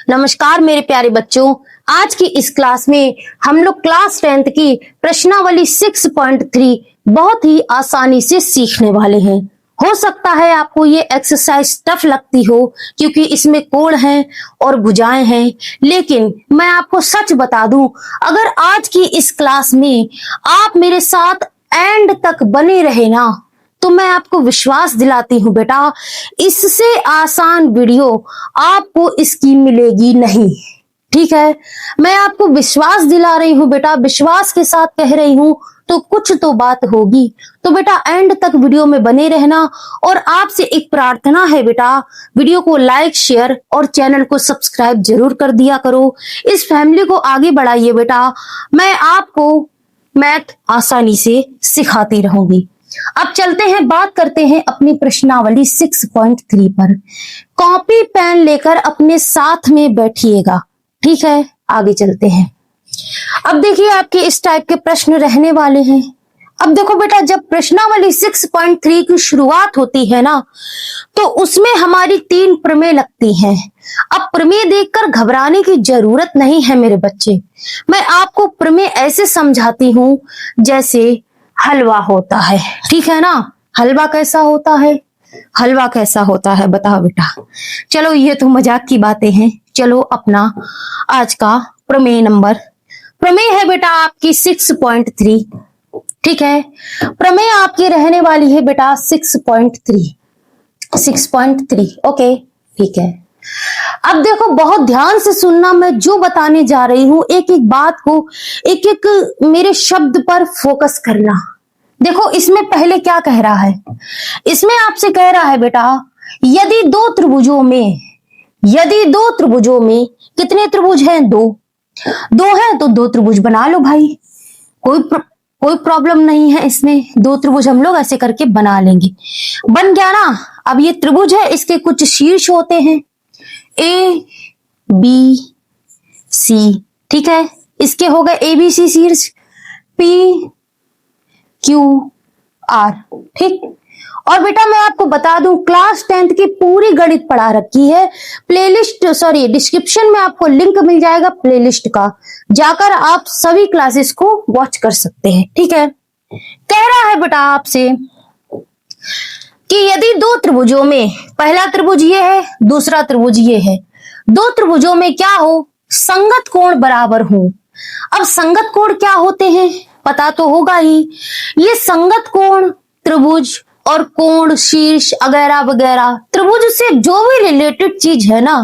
नमस्कार मेरे प्यारे बच्चों। आज की इस क्लास में हम लोग क्लास 10th की प्रश्नावली 6.3 बहुत ही आसानी से सीखने वाले हैं। हो सकता है आपको ये एक्सरसाइज टफ लगती हो क्योंकि इसमें कोण हैं और भुजाएं हैं, लेकिन मैं आपको सच बता दूं, अगर आज की इस क्लास में आप मेरे साथ एंड तक बने रहे ना, तो मैं आपको विश्वास दिलाती हूं बेटा, इससे आसान वीडियो आपको इसकी मिलेगी नहीं। ठीक है, मैं आपको विश्वास दिला रही हूं बेटा, विश्वास के साथ कह रही हूं तो कुछ तो बात होगी। तो बेटा एंड तक वीडियो में बने रहना, और आपसे एक प्रार्थना है बेटा, वीडियो को लाइक शेयर और चैनल को सब्सक्राइब जरूर कर दिया करो। इस फैमिली को आगे बढ़ाइए बेटा, मैं आपको मैथ आसानी से सिखाती रहूंगी। अब चलते हैं, बात करते हैं अपनी प्रश्नावली 6.3 पर। कॉपी पेन लेकर अपने साथ में बैठिएगा। ठीक है, आगे चलते हैं। अब देखिए आपके इस टाइप के प्रश्न रहने वाले हैं। अब देखो बेटा, जब प्रश्नावली 6.3 की शुरुआत होती है ना, तो उसमें हमारी 3 प्रमेय लगती हैं। अब प्रमेय देखकर घबराने की जरूरत नहीं है मेरे बच्चे। मैं आपको प्रमेय ऐसे समझाती हूं जैसे हलवा होता है। ठीक है ना, हलवा कैसा होता है? हलवा कैसा होता है बताओ बेटा। चलो ये तो मजाक की बातें हैं। चलो अपना आज का प्रमेय है बेटा आपकी 6.3। ठीक है, प्रमेय आपकी रहने वाली है बेटा 6.3। ओके, ठीक है। अब देखो, बहुत ध्यान से सुनना, मैं जो बताने जा रही हूं एक एक बात को, एक एक मेरे शब्द पर फोकस करना। देखो इसमें पहले क्या कह रहा है, इसमें आपसे कह रहा है बेटा, यदि दो त्रिभुजों में कितने त्रिभुज हैं? दो हैं तो 2 त्रिभुज बना लो भाई, कोई प्रॉब्लम नहीं है इसमें। 2 त्रिभुज हम लोग ऐसे करके बना लेंगे। बन गया ना। अब ये त्रिभुज है, इसके कुछ शीर्ष होते हैं, ए बी सी। ठीक है, इसके हो गए ABC शीर्ष, P Q R। ठीक, और बेटा मैं आपको बता दूं, क्लास 10th की पूरी गणित पढ़ा रखी है। डिस्क्रिप्शन में आपको लिंक मिल जाएगा प्लेलिस्ट का, जाकर आप सभी क्लासेस को वॉच कर सकते हैं। ठीक है, कह रहा है बेटा आपसे कि यदि 2 त्रिभुजों में, पहला त्रिभुज ये है, दूसरा त्रिभुज ये है, 2 त्रिभुजों में क्या हो? संगत कोण बराबर हो। अब संगत कोण क्या होते हैं पता तो होगा ही। ये संगत कोण त्रिभुज और कोण शीर्ष वगैरह वगैरह, त्रिभुज से जो भी रिलेटेड चीज है ना,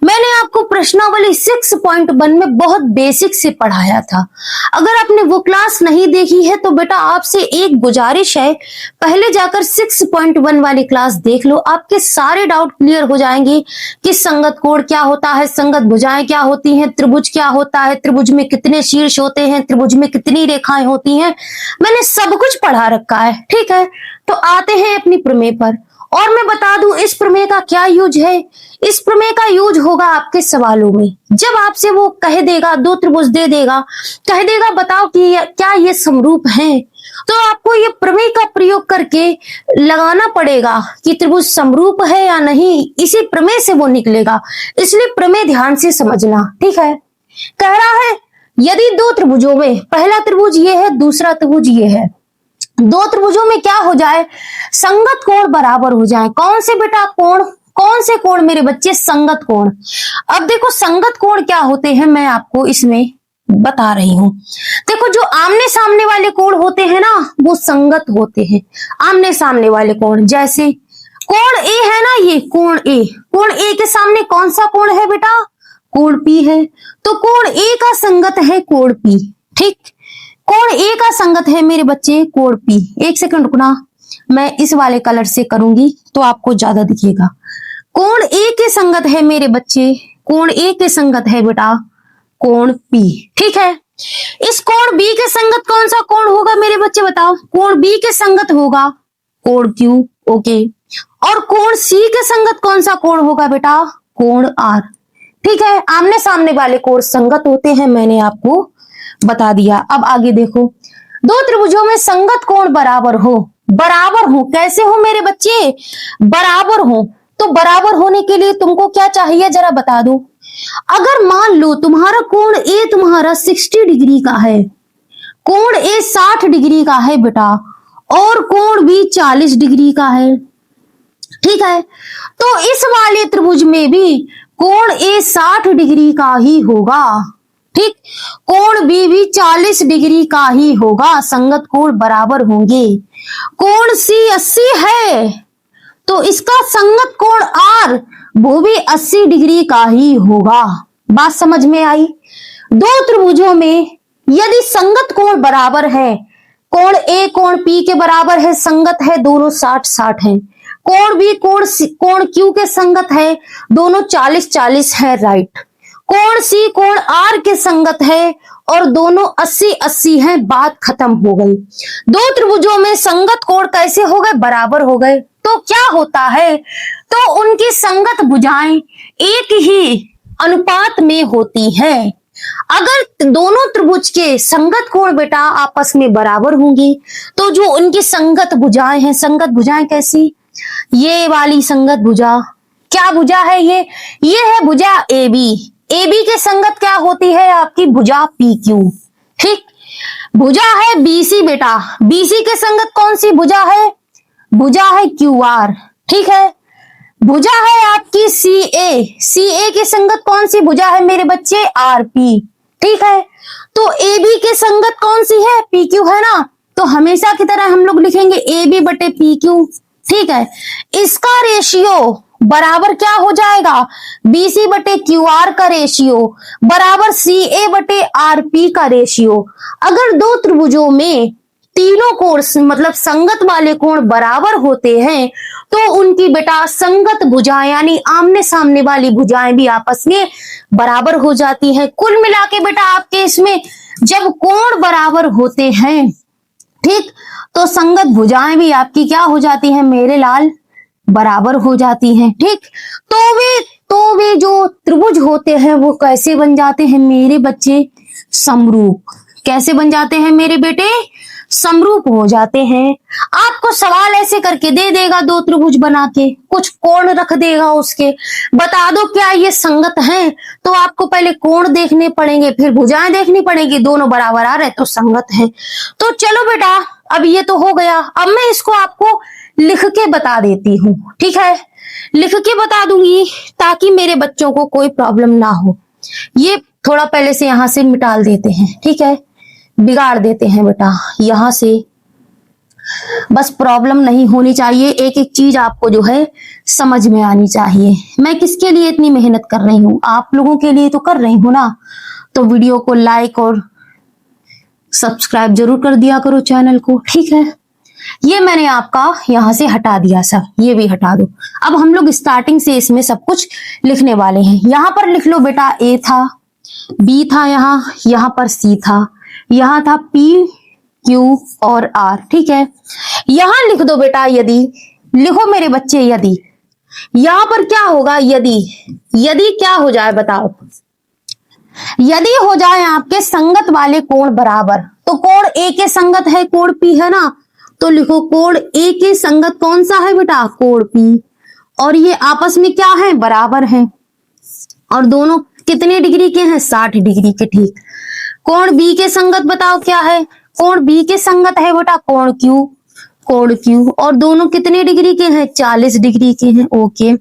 मैंने आपको प्रश्नावली 6.1 में बहुत बेसिक से पढ़ाया था। अगर आपने वो क्लास नहीं देखी है तो बेटा आपसे एक गुजारिश है, पहले जाकर 6.1 वाली क्लास देख लो, आपके सारे डाउट क्लियर हो जाएंगे कि संगत कोण क्या होता है, संगत भुजाएं क्या होती हैं, त्रिभुज क्या होता है, त्रिभुज में कितने शीर्ष होते हैं, त्रिभुज में कितनी रेखाएं होती हैं, मैंने सब कुछ पढ़ा रखा है। ठीक है, तो आते हैं अपनी प्रमेय पर, और मैं बता दूं इस प्रमेय का क्या यूज है। इस प्रमेय का यूज होगा आपके सवालों में, जब आपसे वो कह देगा, 2 त्रिभुज दे देगा, कह देगा बताओ कि क्या ये समरूप हैं, तो आपको ये प्रमेय का प्रयोग करके लगाना पड़ेगा कि त्रिभुज समरूप है या नहीं। इसी प्रमेय से वो निकलेगा, इसलिए प्रमेय ध्यान से समझना। ठीक है, कह रहा है यदि 2 त्रिभुजों में, पहला त्रिभुज ये है, दूसरा त्रिभुज ये है, 2 त्रिभुजों में क्या हो जाए? संगत कोण बराबर हो जाए। कौन से बेटा कोण? कौन से कोण मेरे बच्चे? संगत कोण। अब देखो संगत कोण क्या होते हैं, मैं आपको इसमें बता रही हूं। देखो जो आमने सामने वाले कोण होते हैं ना, वो संगत होते हैं। आमने सामने वाले कोण, जैसे कोण ए है ना, ये कोण ए के सामने कौन सा कोण है बेटा? कोण P है, तो कोण ए का संगत है कोण P। ठीक, कोण ए का संगत है मेरे बच्चे कोण P। एक सेकंड रुकना, मैं इस वाले कलर से करूंगी तो आपको ज्यादा दिखेगा। कोण ए के संगत है मेरे बच्चे, कोण ए के संगत है बेटा कोण P। ठीक है, इस कोण B के संगत कौन सा कोण होगा मेरे बच्चे बताओ? कोण B के संगत होगा कोण Q। ओके, और कोण C के संगत कौन सा कोण होगा बेटा? कोण R। ठीक है, आमने सामने वाले कोण संगत होते हैं, मैंने आपको बता दिया। अब आगे देखो, 2 त्रिभुजों में संगत कोण बराबर हो। कैसे हो मेरे बच्चे? बराबर हो। तो बराबर होने के लिए तुमको क्या चाहिए जरा बता दो। अगर मान लो तुम्हारा कोण ए तुम्हारा 60 डिग्री का है, कोण ए 60 डिग्री का है बेटा, और कोण बी 40 डिग्री का है, ठीक है, तो इस वाले त्रिभुज में भी कोण ए 60 डिग्री का ही होगा, ठीक, कोण बी भी 40 डिग्री का ही होगा, संगत कोण बराबर होंगे। कोण सी 80 है तो इसका संगत कोण आर वो भी 80 डिग्री का ही होगा। बात समझ में आई? दो त्रिभुजों में यदि संगत कोण बराबर है, कोण ए कोण पी के बराबर है, संगत है, दोनों 60-60 है, कोण बी कोण क्यू के संगत है, दोनों 40-40 है, राइट, कोण सी कोण आर के संगत है और दोनों 80-80 हैं, बात खत्म हो गई। दो त्रिभुजों में संगत कोण कैसे हो गए? बराबर हो गए। तो क्या होता है? तो उनकी संगत भुजाएं एक ही अनुपात में होती हैं। अगर दोनों त्रिभुज के संगत कोण बेटा आपस में बराबर होंगे तो जो उनकी संगत भुजाएं हैं, संगत भुजाएं कैसी? ये वाली संगत भुजा, क्या भुजा है ये है भुजा ए बी। ए बी के संगत क्या होती है? आपकी भुजा पी क्यू, ठीक। भुजा है बीसी बेटा, बीसी के संगत कौन सी भुजा है? भुजा है क्यू आर, ठीक है। भुजा है आपकी सी ए, सी ए के संगत कौन सी भुजा है मेरे बच्चे? आर पी, ठीक है। तो ए बी के संगत कौन सी है? पी क्यू है ना, तो हमेशा की तरह हम लोग लिखेंगे ए बी बटे पी क्यू, ठीक है। इसका रेशियो बराबर क्या हो जाएगा? बीसी बटे क्यू आर का रेशियो बराबर सी ए बटे आर पी का रेशियो। अगर दो त्रिभुजों में तीनों कोण मतलब संगत वाले कोण बराबर होते हैं तो उनकी बेटा संगत भुजाएं यानी आमने सामने वाली भुजाएं भी आपस में बराबर हो जाती हैं। कुल मिला के बेटा आपके इसमें जब कोण बराबर होते हैं, ठीक, तो संगत भुजाएं भी आपकी क्या हो जाती हैं मेरे लाल? बराबर हो जाती हैं, ठीक। तो वे जो त्रिभुज होते हैं वो कैसे बन जाते हैं मेरे बच्चे? समरूप। कैसे बन जाते हैं मेरे बेटे? समरूप हो जाते हैं। आपको सवाल ऐसे करके दे देगा, दो त्रिभुज बना के कुछ कोण रख देगा, उसके बता दो क्या ये संगत हैं, तो आपको पहले कोण देखने पड़ेंगे, फिर भुजाएं देखनी पड़ेगी, दोनों बराबर आ रहे तो संगत है। तो चलो बेटा, अब ये तो हो गया, अब मैं इसको आपको लिख के बता देती हूँ, ठीक है। लिख के बता दूंगी ताकि मेरे बच्चों को कोई प्रॉब्लम ना हो। ये थोड़ा पहले से यहां से मिटाल देते हैं, ठीक है, बिगाड़ देते हैं बेटा यहां से, बस प्रॉब्लम नहीं होनी चाहिए, एक एक चीज आपको जो है समझ में आनी चाहिए। मैं किसके लिए इतनी मेहनत कर रही हूँ? आप लोगों के लिए तो कर रही हूँ ना। तो वीडियो को लाइक और सब्सक्राइब जरूर कर दिया करो चैनल को, ठीक है। ये मैंने आपका यहां से हटा दिया सब, ये भी हटा दो। अब हम लोग स्टार्टिंग से इसमें सब कुछ लिखने वाले हैं। यहां पर लिख लो बेटा, ए था, बी था, यहां पर सी था, यहां था पी क्यू और आर, ठीक है। यहां लिख दो बेटा यदि, लिखो मेरे बच्चे यदि। यहां पर क्या होगा? यदि क्या हो जाए बताओ? यदि हो जाए आपके संगत वाले कोण बराबर, तो कोण ए के संगत है कोण पी है ना, तो लिखो कोण ए के संगत कौन सा है बेटा? कोण पी। और ये आपस में क्या है? बराबर है। और दोनों कितने डिग्री के हैं? 60 डिग्री के, ठीक। कोण बी के संगत बताओ क्या है? कोण बी के संगत है बेटा कोण क्यू, और दोनों कितने डिग्री के हैं? 40 डिग्री के हैं, ओके।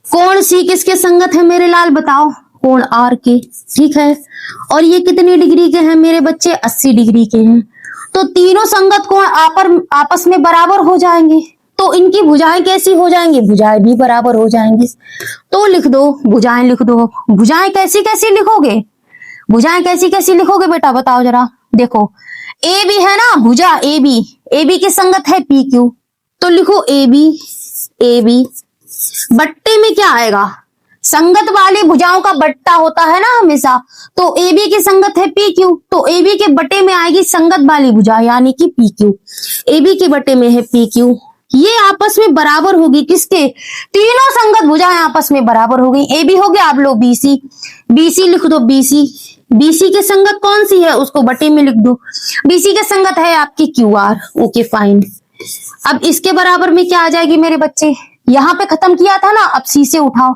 कोण सी किसके संगत है मेरे लाल बताओ? कोण आर के, ठीक है। और ये कितने डिग्री के हैं मेरे बच्चे? 80 डिग्री के हैं। तो तीनों संगत कोण आपस में बराबर हो जाएंगे, तो इनकी भुजाएं कैसी हो जाएंगी? भुजाएं भी बराबर हो जाएंगी। तो लिख दो, भुजाएं लिख दो। भुजाएं कैसी कैसी लिखोगे? भुजाएं कैसी कैसी लिखोगे बेटा बताओ जरा? देखो, ए बी है ना भुजा, ए बी के संगत है पी क्यू, तो लिखो ए बी। बट्टे में क्या आएगा? संगत वाली भुजाओं का बट्टा होता है ना हमेशा, तो ए बी की संगत है पी क्यू, तो ए बी के बटे में आएगी संगत वाली भुजा यानी कि पी क्यू। ए बी के बटे में है पी क्यू, ये आपस में बराबर होगी किसके? तीनों संगत भुजाएं आपस में बराबर हो गई। ए बी हो गया, आप लो बीसी लिख दो। बीसी के संगत कौन सी है? उसको बटे में लिख दो। बीसी के संगत है आपकी क्यू आर, ओके फाइन। अब इसके बराबर में क्या आ जाएगी मेरे बच्चे? यहां पे खत्म किया था ना, अब सी से उठाओ।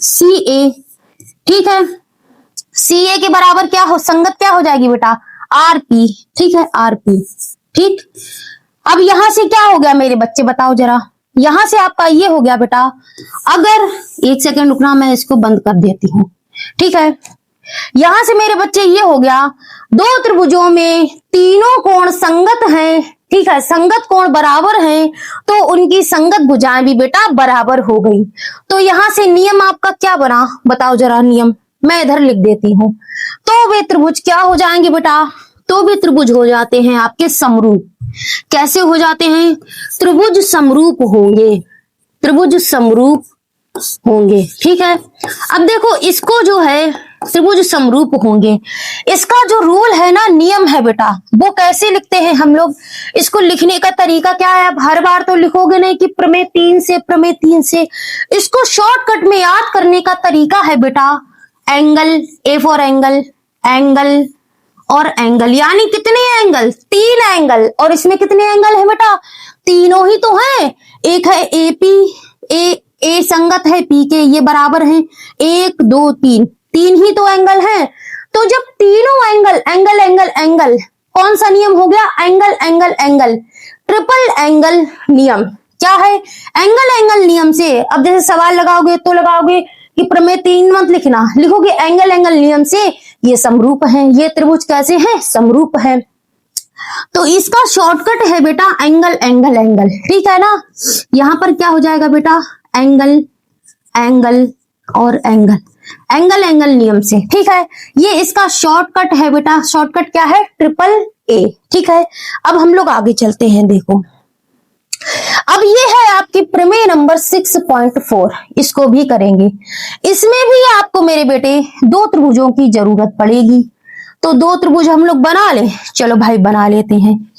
सी ए, ठीक है। सी ए के बराबर क्या हो, संगत क्या हो जाएगी बेटा, आर पी, ठीक है, आर पी, ठीक। अब यहां से क्या हो गया मेरे बच्चे, बताओ जरा, यहां से आपका ये हो गया बेटा, अगर एक सेकंड रुकना, मैं इसको बंद कर देती हूं, ठीक है। यहां से मेरे बच्चे ये हो गया, दो त्रिभुजों में तीनों कोण संगत हैं, ठीक है, संगत कोण बराबर हैं, तो उनकी संगत भुजाएं भी बेटा बराबर हो गई। तो यहां से नियम आपका क्या बना, बताओ जरा, नियम मैं इधर लिख देती हूं। तो वे त्रिभुज क्या हो जाएंगे बेटा, तो वे त्रिभुज हो जाते हैं आपके समरूप। कैसे हो जाते हैं, त्रिभुज समरूप होंगे, त्रिभुज समरूप होंगे, ठीक है। अब देखो इसको जो है त्रिभुज समरूप होंगे, इसका जो रूल है ना, नियम है बेटा, वो कैसे लिखते हैं हम लोग, इसको लिखने का तरीका क्या है, आप हर बार तो लिखोगे नहीं कि प्रमेय 3 से, प्रमेय 3 से, इसको शॉर्टकट में याद करने का तरीका है बेटा, angle, A for angle, angle और एंगल, यानी कितने एंगल, 3 एंगल, और इसमें कितने एंगल है बेटा, तीनों ही तो है, एक है एपी, ए संगत है पी के, ये बराबर है 1 2 3, 3 ही तो एंगल है। तो जब तीनों एंगल, एंगल एंगल एंगल, कौन सा नियम हो गया, angle angle angle, triple angle नियम, क्या है, एंगल एंगल नियम से। अब जैसे सवाल लगाओगे तो लगाओगे कि प्रमेय 3 मत लिखना, लिखोगे एंगल एंगल नियम से ये समरूप है, ये त्रिभुज कैसे है, समरूप है। तो इसका शॉर्टकट है बेटा एंगल एंगल एंगल, ठीक है ना। यहां पर क्या हो जाएगा बेटा, एंगल एंगल और एंगल, एंगल एंगल नियम से, ठीक है। ये इसका शॉर्टकट है बेटा, शॉर्टकट क्या है, ट्रिपल ए, ठीक है। अब हम लोग आगे चलते हैं, देखो अब ये है आपकी प्रमेय नंबर 6.4, इसको भी करेंगे। इसमें भी आपको मेरे बेटे दो त्रिभुजों की जरूरत पड़ेगी, तो दो त्रिभुज हम लोग बना ले, चलो भाई बना लेते हैं।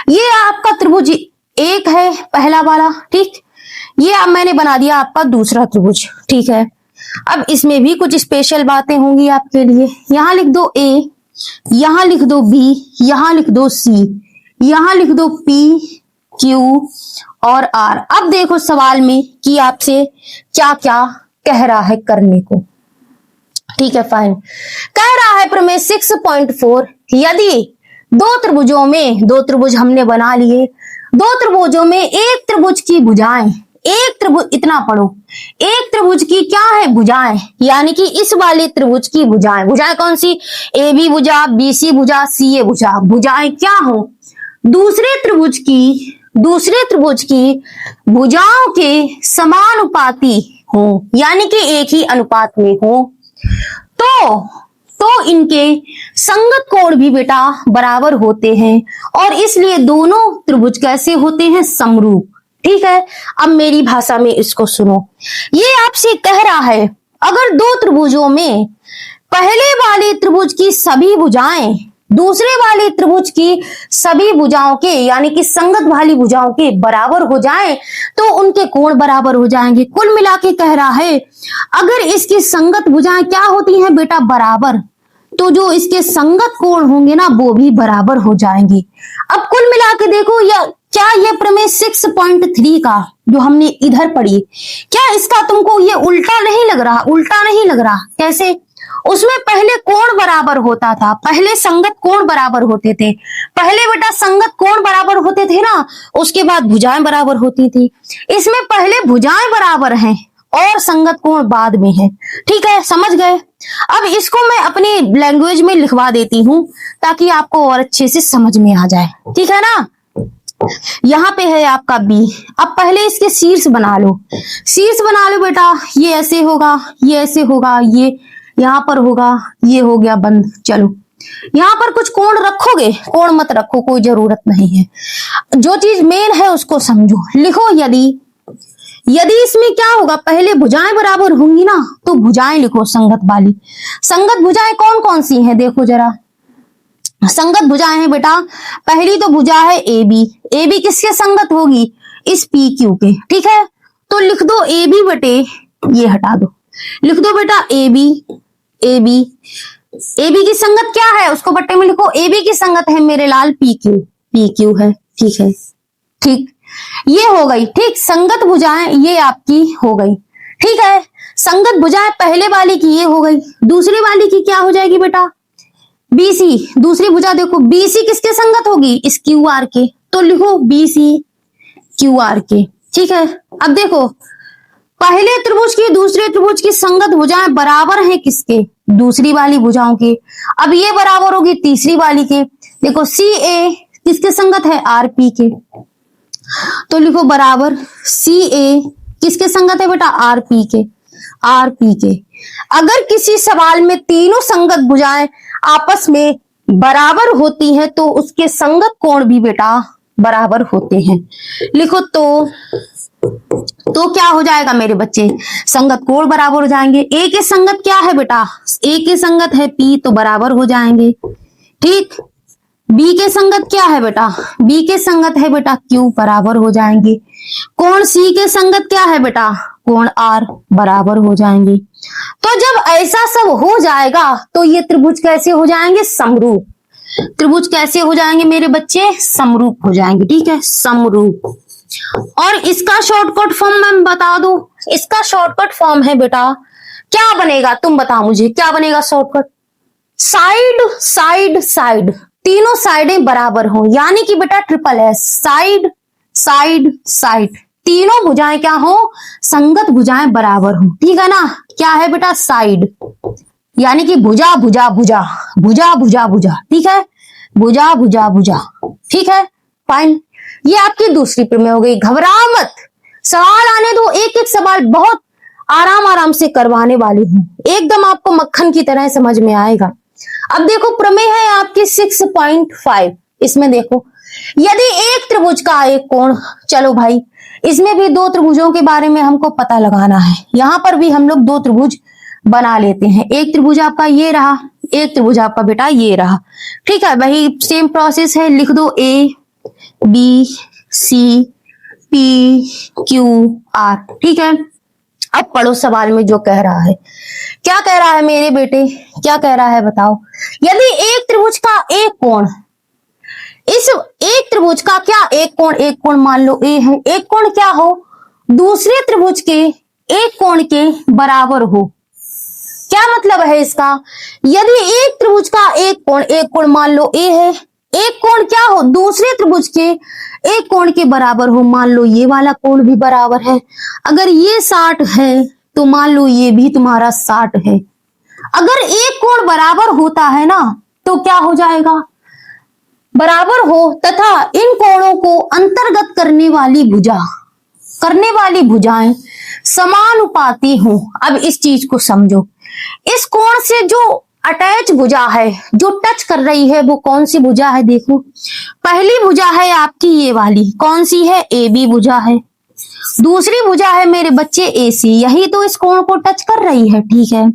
ये आपका त्रिभुज एक है, पहला वाला, ठीक, ये अब मैंने बना दिया आपका दूसरा त्रिभुज, ठीक है। अब इसमें भी कुछ स्पेशल बातें होंगी आपके लिए, यहां लिख दो ए, यहां लिख दो बी, यहां लिख दो सी, यहां लिख दो पी क्यू और आर। अब देखो सवाल में कि आपसे क्या क्या कह रहा है करने को, ठीक है, फाइन। कह रहा है प्रमेय 6.4, यदि दो त्रिभुजों में, दो त्रिभुज हमने बना लिए, दो त्रिभुजों में एक त्रिभुज की भुजाएं, एक त्रिभुज, इतना पढ़ो, एक त्रिभुज की क्या है, भुजाएं, यानी कि इस वाले त्रिभुज की भुजाएं, भुजाएं कौन सी, ए बी भुजा, बी सी भुजा, सी ए भुजा, भुजाएं क्या हो, दूसरे त्रिभुज की भुजाओं के समानुपाती हो, यानी कि एक ही अनुपात में हो, तो इनके संगत कोण भी बेटा बराबर होते हैं, और इसलिए दोनों त्रिभुज कैसे होते हैं, समरूप, ठीक है। अब मेरी भाषा में इसको सुनो, ये आपसे कह रहा है अगर दो त्रिभुजों में पहले वाले त्रिभुज की सभी भुजाएं दूसरे वाले त्रिभुज की सभी भुजाओं के, यानी कि संगत वाली भुजाओं के बराबर हो जाएं, तो उनके कोण बराबर हो जाएंगे। कुल मिला के कह रहा है अगर इसकी संगत भुजाएं क्या होती हैं बेटा, बराबर, तो जो इसके संगत कोण होंगे ना वो भी बराबर हो जाएंगे। अब कुल मिला के देखो, क्या ये प्रमेय 6.3 का जो हमने इधर पढ़ी, क्या इसका तुमको ये उल्टा नहीं लग रहा, उल्टा नहीं लग रहा, कैसे, उसमें पहले कोण बराबर होता था, पहले संगत कोण बराबर होते थे, पहले बेटा संगत कोण बराबर होते थे ना, उसके बाद भुजाएं बराबर होती थी। इसमें पहले भुजाएं बराबर हैं और संगत कोण बाद में है, ठीक है, समझ गए। अब इसको मैं अपनी लैंग्वेज में लिखवा देती हूं ताकि आपको और अच्छे से समझ में आ जाए, ठीक है ना। यहाँ पे है आपका बी, अब पहले इसके शीर्ष बना लो, शीर्ष बना लो बेटा, ये ऐसे होगा, ये ऐसे होगा, ये यहाँ पर होगा, ये हो गया बंद। चलो यहाँ पर कुछ कोण रखोगे, कोण मत रखो, कोई जरूरत नहीं है, जो चीज मेन है उसको समझो। लिखो यदि इसमें क्या होगा, पहले भुजाएं बराबर होंगी ना, तो भुजाएं लिखो संगत वाली। संगत भुजाएं कौन कौन सी हैं, देखो जरा, संगत भुजाएं हैं बेटा, पहली तो भुजा है ए बी, ए बी किसके संगत होगी, इस पी क्यू के, ठीक है। तो लिख दो ए बी बटे, ये हटा दो, लिख दो बेटा A B, A B, A B की संगत क्या है, उसको बट्टे में लिखो, ए बी की संगत है मेरे लाल पी क्यू, पी क्यू है, ठीक है, ठीक, ये हो गई, ठीक, संगत भुजाएं ये आपकी हो गई, ठीक है। संगत भुजाएं पहले वाली की ये हो गई, दूसरी वाली की क्या हो जाएगी बेटा, बीसी। दूसरी भुजा देखो बीसी किसके संगत होगी, इस क्यू आर के, तो लिखो बीसी क्यू आर के। ठीक है, अब देखो पहले त्रिभुज की दूसरे त्रिभुज की संगत भुजाएं बराबर हैं किसके, दूसरी वाली भुजाओं के। अब ये बराबर होगी तीसरी वाली के। देखो सी ए किसके संगत है, आर पी के, तो लिखो बराबर सी ए किसके संगत है बेटा, आर पी के, आर पी के। अगर किसी सवाल में तीनों संगत भुजाएं आपस में बराबर होती हैं तो उसके संगत कोण भी बेटा बराबर होते हैं। लिखो तो क्या हो जाएगा मेरे बच्चे, संगत कोण बराबर हो जाएंगे। ए के संगत क्या है बेटा, ए के संगत है पी, तो बराबर हो जाएंगे। ठीक, बी के संगत क्या है बेटा, बी के संगत है बेटा क्यू, बराबर हो जाएंगे। कोण सी के संगत क्या है बेटा, कोण आर, बराबर हो जाएंगे। तो जब ऐसा सब हो जाएगा तो ये त्रिभुज कैसे हो जाएंगे, समरूप। त्रिभुज कैसे हो जाएंगे मेरे बच्चे, समरूप हो जाएंगे। ठीक है, समरूप। और इसका शॉर्टकट फॉर्म मैं बता दूं, इसका शॉर्टकट फॉर्म है बेटा, क्या बनेगा तुम बताओ मुझे, क्या बनेगा शॉर्टकट, साइड साइड साइड, तीनों साइडें बराबर हो, यानी कि बेटा triple S, side side side, तीनों भुजाएं क्या हो, संगत भुजाएं बराबर हो। ठीक है ना, क्या है बेटा, साइड, यानी कि भुजा भुजा भुजा, भुजा भुजा भुजा। ठीक है, भुजा भुजा भुजा। ठीक है, फाइन। ये आपकी दूसरी प्रमेय हो गई। घबराओ मत, सवाल आने दो, एक एक सवाल बहुत आराम आराम से करवाने वाली हूं, एकदम आपको मक्खन की तरह समझ में आएगा। अब देखो प्रमेय है आपकी 6.5। इसमें देखो यदि एक त्रिभुज का एक कोण, चलो भाई इसमें भी दो त्रिभुजों के बारे में हमको पता लगाना है, यहां पर भी हम लोग दो त्रिभुज बना लेते हैं। एक त्रिभुज आपका ये रहा, एक त्रिभुज आपका बेटा ये रहा। ठीक है, वही सेम प्रोसेस है, लिख दो A B C P Q R. ठीक है, अब पढ़ो सवाल में जो कह रहा है, क्या कह रहा है मेरे बेटे, क्या कह रहा है बताओ। यदि एक त्रिभुज का एक कोण, इस एक त्रिभुज का क्या एक कोण मान लो ए है, एक कोण क्या हो, दूसरे त्रिभुज के एक कोण के बराबर हो। क्या मतलब है इसका, यदि एक त्रिभुज का एक कोण मान लो ए है, एक कोण क्या हो, दूसरे त्रिभुज के एक कोण के बराबर हो, मान लो ये वाला कोण भी बराबर है। अगर ये 60 है तो मान लो ये भी तुम्हारा 60 है। अगर एक कोण बराबर होता है ना तो क्या हो जाएगा, बराबर हो तथा इन कोणों को अंतर्गत करने वाली भुजाएं समानुपाती हो। अब इस चीज को समझो, इस कोण से जो अटैच भुजा है, जो टच कर रही है, वो कौन सी भुजा है, देखो पहली भुजा है आपकी ये वाली, कौन सी है, ए बी भुजा है। दूसरी भुजा है मेरे बच्चे ए सी, यही तो इस कोण को टच कर रही है। ठीक है,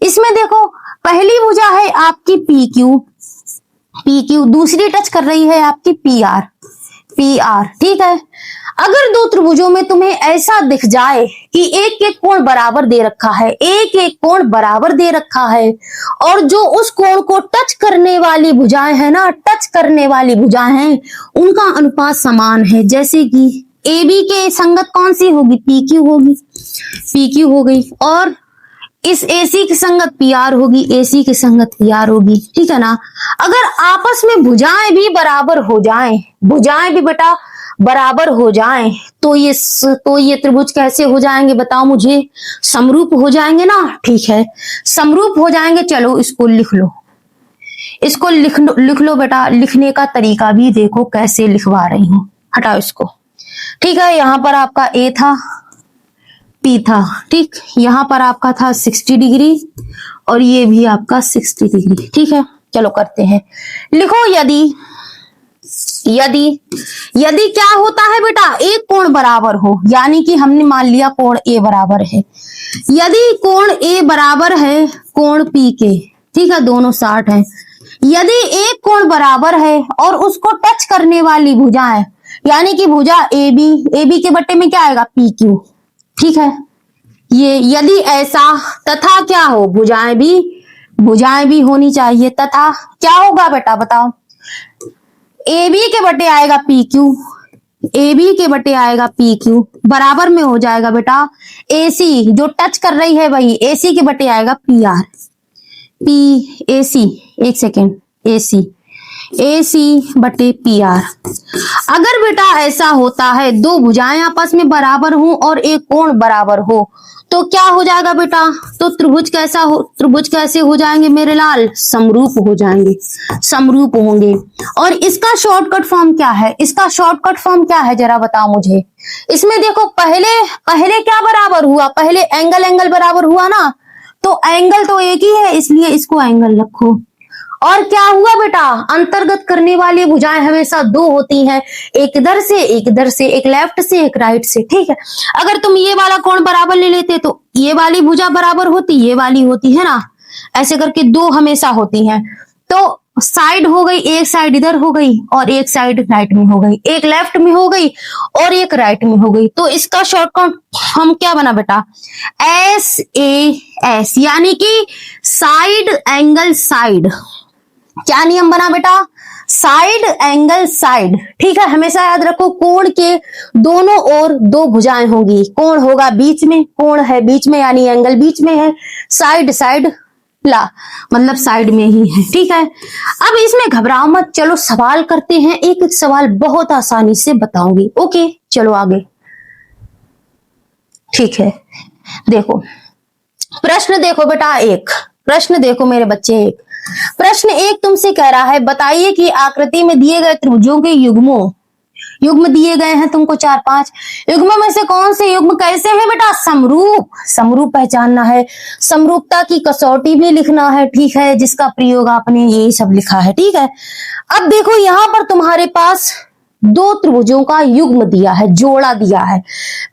इसमें देखो पहली भुजा है आपकी पी क्यू, दूसरी टच कर रही है आपकी पी आर। ठीक है, अगर दो त्रिभुजों में तुम्हें ऐसा दिख जाए कि एक एक कोण बराबर दे रखा है, एक एक कोण बराबर दे रखा है, और जो उस कोण को टच करने वाली भुजाएं है ना, टच करने वाली भुजाएं हैं, उनका अनुपात समान है, जैसे कि ए बी के संगत कौन सी होगी, पी क्यू होगी, पी क्यू हो गई, और इस AC की संगत PR होगी, AC की संगत PR होगी। ठीक है ना, अगर आपस में भुजाएं भी बराबर हो जाएं, भुजाएं भी बेटा बराबर हो जाएं, तो ये त्रिभुज कैसे हो जाएंगे बताओ मुझे, समरूप हो जाएंगे ना। ठीक है, समरूप हो जाएंगे। चलो इसको लिख लो, इसको लिख लो बेटा, लिखने का तरीका भी देखो कैसे लिखवा रही हूं, हटाओ इसको। ठीक है, यहां पर आपका A था, P था, ठीक, यहां पर आपका था 60 डिग्री और ये भी आपका 60 डिग्री। ठीक है, चलो करते हैं, लिखो यदि क्या होता है बेटा, एक कोण बराबर हो, यानी कि हमने मान लिया कोण A बराबर है, यदि कोण A बराबर है कोण P के, ठीक है, दोनों 60 है, यदि एक कोण बराबर है और उसको टच करने वाली भुजाएं, यानी कि भुजा ए बी के बट्टे में क्या आएगा, पी क्यू। ठीक है, ये यदि ऐसा तथा क्या हो, भुजाएं भी होनी चाहिए, तथा क्या होगा बेटा बताओ, ए बी के बट्टे आएगा पी क्यू, ए बी के बटे आएगा पी क्यू, बराबर में हो जाएगा बेटा ए सी, जो टच कर रही है वही, ए सी के बटे आएगा पी आर, पी ए सी, एक सेकेंड, ए सी, ए सी बटे पी आर। अगर बेटा ऐसा होता है दो भुजाएं आपस में बराबर हो और एक कोण बराबर हो तो क्या हो जाएगा बेटा, तो त्रिभुज कैसे हो जाएंगे मेरे लाल, समरूप हो जाएंगे, समरूप होंगे। और इसका शॉर्टकट फॉर्म क्या है, इसका शॉर्टकट फॉर्म क्या है जरा बताओ मुझे। इसमें देखो पहले क्या बराबर हुआ, पहले एंगल बराबर हुआ ना, तो एंगल तो एक ही है इसलिए इसको एंगल रखो। और क्या हुआ बेटा, अंतर्गत करने वाली भुजाएं हमेशा दो होती हैं, एक इधर से एक इधर से, एक लेफ्ट से एक राइट से, ठीक है। अगर तुम ये वाला कोण बराबर ले लेते तो ये वाली भुजा बराबर होती, ये वाली होती है ना, ऐसे करके दो हमेशा होती हैं। तो साइड हो गई, एक साइड इधर हो गई और एक साइड राइट में हो गई, एक लेफ्ट में हो गई और एक राइट में हो गई। तो इसका शॉर्टकट हम क्या बना बेटा, एस ए एस, यानी कि साइड एंगल साइड। क्या नियम बना बेटा, साइड एंगल साइड, ठीक है। हमेशा याद रखो कोण के दोनों ओर दो भुजाएं होंगी, कोण होगा बीच में, कोण है बीच में यानी एंगल बीच में है, साइड साइड ला मतलब साइड में ही है, ठीक है। अब इसमें घबराओ मत, चलो सवाल करते हैं, एक एक सवाल बहुत आसानी से बताऊंगी, ओके चलो आगे, ठीक है। देखो प्रश्न देखो बेटा, एक प्रश्न देखो मेरे बच्चे, एक प्रश्न एक तुमसे कह रहा है बताइए कि आकृति में दिए गए त्रिभुजों के युग्म दिए गए हैं तुमको 4-5, युग्म में से कौन से युग्म कैसे हैं बेटा, समरूप, समरूप पहचानना है, समरूपता की कसौटी भी लिखना है, ठीक है, जिसका प्रयोग आपने यही सब लिखा है, ठीक है। अब देखो यहां पर तुम्हारे पास दो त्रिभुजों का युग्म दिया है, जोड़ा दिया है,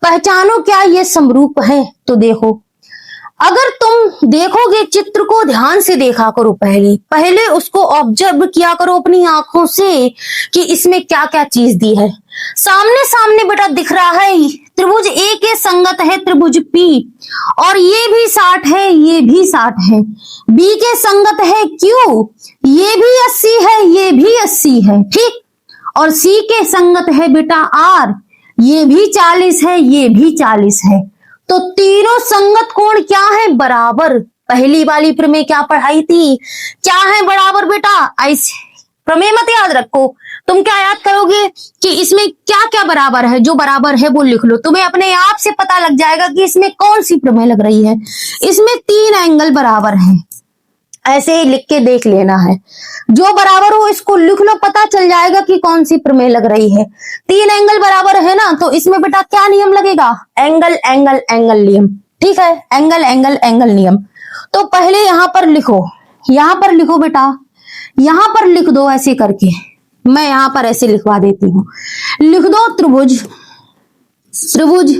पहचानो क्या ये समरूप है। तो देखो अगर तुम देखोगे चित्र को ध्यान से देखा करो, पहले उसको ऑब्जर्व किया करो अपनी आंखों से कि इसमें क्या क्या चीज दी है। सामने सामने बेटा दिख रहा है त्रिभुज ए के संगत है त्रिभुज पी, और ये भी 60 है, ये भी 60 है। बी के संगत है क्यू, ये भी 80 है, ये भी 80 है, ठीक। और सी के संगत है बेटा आर, ये भी 40 है, ये भी 40 है। तो तीनों संगत कोण क्या है, बराबर। पहली वाली प्रमेय क्या पढ़ाई थी, क्या है बराबर बेटा, ऐसे प्रमेय मत याद रखो, तुम क्या याद करोगे कि इसमें क्या क्या बराबर है, जो बराबर है वो लिख लो, तुम्हें अपने आप से पता लग जाएगा कि इसमें कौन सी प्रमेय लग रही है। इसमें 3 एंगल बराबर हैं, ऐसे ही लिख के देख लेना है, जो बराबर हो इसको लिख लो, पता चल जाएगा कि कौन सी प्रमेय लग रही है। 3 एंगल बराबर है ना, तो इसमें बेटा क्या नियम लगेगा, एंगल एंगल एंगल नियम, ठीक है, एंगल एंगल एंगल नियम। तो पहले यहां पर लिखो, यहां पर लिखो बेटा, यहां पर लिख दो ऐसे करके, मैं यहां पर ऐसे लिखवा देती हूं, लिख दो त्रिभुज, त्रिभुज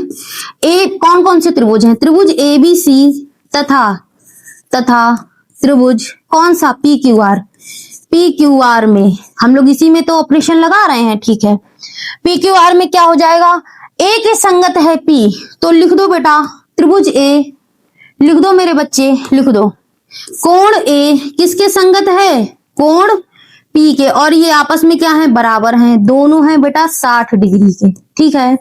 ए, कौन कौन से त्रिभुज हैं, त्रिभुज ए बी सी तथा त्रिभुज कौन सा, P Q are. P Q are में हम लोग इसी में तो ऑपरेशन लगा रहे हैं, ठीक है। पी क्यू आर में क्या हो जाएगा, ए के संगत है पी, तो लिख दो बेटा त्रिभुज ए, लिख दो मेरे बच्चे, लिख दो कोण ए किसके संगत है, कोण पी के, और ये आपस में क्या है, बराबर हैं, दोनों हैं बेटा 60 डिग्री के, ठीक है।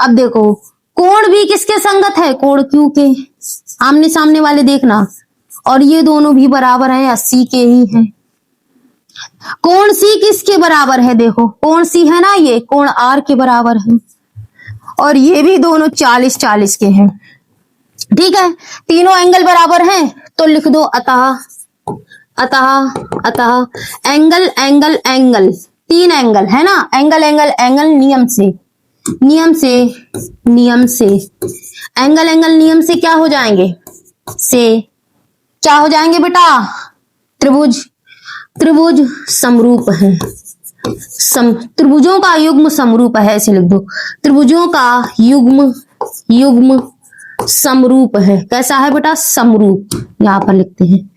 अब देखो कोण भी किसके संगत है, कोण क्यू के, आमने सामने वाले देखना, और ये दोनों भी बराबर है 80 के ही हैं। कोण सी किसके बराबर है, देखो कोण सी है ना, ये कोण आर के बराबर है, और ये भी दोनों 40-40 के हैं, ठीक है। तीनों एंगल बराबर हैं, तो लिख दो अतः एंगल एंगल एंगल, 3 एंगल है ना, एंगल एंगल एंगल नियम से एंगल एंगल नियम से क्या हो जाएंगे, से क्या हो जाएंगे बेटा, त्रिभुज समरूप है, त्रिभुजों का युग्म समरूप है, ऐसे लिख दो, त्रिभुजों का युग्म समरूप है। कैसा है बेटा, समरूप, यहां पर लिखते हैं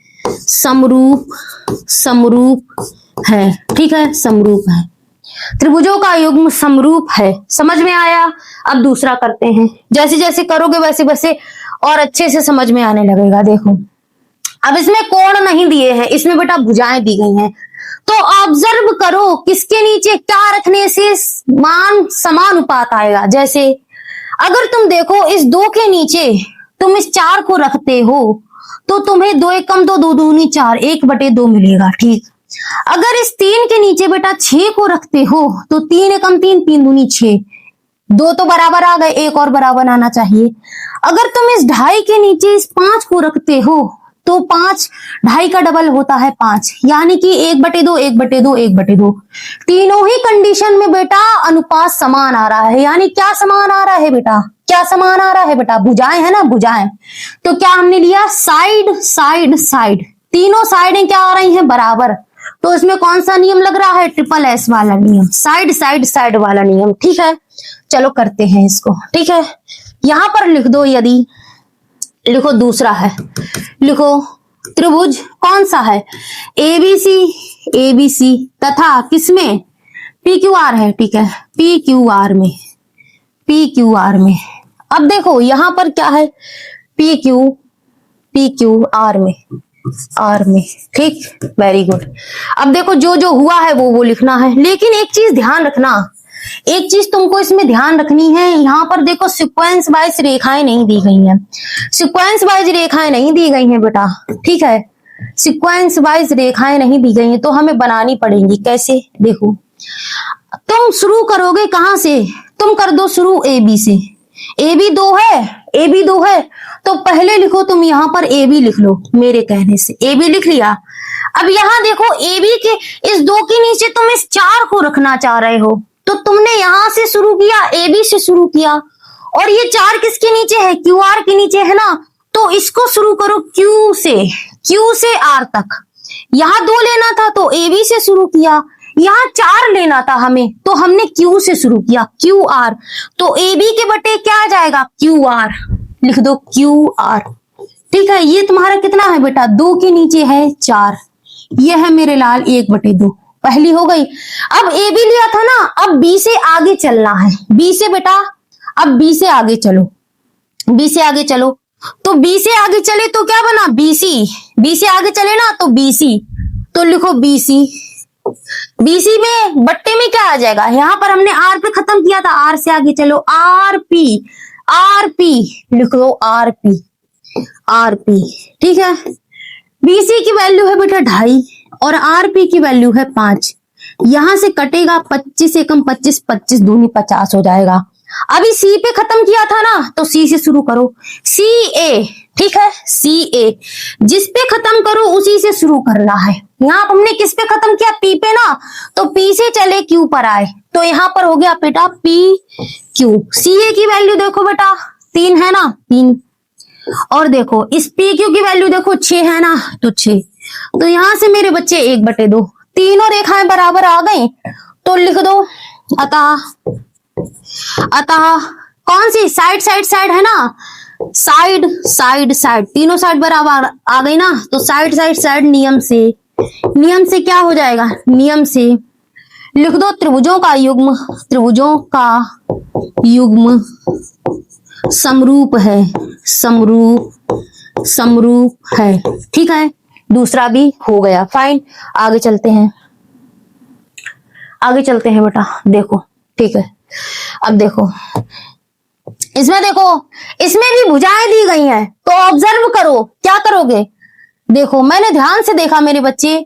समरूप है, ठीक है, समरूप है, त्रिभुजों का युग्म समरूप है। समझ में आया। अब दूसरा करते हैं, जैसे जैसे करोगे वैसे वैसे और अच्छे से समझ में आने लगेगा। देखो अब इसमें कोण नहीं दिए हैं, इसमें बेटा भुजाएं दी गई हैं। तो ऑब्जर्व करो किसके नीचे क्या रखने से मान समानुपात आएगा। जैसे अगर तुम देखो इस 2 के नीचे तुम इस 4 को रखते हो तो तुम्हें 2 एक कम 2, 2 दूनी 4, 1/2 मिलेगा। ठीक, अगर इस 3 के नीचे बेटा 6 को रखते हो तो 3 एकम 3, 3 दूनी 6, 2 तो बराबर आ गए, एक और बराबर आना चाहिए। अगर तुम इस 2.5 के नीचे इस 5 को रखते हो तो 5 2.5 का डबल होता है 5, यानी कि 1/2, 1/2, 1/2। तीनों ही कंडीशन में बेटा अनुपात समान आ रहा है। यानी क्या समान आ रहा है बेटा, क्या समान आ रहा है बेटा, भुजाएं है ना, भुजाएं। तो क्या हमने लिया, साइड साइड साइड, तीनों साइडें क्या आ रही हैं, बराबर। तो इसमें कौन सा नियम लग रहा है, SSS वाला नियम, साइड साइड साइड वाला नियम। ठीक है, चलो करते हैं इसको। ठीक है, यहां पर लिख दो, यदि लिखो दूसरा है, लिखो त्रिभुज कौन सा है, ABC तथा किसमें, PQR है। ठीक है, PQR में। अब देखो यहां पर क्या है, PQR में, आर में। ठीक, वेरी गुड। अब देखो जो जो हुआ है वो लिखना है, लेकिन एक चीज ध्यान रखना, एक चीज तुमको इसमें ध्यान रखनी है। यहां पर देखो सीक्वेंस वाइज रेखाएं नहीं दी गई हैं, सीक्वेंस वाइज रेखाएं नहीं दी गई हैं बेटा। ठीक है, सीक्वेंस वाइज रेखाएं नहीं दी गई हैं तो हमें बनानी पड़ेंगी। कैसे, देखो तुम शुरू करोगे कहां से, तुम कर दो शुरू AB से। AB 2 है तो पहले लिखो तुम यहां पर AB लिख लो, मेरे कहने से AB लिख लिया। अब यहां देखो AB के इस 2 के नीचे तुम इस 4 को रखना चाह रहे हो, तो तुमने यहां से शुरू किया, AB से शुरू किया, और ये 4 किसके नीचे है, QR के नीचे है ना, तो इसको शुरू करो Q से R तक। यहां 2 लेना था तो AB से शुरू किया, यहां 4 लेना था हमें तो हमने Q से शुरू किया, QR। तो AB के बटे क्या आ जाएगा, QR, लिख दो QR। ठीक है, ये तुम्हारा कितना है बेटा, 2 के नीचे है 4, ये है मेरे लाल 1/2, पहली हो गई। अब AB लिया था ना, अब B से आगे चलना है, B से बेटा, अब B से आगे चलो, B से आगे चलो, तो B से आगे चले तो क्या बना, BC से आगे चले ना तो BC, तो लिखो BC में बट्टे में क्या आ जाएगा, यहां पर हमने R पे खत्म किया था, R से आगे चलो, RP लिख लो, RP। ठीक है, BC की वैल्यू है बेटा 2.5 और RP की वैल्यू है 5। यहां से कटेगा 25 एकम 25, 25 दूनी 50 हो जाएगा। अभी C पे खत्म किया था ना तो C से शुरू करो, CA। ठीक है, CA जिस पे खत्म करो उसी से शुरू करना है। यहाँ हमने किस पे खत्म किया, P पे ना, तो P से चले Q पर आए, तो यहाँ पर हो गया बेटा PQ। CA की वैल्यू देखो बेटा 3 है ना, 3, और देखो इस PQ की वैल्यू देखो 6 है ना, तो 6, तो यहां से मेरे बच्चे 1/2, तीनों रेखाएं बराबर आ गई, तो लिख दो अतः कौन सी, साइड है ना, साइड, तीनों साइड बराबर आ गई ना, तो साइड नियम से क्या हो जाएगा, नियम से लिख दो त्रिभुजों का युग्म समरूप है। ठीक है, दूसरा भी हो गया, फाइन। आगे चलते हैं बेटा, देखो। ठीक है, अब देखो इसमें भी भुजाएं दी गई हैं, तो ऑब्जर्व करो क्या करोगे। देखो मैंने ध्यान से देखा मेरे बच्चे,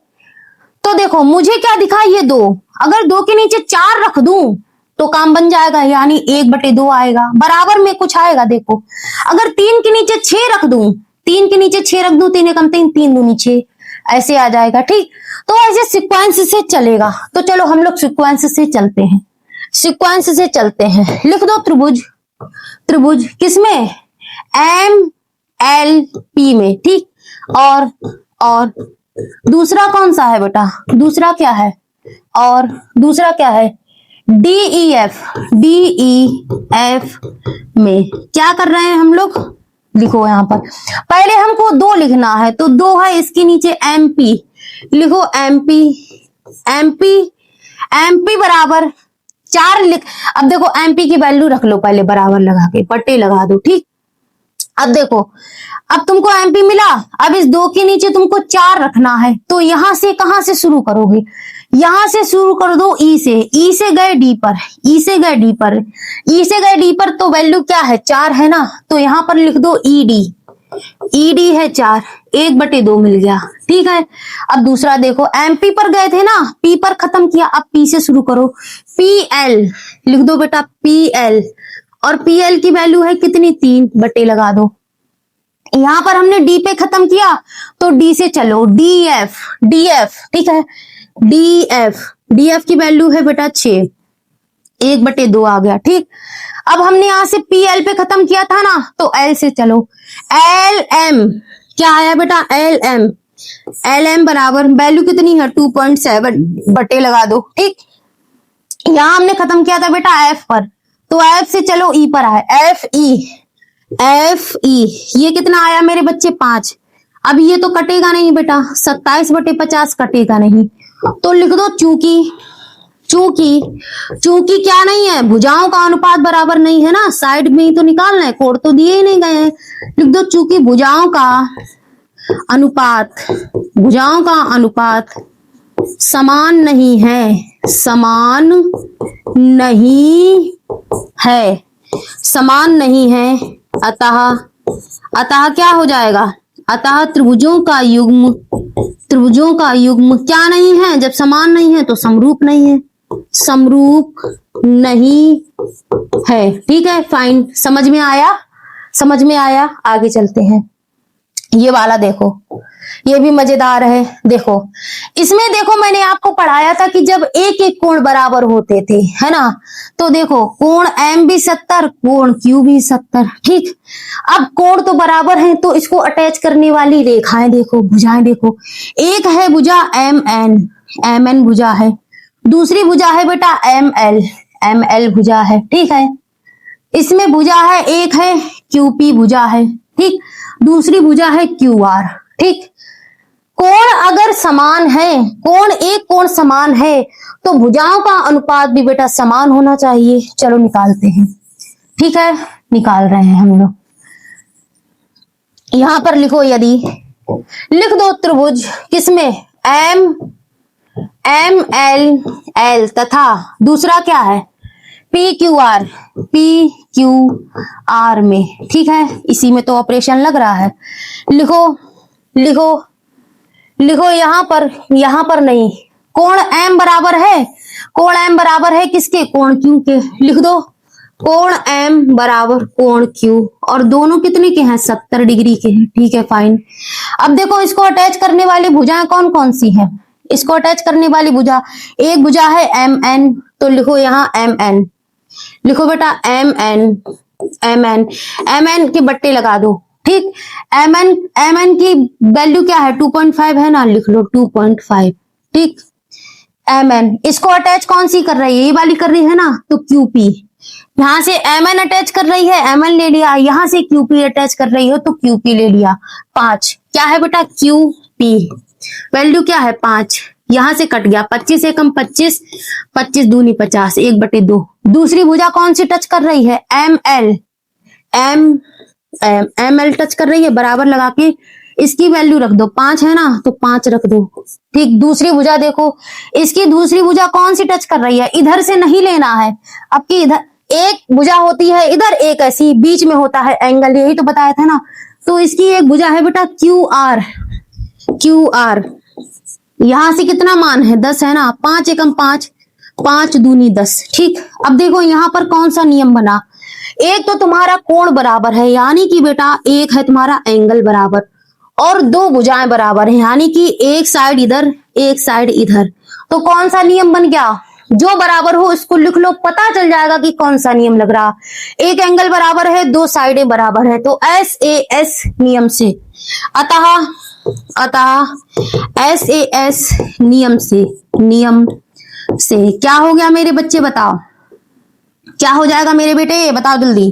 तो देखो मुझे क्या दिखा, ये 2, अगर 2 के नीचे 4 रख दूं तो काम बन जाएगा, यानी 1/2 आएगा, बराबर में कुछ आएगा। देखो अगर 3 के नीचे 6 रख दूं, 3 के नीचे 6 रख दूं, 3 एकम 3, 3 दूनी 6, ऐसे आ जाएगा। ठीक, तो ऐसे सीक्वेंस से चलेगा, तो चलो हम लोग सीक्वेंस से चलते हैं। लिख दो त्रिभुज किसमें, MLP में। ठीक, और दूसरा कौन सा है बेटा, दूसरा क्या है, DEF में। क्या कर रहे हैं हम लोग, लिखो यहां पर पहले हमको 2 लिखना है, तो 2 है, इसके नीचे MP, लिखो MP बराबर 4 लिख। अब देखो MP की वैल्यू रख लो पहले, बराबर लगा के पट्टे लगा दो। ठीक, अब देखो अब तुमको एमपी मिला, अब इस 2 के नीचे तुमको 4 रखना है, तो यहां से कहां से शुरू करोगे, यहां से शुरू कर दो ई से, ई से गए डी पर, ई से गए डी पर, ई से गए डी पर, तो वैल्यू क्या है 4 है ना, तो यहां पर लिख दो ई डी, ई डी है 4, 1/2 मिल गया। ठीक है, अब दूसरा देखो, एमपी पर गए थे ना, पी पर खत्म किया, अब पी से शुरू करो, पी एल लिख दो बेटा, पी एल, और पी एल की वैल्यू है कितनी 3 बटे लगा दो। यहां पर हमने डी पे खत्म किया, तो डी से चलो डी एफ, डी एफ, ठीक है, डी एफ, डी एफ की वैल्यू है बेटा 6, 1/2 आ गया। ठीक, अब हमने यहां से पी एल पे खत्म किया था ना, तो एल से चलो, एल एम क्या आया बेटा, एल एम, एल एम बराबर वैल्यू कितनी है 2.7 बटे लगा दो। ठीक, यहां हमने खत्म किया था बेटा एफ पर, तो एफ से चलो ई पर आए, एफ ई, एफ ई ये कितना आया मेरे बच्चे 5। अब ये तो कटेगा नहीं बेटा, 27/50 कटेगा नहीं, तो लिख दो चूंकि, चूंकि, चूंकि क्या नहीं है, भुजाओं का अनुपात बराबर नहीं है ना, साइड में ही तो निकालना है, कोड तो दिए ही नहीं गए हैं, लिख दो चूंकि भुजाओं का अनुपात, भुजाओं का अनुपात समान नहीं है, समान नहीं है, समान नहीं है, अतः क्या हो जाएगा, अतः त्रिभुजों का युग्म, त्रिभुजों का युग्म क्या नहीं है, जब समान नहीं है तो समरूप नहीं है, समरूप नहीं है। ठीक है, फाइन, समझ में आया, समझ में आया। आगे चलते हैं, ये वाला देखो, ये भी मजेदार है। देखो इसमें, देखो मैंने आपको पढ़ाया था कि जब एक एक कोण बराबर होते थे, है ना, तो देखो कोण एम भी 70, कोण क्यू भी 70। ठीक, अब कोण तो बराबर है, तो इसको अटैच करने वाली रेखाएं देखो, भुजाएं देखो, एक है भुजा एम एन, एम एन भुजा है, दूसरी भुजा है बेटा एम एल, एम एल भुजा है। ठीक है, इसमें भुजा है, एक है क्यूपी भुजा है, ठीक, दूसरी भुजा है क्यू आर। ठीक, कोण अगर समान है, कोण एक कोण समान है, तो भुजाओं का अनुपात भी बेटा समान होना चाहिए। चलो निकालते हैं। ठीक है, निकाल रहे हैं हम लोग। यहां पर लिखो, यदि लिख दो त्रिभुज किसमें, एम एम एल एल तथा दूसरा क्या है P Q are, P Q are में। ठीक है, इसी में तो ऑपरेशन लग रहा है। लिखो लिखो लिखो, यहां पर नहीं, कोण एम बराबर है, कोण एम बराबर है किसके, कोण क्यू के। लिख दो कोण एम बराबर कोण क्यू, और दोनों कितने के हैं, 70 डिग्री के हैं। ठीक है, फाइन। अब देखो इसको अटैच करने वाली भुजाएं कौन कौन सी हैं, इसको अटैच करने वाली भुजा, एक भुजा है एम एन, तो लिखो यहाँ एम एन, लिखो बेटा M N, M N, M N के बट्टे लगा दो। ठीक, एम एन की वैल्यू क्या है 2.5 है ना, लिख लो 2.5। ठीक, एम एन, इसको अटैच कौन सी कर रही है, ये वाली कर रही है ना, तो क्यूपी, यहां से एम एन अटैच कर रही है, एम एन ले लिया, यहां से क्यूपी अटैच कर रही हो तो क्यूपी ले लिया। 5 क्या है बेटा, क्यूपी वैल्यू क्या है 5, यहां से कट गया, 25 से कम 25, 25 दूनी 50, 1/2। दूसरी भुजा कौन सी टच कर रही है, M L, M L touch कर रही है, बराबर लगा के इसकी वैल्यू रख दो, 5 है ना, तो 5 रख दो। ठीक, दूसरी भुजा देखो, इसकी दूसरी भुजा कौन सी टच कर रही है, इधर से नहीं लेना है, अब की इधर एक भुजा होती है, इधर एक ऐसी बीच में होता है एंगल, यही तो बताया था ना, तो इसकी एक भुजा है बेटा क्यू आर, क्यू आर, यहां से कितना मान है 10 है ना, 5 एकम 5, 5 दूनी 10। ठीक, अब देखो यहां पर कौन सा नियम बना, एक तो तुम्हारा कोण बराबर है, यानी कि बेटा एक है तुम्हारा एंगल बराबर, और 2 भुजाएं बराबर है, यानी कि एक साइड इधर एक साइड इधर, तो कौन सा नियम बन गया, जो बराबर हो इसको लिख लो, पता चल जाएगा कि कौन सा नियम लग रहा। एक एंगल बराबर है, 2 साइडें बराबर है, तो एस ए एस नियम से, अतः एस ए एस नियम से क्या हो गया मेरे बच्चे, बताओ क्या हो जाएगा मेरे बेटे, बताओ जल्दी।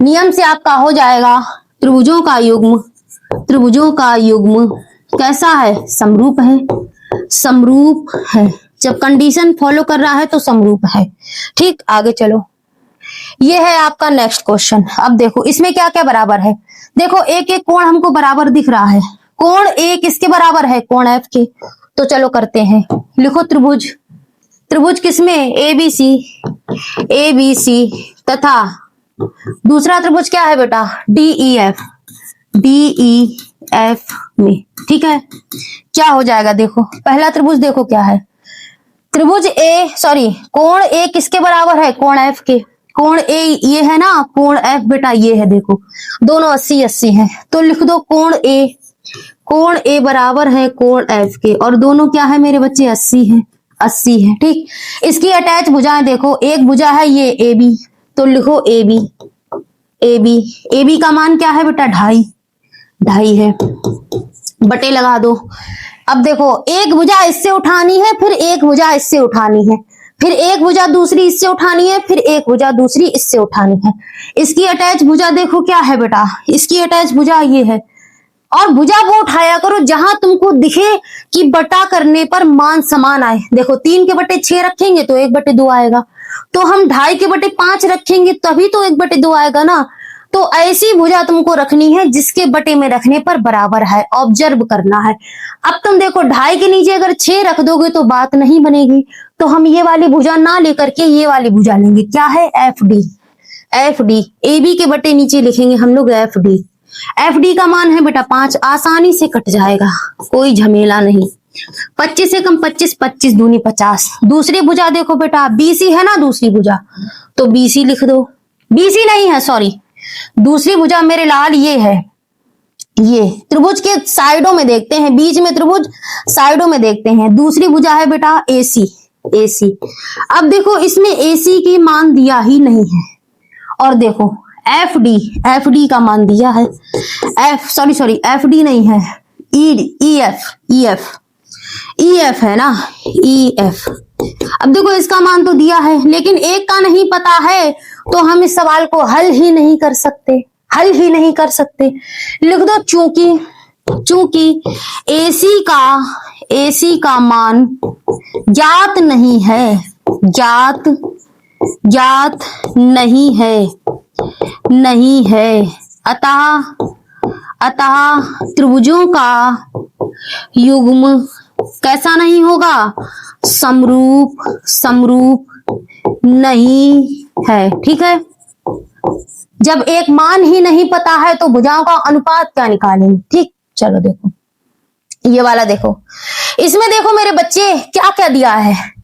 नियम से आपका हो जाएगा त्रिभुजों का युग्म, त्रिभुजों का युग्म कैसा है, समरूप है, समरूप है, जब कंडीशन फॉलो कर रहा है तो समरूप है। ठीक, आगे चलो, ये है आपका नेक्स्ट क्वेश्चन। अब देखो इसमें क्या क्या बराबर है, देखो एक एक कोण हमको बराबर दिख रहा है, कोण ए किसके बराबर है, कोण एफ के। तो चलो करते हैं, लिखो त्रिभुज, त्रिभुज किसमें, ए बी सी, ए बी सी, तथा दूसरा त्रिभुज क्या है बेटा, D E F, D E F में। ठीक है, क्या हो जाएगा देखो, पहला त्रिभुज देखो क्या है, त्रिभुज ए सॉरी कोण ए किसके बराबर है, कोण एफ के। कोण ए ये है ना, कोण एफ बेटा ये है, देखो दोनों 80 80 हैं, तो लिख दो कोण ए, कोण ए बराबर है कोण एफ के, और दोनों क्या है मेरे बच्चे, 80 है, 80 है। ठीक, इसकी अटैच भुजाएं देखो, एक भुजा है ये ए बी, तो लिखो A B, A B, A B का मान क्या है बेटा, 2.5, 2.5 है, बटे लगा दो। अब देखो एक भुजा इससे उठानी है, फिर एक भुजा इससे उठानी है, फिर एक भुजा दूसरी इससे उठानी है, फिर एक भुजा दूसरी इससे उठानी है। इसकी अटैच भुजा देखो क्या है बेटा, इसकी अटैच भुजा ये है, और भुजा वो उठाया करो जहां तुमको दिखे कि बटा करने पर मान समान आए। देखो 3 के बटे 6 रखेंगे तो 1/2 आएगा, तो हम 2.5 के बटे 5 रखेंगे तभी तो 1/2 आएगा ना। तो ऐसी भुजा तुमको रखनी है जिसके बटे में रखने पर बराबर है, ऑब्जर्व करना है। अब तुम देखो 2.5 के नीचे अगर 6 रख दोगे तो बात नहीं बनेगी, तो हम ये वाली भुजा ना लेकर के ये वाली भुजा लेंगे, क्या है, F D, F D, A B के बटे नीचे लिखेंगे हम लोग एफ डी, एफ डी का मान है बेटा 5, आसानी से कट जाएगा, कोई झमेला नहीं। 25 से कम 25, 25 दूनी 50। दूसरी भुजा देखो बेटा, बीसी है ना दूसरी भुजा, तो बीसी लिख दो, बीसी नहीं है सॉरी, दूसरी भुजा मेरे लाल ये है, ये त्रिभुज के साइडों में देखते हैं, बीच में त्रिभुज साइडों में देखते हैं। दूसरी भुजा है बेटा एसी, एसी। अब देखो इसमें एसी की मान दिया ही नहीं है, और देखो एफ डी, एफ डी का मान दिया है, एफ सॉरी एफ डी नहीं है, E F, E F, E F है ना, ई एफ। अब देखो इसका मान तो दिया है, लेकिन एक का नहीं पता है, तो हम इस सवाल को हल ही नहीं कर सकते, हल ही नहीं कर सकते। लिख दो चूंकि एसी का मान ज्ञात नहीं है, ज्ञात नहीं है, अतः त्रिभुजों का युग्म कैसा नहीं होगा, समरूप नहीं है। ठीक है, जब एक मान ही नहीं पता है तो भुजाओं का अनुपात क्या निकालेंगे। ठीक, चलो देखो ये वाला देखो, इसमें देखो मेरे बच्चे क्या क्या दिया है,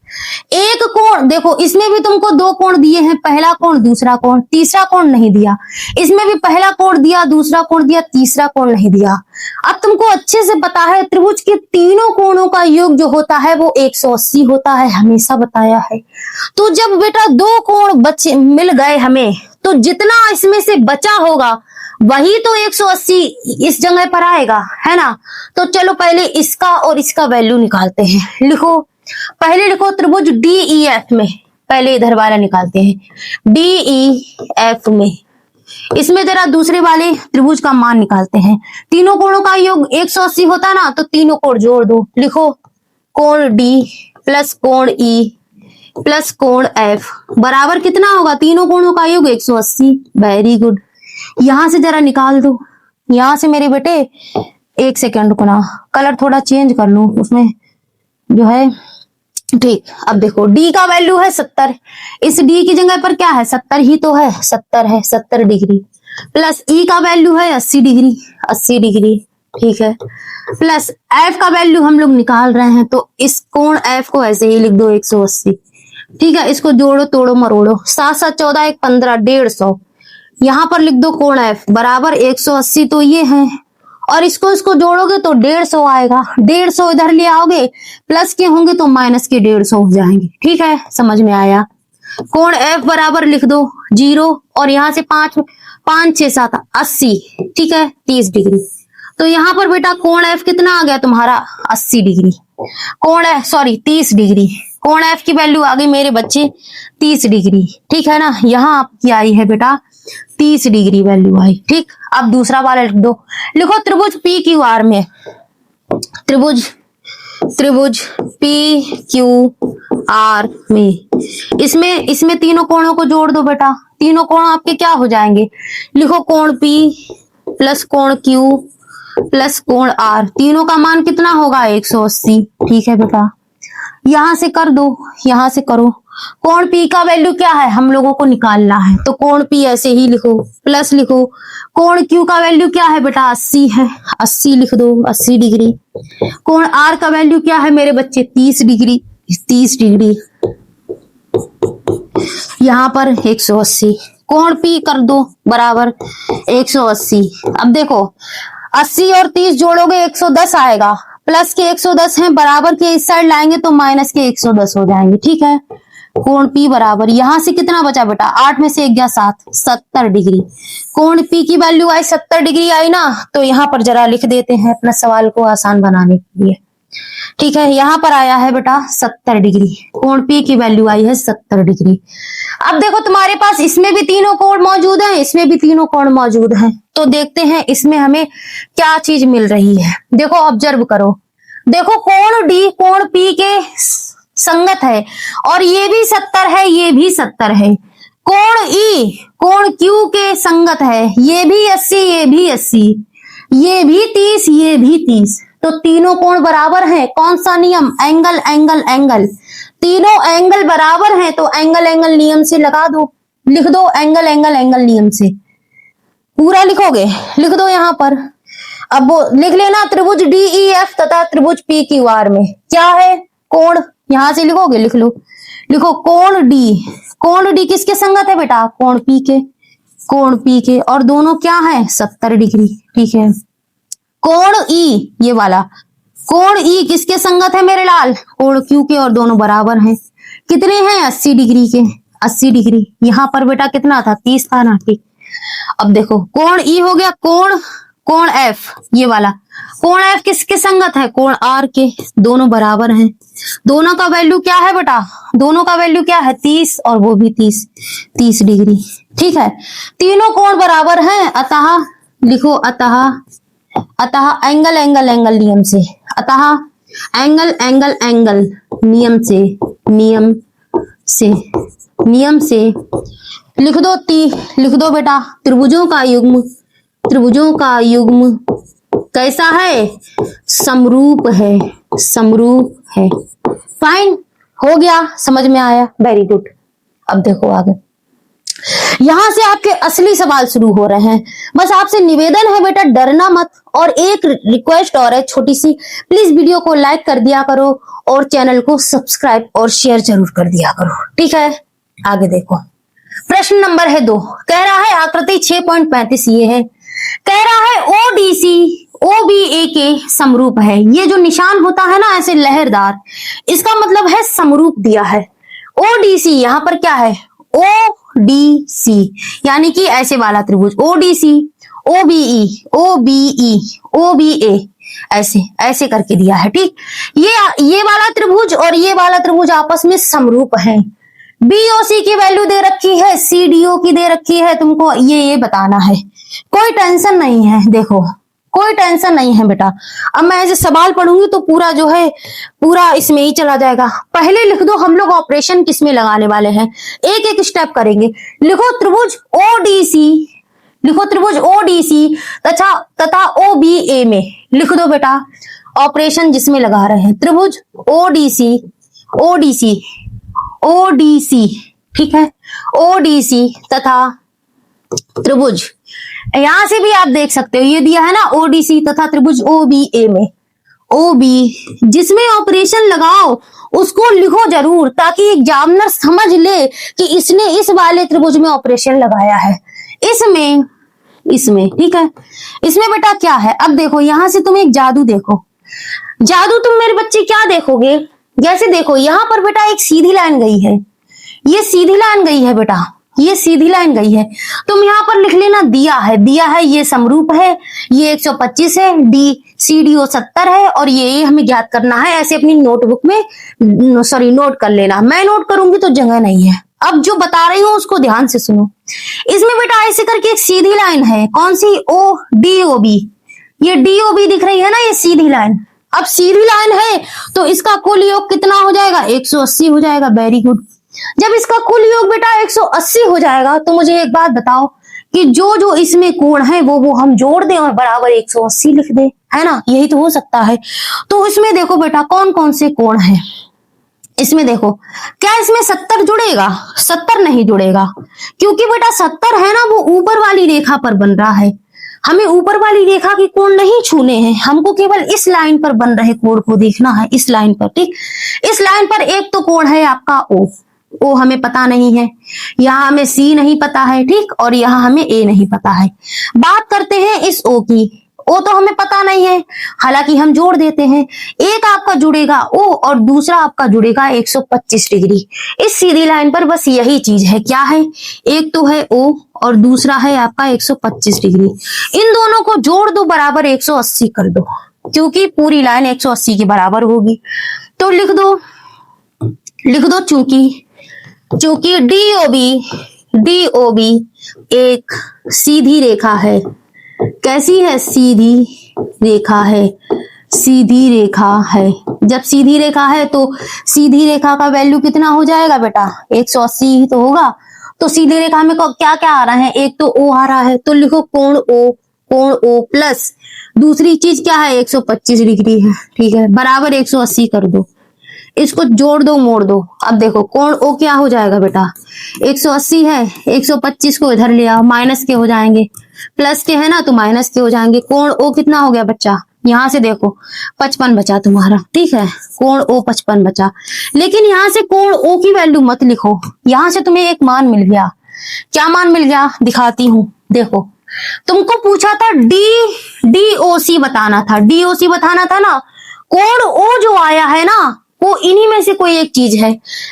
एक कोण देखो, इसमें भी तुमको 2 कोण दिए हैं, पहला कोण दूसरा कोण, तीसरा कोण नहीं दिया। इसमें भी पहला कोण दिया, दूसरा कोण दिया, तीसरा कोण नहीं दिया। अब तुमको अच्छे से पता है त्रिभुज के तीनों कोणों का योग जो होता है वो 180 होता है, हमेशा बताया है। तो जब बेटा 2 कोण बचे मिल गए हमें, तो जितना इसमें से बचा होगा वही तो 180 इस जगह पर आएगा, है ना। तो चलो पहले इसका और इसका वैल्यू निकालते हैं। लिखो, पहले लिखो त्रिभुज डी ई एफ में, पहले इधर वाला निकालते हैं, डी ई एफ में। इसमें जरा दूसरे वाले त्रिभुज का मान निकालते हैं। तीनों कोणों का योग 180 होता ना, तो तीनों कोण जोड़ दो। लिखो कोण डी प्लस कोण ई प्लस कोण एफ बराबर कितना होगा, तीनों कोणों का योग 180। वेरी गुड, यहां से जरा निकाल दो, यहां से मेरे बेटे, एक सेकेंड रुको ना, कलर थोड़ा चेंज कर लूं उसमें जो है। ठीक, अब देखो d का वैल्यू है 70, इस d की जगह पर क्या है, 70 ही तो है, 70 है, 70 डिग्री, प्लस e का वैल्यू है 80 डिग्री, 80 डिग्री। ठीक है, प्लस f का वैल्यू हम लोग निकाल रहे हैं, तो इस कोण f को ऐसे ही लिख दो 180। ठीक है, इसको जोड़ो तोड़ो मरोड़ो, 7 7 14 1 15 150। यहां पर लिख दो कोण f बराबर 180, तो ये है, और इसको जोड़ोगे तो 150 आएगा। 150 इधर ले आओगे, प्लस के होंगे तो माइनस के 150 हो जाएंगे। ठीक है, समझ में आया। कोण f बराबर लिख दो 0, और यहां से 5 5 6 7 80। ठीक है, 30 डिग्री। तो यहाँ पर बेटा कोण f कितना आ गया तुम्हारा, 80 डिग्री। कोण f सॉरी 30 डिग्री, कोण f की वैल्यू आ गई मेरे बच्चे 30 डिग्री। ठीक है ना, यहाँ आपकी आई है बेटा 30 डिग्री वैल्यू आई। ठीक, अब दूसरा वाला लिख दो। लिखो त्रिभुज पी क्यू आर में, त्रिभुज पी क्यू आर में, इसमें तीनों कोणों को जोड़ दो बेटा, तीनों कोण आपके क्या हो जाएंगे। लिखो कोण पी प्लस कोण Q प्लस कोण R, तीनों का मान कितना होगा 180। ठीक है बेटा, यहां से कर दो, यहां से करो। कोण P का वैल्यू क्या है हम लोगों को निकालना है, तो कोण P ऐसे ही लिखो, प्लस लिखो। कोण Q का वैल्यू क्या है बेटा 80 है, 80 लिख दो, 80 डिग्री। कोण R का वैल्यू क्या है मेरे बच्चे 30 डिग्री, 30 डिग्री। यहां पर 180, कोण P कर दो बराबर 180। अब देखो 80 और 30 जोड़ोगे 110 आएगा, प्लस के 110 हैं, बराबर के इस साइड लाएंगे तो माइनस के 110 हो जाएंगे। ठीक है, कोण P बराबर यहां से कितना बचा बेटा 8 में से 1 गया 7, 70 डिग्री। कोण P की वैल्यू आई 70 डिग्री आई ना, तो यहां पर जरा लिख देते हैं अपना सवाल को आसान बनाने के लिए। ठीक है, यहां पर आया है बेटा 70 डिग्री, कोण P की वैल्यू आई है 70 डिग्री। अब देखो तुम्हारे पास इसमें भी तीनों कोण मौजूद हैं, इसमें भी तीनों कोण मौजूद हैं, तो देखते हैं इसमें हमें क्या चीज मिल रही है। देखो ऑब्जर्व करो, देखो कोण D कोण P के संगत है और ये भी 70 है, ये भी 70 है। कोण E कोण Q के संगत है, ये भी 80, ये भी 80, ये भी 30, ये भी 30, तो तीनों कोण बराबर हैं। कौन सा नियम, एंगल एंगल एंगल, तीनों एंगल बराबर हैं तो एंगल एंगल नियम से लगा दो, लिख दो एंगल एंगल एंगल नियम से। पूरा लिखोगे, लिख दो यहां पर। अब वो लिख लेना त्रिभुज DEF तथा त्रिभुज PQR में क्या है कोण, यहां से लिखोगे, लिख लो, लिखो कोण D, कोण D किसके संगत है बेटा कोण P के, कोण P के, और दोनों क्या है 70 डिग्री। ठीक है, कोण E ये वाला कोण E किसके संगत है मेरे लाल, कोण Q के, और दोनों बराबर हैं। कितने हैं 80 डिग्री के, 80 डिग्री। यहां पर बेटा कितना था 30 था ना। ठीक, अब देखो कोण E हो गया, कोण F ये वाला, कोण F किसके संगत है कोण R के, दोनों बराबर हैं। दोनों का वैल्यू क्या है बेटा, दोनों का वैल्यू क्या है 30 और वो भी 30 डिग्री। ठीक है, तीनों कोण बराबर हैं, अतः लिखो अतः एंगल एंगल एंगल नियम से, अतः एंगल एंगल एंगल नियम से लिख दो लिख दो बेटा त्रिभुजों का युग्म कैसा है, समरूप है। फाइन, हो गया, समझ में आया, वेरी गुड। अब देखो आगे, यहां से आपके असली सवाल शुरू हो रहे हैं। बस आपसे निवेदन है बेटा डरना मत, और एक रिक्वेस्ट और है छोटी सी, प्लीज वीडियो को लाइक कर दिया करो और चैनल को सब्सक्राइब और शेयर जरूर कर दिया करो। ठीक है, आगे देखो, प्रश्न नंबर है 2, कह रहा है आकृति 6.35 ये है, कह रहा है ODC OBA के समरूप है। ये जो निशान होता है ना ऐसे लहरदार, इसका मतलब है समरूप दिया है। ODC यहां पर क्या है ODC यानी कि ऐसे वाला त्रिभुज, ODC OBA ऐसे ऐसे करके दिया है। ठीक, ये वाला त्रिभुज और ये वाला त्रिभुज आपस में समरूप है। BOC की वैल्यू दे रखी है, CDO की दे रखी है, तुमको ये बताना है। कोई टेंशन नहीं है, देखो कोई टेंशन नहीं है बेटा। अब मैं ऐसे सवाल पढ़ूंगी तो पूरा जो है पूरा इसमें ही चला जाएगा। पहले लिख दो हम लोग ऑपरेशन किसमें लगाने वाले हैं, एक एक स्टेप करेंगे। लिखो त्रिभुज ODC तथा OBA में लिख दो बेटा ऑपरेशन जिसमें लगा रहे हैं, त्रिभुज ODC ठीक है, ODC तथा त्रिभुज, यहां से भी आप देख सकते हो ये दिया है ना ODC तथा त्रिभुज OBA में, OB जिसमें ऑपरेशन लगाओ उसको लिखो जरूर, ताकि एग्जामिनर समझ ले कि इसने इस वाले त्रिभुज में ऑपरेशन लगाया है। इसमें ठीक है, इसमें बेटा क्या है, अब देखो यहां से तुम एक जादू देखो। जादू तुम मेरे बच्चे क्या देखोगे, जैसे देखो यहां पर बेटा एक सीधी लाइन गई है, ये सीधी लाइन गई है बेटा, ये सीधी लाइन गई है। तुम यहाँ पर लिख लेना दिया है, ये समरूप है, ये 125 है, CDO 70 है, और ये हमें ज्ञात करना है। ऐसे अपनी नोटबुक में नोट कर लेना, मैं नोट करूंगी तो जगह नहीं है। अब जो बता रही हूँ उसको ध्यान से सुनो। इसमें बेटा ऐसे करके एक सीधी लाइन है, कौन सी DOB, ये DOB दिख रही है ना, ये सीधी लाइन। अब सीधी लाइन है तो इसका कुल योग कितना हो जाएगा 180 हो जाएगा। Very good. जब इसका कुल योग बेटा 180 हो जाएगा तो मुझे एक बात बताओ, कि जो जो इसमें कोण है वो हम जोड़ दें और बराबर 180 लिख दें, है ना, यही तो हो सकता है। तो इसमें देखो बेटा कौन कौन से कोण है, इसमें देखो, क्या इसमें 70 जुड़ेगा? 70 नहीं जुड़ेगा, क्योंकि बेटा 70 है ना वो ऊपर वाली रेखा पर बन रहा है। हमें ऊपर वाली रेखा के कोण नहीं छूने हैं, हमको केवल इस लाइन पर बन रहे कोण को देखना है, इस लाइन पर, ठीक। इस लाइन पर एक तो कोण है आपका ओ हमें पता नहीं है, यहाँ हमें सी नहीं पता है, ठीक, और यहाँ हमें ए नहीं पता है। बात करते हैं इस ओ की, ओ तो हमें पता नहीं है, हालांकि हम जोड़ देते हैं। एक आपका जुड़ेगा ओ और दूसरा आपका जुड़ेगा 125 डिग्री। इस सीधी लाइन पर बस यही चीज है, क्या है, एक तो है ओ और दूसरा है आपका 125 डिग्री। इन दोनों को जोड़ दो, बराबर 180 कर दो, क्योंकि पूरी लाइन 180 के बराबर होगी। तो लिख दो चूंकि डीओबी एक सीधी रेखा है। कैसी है? सीधी रेखा है, सीधी रेखा है। जब सीधी रेखा है तो सीधी रेखा का वैल्यू कितना हो जाएगा बेटा? 180 ही तो होगा। तो सीधी रेखा में क्या क्या आ रहा है? एक तो ओ आ रहा है, तो लिखो कोण ओ प्लस दूसरी चीज क्या है? 125 डिग्री है, ठीक है, बराबर 180 कर दो। इसको जोड़ दो मोड़ दो। अब देखो कोण ओ क्या हो जाएगा बेटा? 180 है, 125 को इधर ले आओ, माइनस के हो जाएंगे, प्लस के है ना तो माइनस के हो जाएंगे। कोण ओ कितना हो गया बच्चा? यहाँ से देखो 55 बचा तुम्हारा, ठीक है, कोण ओ 55 बचा। लेकिन यहाँ से कोण ओ की वैल्यू मत लिखो, यहाँ से तुम्हें एक मान मिल गया। क्या मान मिल गया? दिखाती हूँ, देखो तुमको पूछा था डीओसी बताना था ना। कोण ओ जो आया है ना वो इन्हीं में से कोई एक चीज है,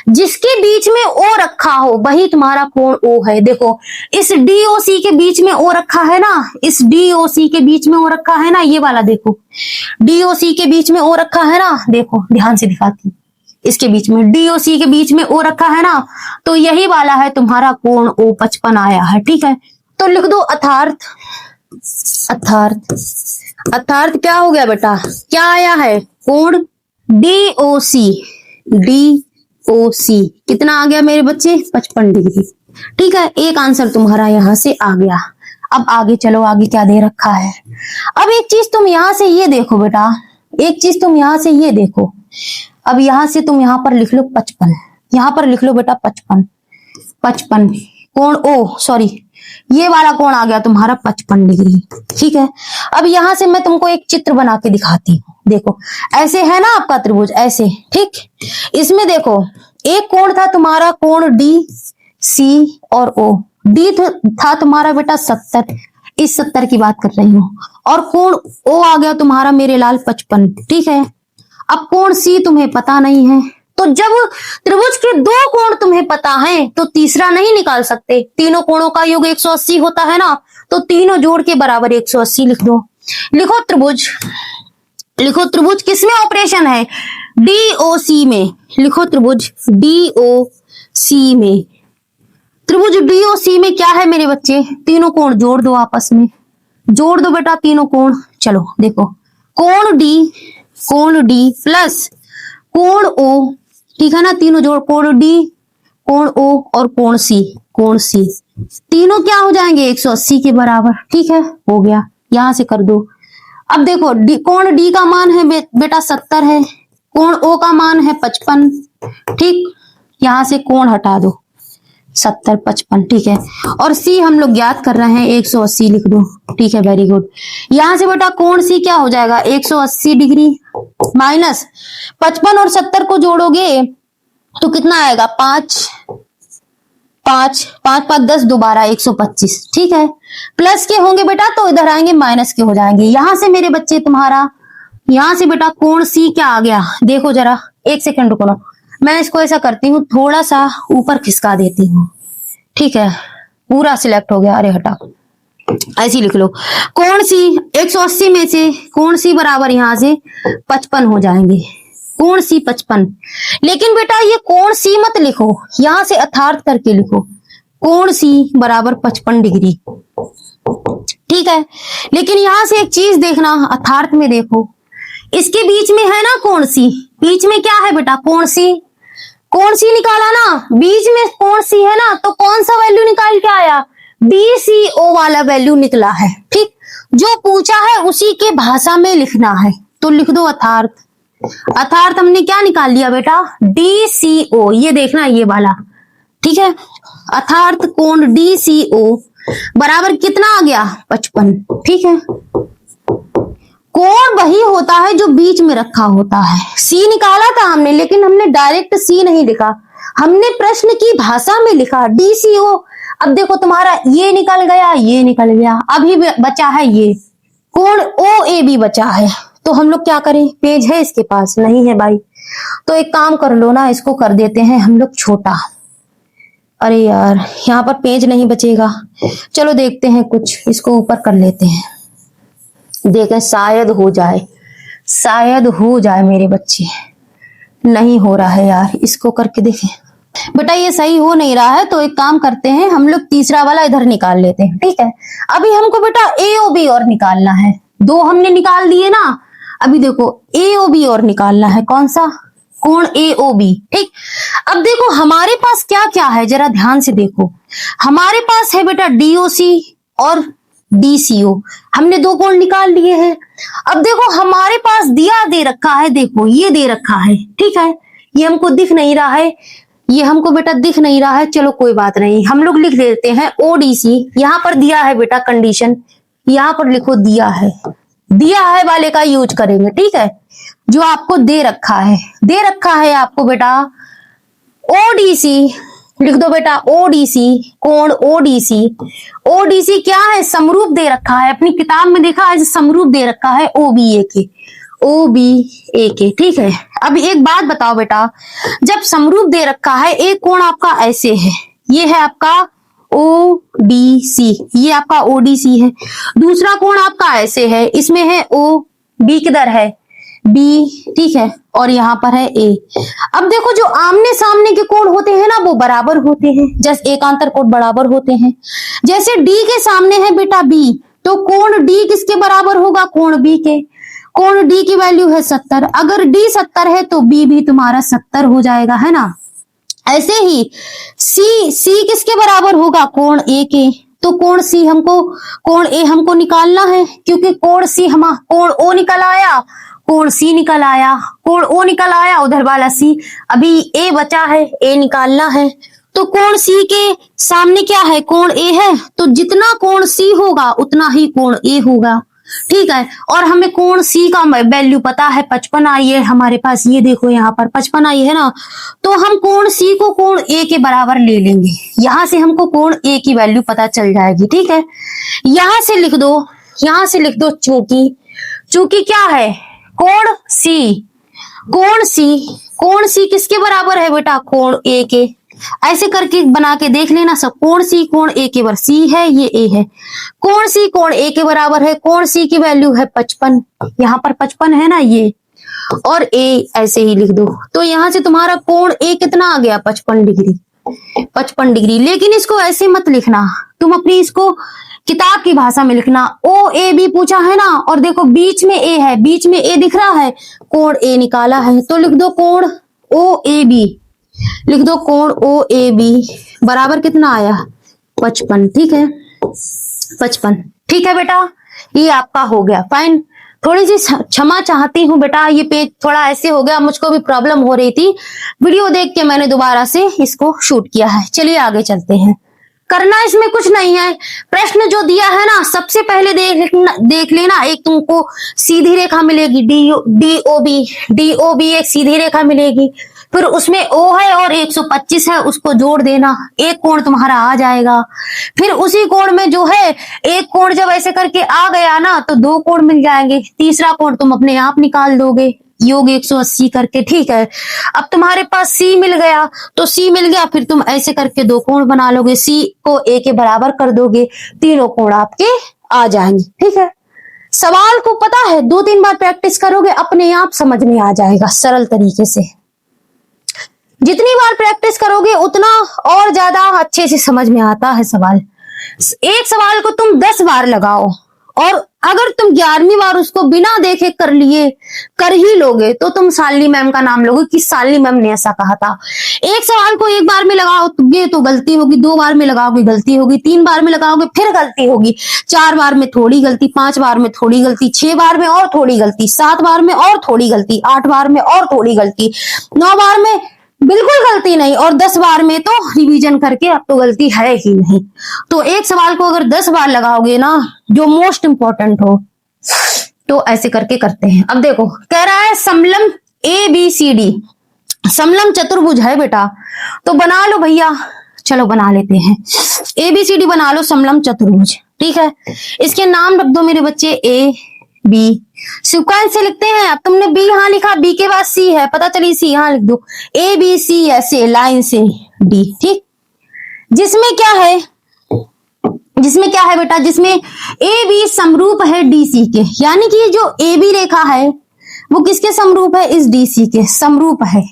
जिसके बीच में ओ रखा हो वही तुम्हारा कोण ओ है। देखो इस डीओसी के बीच में ओ रखा है ना, इस डीओसी के बीच में ओ रखा है ना, ये वाला देखो, डीओसी के बीच में ओ रखा है ना, देखो ध्यान से दिखाती, इसके बीच में डीओसी के बीच में ओ रखा है ना, तो यही वाला है तुम्हारा कोण ओ 55 आया है, ठीक है। तो लिख दो अर्थार्थ क्या हो गया बेटा? क्या आया है? कोण डीओसी कितना आ गया मेरे बच्चे? 55 डिग्री, ठीक है। एक आंसर तुम्हारा यहां से आ गया। अब आगे चलो, आगे क्या दे रखा है। अब एक चीज तुम यहां से ये देखो बेटा, अब यहां से तुम यहां पर लिख लो 55, यहां पर लिख लो बेटा 55 कोण ओ, सॉरी ये वाला कोण आ गया तुम्हारा 55 डिग्री, ठीक है। अब यहां से मैं तुमको एक चित्र बना के दिखाती हूँ। देखो ऐसे है ना आपका त्रिभुज, ऐसे, ठीक। इसमें देखो एक कोण था तुम्हारा कोण डी सी और ओ। डी था तुम्हारा बेटा 70, इस 70 की बात कर रही हूँ, और कोण ओ आ गया तुम्हारा मेरे लाल 55, ठीक है। अब कोण सी तुम्हें पता नहीं है, तो जब त्रिभुज के दो कोण तुम्हें पता है तो तीसरा नहीं निकाल सकते। तीनों कोणों का योग 180 होता है ना, तो तीनों जोड़ के बराबर 180 लिख दो। लिखो त्रिभुज किसमें ऑपरेशन है? डीओसी में। लिखो त्रिभुज डीओसी में। त्रिभुज डीओसी में क्या है मेरे बच्चे? तीनों कोण जोड़ दो, आपस में जोड़ दो बेटा तीनों कोण। चलो देखो, कोण डी प्लस कोण ओ, ठीक है ना, तीनों जोड़, कोण डी, कोण ओ और कोण सी तीनों क्या हो जाएंगे? 180 के बराबर, ठीक है, हो गया। यहां से कर दो। अब देखो कोण डी का मान है बेटा 70 है, कोण ओ का मान है 55, ठीक, यहां से कोण हटा दो, 70 55, ठीक है। और सी हम लोग ज्ञात कर रहे हैं 180 लिख दो, ठीक है, वेरी गुड। यहां से बेटा कोण सी क्या हो जाएगा? 180 डिग्री माइनस 55 और 70 को जोड़ोगे तो कितना आएगा? 5 5 10 दोबारा 125, ठीक है। प्लस के होंगे बेटा तो इधर आएंगे, माइनस के हो जाएंगे। यहां से मेरे बच्चे तुम्हारा, यहां से बेटा कोण सी क्या आ गया? देखो जरा, एक सेकंड रुको ना, मैं इसको ऐसा करती हूँ, थोड़ा सा ऊपर खिसका देती हूँ, ठीक है, पूरा सिलेक्ट हो गया। अरे हटा, ऐसी लिख लो, कोण सी 180 में से कोण सी बराबर यहां से 55 हो जाएंगे, कोण सी 55। लेकिन बेटा ये कोण सी मत लिखो, यहां से अर्थार्थ करके लिखो, कोण सी बराबर 55 डिग्री, ठीक है। लेकिन यहां से एक चीज देखना, अर्थार्थ में देखो, इसके बीच में है ना कोण सी, बीच में क्या है बेटा? कोण सी निकाला ना, बीच में कोण सी है ना, तो कौन सा वैल्यू निकाल के आया? DCO वाला वैल्यू निकला है। ठीक, जो पूछा है उसी के भाषा में लिखना है, तो लिख दो अर्थार्थ। अर्थार्थ हमने क्या निकाल लिया बेटा, DCO, ये देखना ये वाला। ठीक है, अर्थार्थ कोण DCO बराबर कितना आ गया, 55। ठीक है, कोण वही होता है जो बीच में रखा होता है। सी निकाला था हमने, लेकिन हमने डायरेक्ट सी नहीं लिखा, हमने प्रश्न की भाषा में लिखा DCO। अब देखो तुम्हारा ये निकल गया, ये निकल गया, अभी बचा है ये कोण OAB बचा है। तो हम लोग क्या करें, पेज है इसके पास, नहीं है भाई, तो एक काम कर लो ना, इसको कर देते हैं हम लोग छोटा। अरे यार, यहाँ पर पेज नहीं बचेगा, चलो देखते हैं कुछ, इसको ऊपर कर लेते हैं, देखें शायद हो जाए, शायद हो जाए मेरे बच्चे। नहीं हो रहा है यार, इसको करके देखें। बेटा ये सही हो नहीं रहा है, तो एक काम करते हैं, हम लोग तीसरा वाला इधर निकाल लेते हैं। ठीक है, अभी हमको बेटा AOB और निकालना है, दो हमने निकाल दिए ना, अभी देखो AOB और निकालना है। कौन सा, कोण AOB। ठीक, अब देखो हमारे पास क्या क्या है, जरा ध्यान से देखो। हमारे पास है बेटा DOC और DCO, हमने दो कोण निकाल लिए हैं। अब देखो हमारे पास दिया दे रखा है, देखो ये दे रखा है। ठीक है, ये हमको दिख नहीं रहा है, ये हमको बेटा दिख नहीं रहा है, चलो कोई बात नहीं, हम लोग लिख देते हैं ODC। यहाँ पर दिया है बेटा कंडीशन, यहाँ पर लिखो दिया है वाले का यूज करेंगे। ठीक है, जो आपको दे रखा है आपको बेटा ODC, लिख दो बेटा ODC, कोण ODC क्या है, समरूप दे रखा है, अपनी किताब में देखा है समरूप दे रखा है OBA के। ठीक है, अब एक बात बताओ बेटा, जब समरूप दे रखा है, एक कोण आपका ऐसे है, ये है आपका ODC, ये आपका ODC है, दूसरा कोण आपका ऐसे है, इसमें है OB, किधर है B। ठीक है, और यहाँ पर है A। अब देखो जो आमने सामने के कोण होते हैं ना, वो बराबर होते हैं, जैसे एकांतर कोण बराबर होते हैं। जैसे D के सामने है बेटा B, तो कोण D किसके बराबर होगा, कोण B के। कोण D की वैल्यू है 70, अगर D 70 है तो B भी तुम्हारा 70 हो जाएगा, है ना। ऐसे ही C किसके बराबर होगा, कोण A के, तो कोण A हमको निकालना है, क्योंकि कोण O निकल आया, कोण C निकल आया, कोण O निकल आया, उधर वाला C, अभी A बचा है, A निकालना है। तो कोण C के सामने क्या है, कोण A है, तो जितना कोण C होगा उतना ही कोण A होगा। ठीक है, और हमें कोण C का वैल्यू पता है 55 आई है हमारे पास, ये देखो यहाँ पर 55 आई है ना, तो हम कोण C को कोण A के बराबर ले लेंगे, यहां से हमको कोण A की वैल्यू पता चल जाएगी। ठीक है, यहां से लिख दो चूंकि क्या है, कोण C किसके बराबर है बेटा, कोण A के। ऐसे करके बना के देख लेना सब, कोण C कोण A के बराबर, C है ये A है, कोण C कोण A के बराबर है, कोण C की वैल्यू है 55, यहाँ पर 55 है ना ये, और A ऐसे ही लिख दो। तो यहाँ से तुम्हारा कोण A कितना आ गया, 55 डिग्री। लेकिन इसको ऐसे मत लिखना, तुम अपनी इसको किताब की भाषा में लिखना। OAB पूछा है ना, और देखो बीच में A है, बीच में A दिख रहा है, कोण A निकाला है, तो लिख दो कोण OAB, लिख दो कोण OAB बराबर कितना आया, 55। ठीक है, 55। ठीक है बेटा, ये आपका हो गया फाइन। थोड़ी सी क्षमा चाहती हूँ बेटा, ये पेज थोड़ा ऐसे हो गया, मुझको भी प्रॉब्लम हो रही थी, वीडियो देख के मैंने दोबारा से इसको शूट किया है। चलिए आगे चलते हैं। करना इसमें कुछ नहीं है, प्रश्न जो दिया है ना, सबसे पहले देख लेना, एक तुमको सीधी रेखा मिलेगी, DOB एक सीधी रेखा मिलेगी, फिर उसमें O है और 125 है, उसको जोड़ देना, एक कोण तुम्हारा आ जाएगा। फिर उसी कोण में जो है, एक कोण जब ऐसे करके आ गया ना, तो दो कोण मिल जाएंगे, तीसरा कोण तुम अपने आप निकाल दोगे, योग 180 करके। ठीक है, अब तुम्हारे पास C मिल गया, तो C मिल गया, फिर तुम ऐसे करके दो कोण बना लोगे, C को A के बराबर कर दोगे, तीनों कोण आपके आ जाएंगे। ठीक है, सवाल को पता है 2-3 बार प्रैक्टिस करोगे अपने आप समझ में आ जाएगा सरल तरीके से। जितनी बार प्रैक्टिस करोगे उतना और ज्यादा अच्छे से समझ में आता है सवाल। एक सवाल को तुम 10 बार लगाओ और अगर तुम 11वीं बार उसको बिना देखे कर ही लोगे तो तुम शालिनी मैम का नाम लोगे कि शालिनी मैम ने ऐसा कहा था। एक सवाल को एक बार में लगाओगे तो गलती होगी, 2 बार में लगाओगे गलती होगी, 3 बार में लगाओगे फिर गलती होगी, 4 बार में थोड़ी गलती, 5 बार में थोड़ी गलती, 6 बार में और थोड़ी गलती, 7 बार में और थोड़ी गलती, 8 बार में और थोड़ी गलती, 9 बार में बिल्कुल गलती नहीं, और 10 बार में तो रिवीजन करके अब तो गलती है ही नहीं। तो एक सवाल को अगर 10 बार लगाओगे ना, जो मोस्ट इंपॉर्टेंट हो, तो ऐसे करके करते हैं। अब देखो कह रहा है समलम ABCD, समलम चतुर्भुज है बेटा, तो बना लो भैया, चलो बना लेते हैं। ABCD बना लो समलम चतुर्भुज, ठीक है। इसके नाम रख दो मेरे बच्चे A B, सीक्वेंस से लिखते हैं। अब तुमने B यहां लिखा, B के बाद C है, पता चली C यहां लिख दो, ABC ऐसे लाइन से D, ठीक। जिसमें क्या है, जिसमें क्या है बेटा, जिसमें AB समरूप है DC के, यानी कि जो AB रेखा है वो किसके समरूप है, इस DC के समरूप है,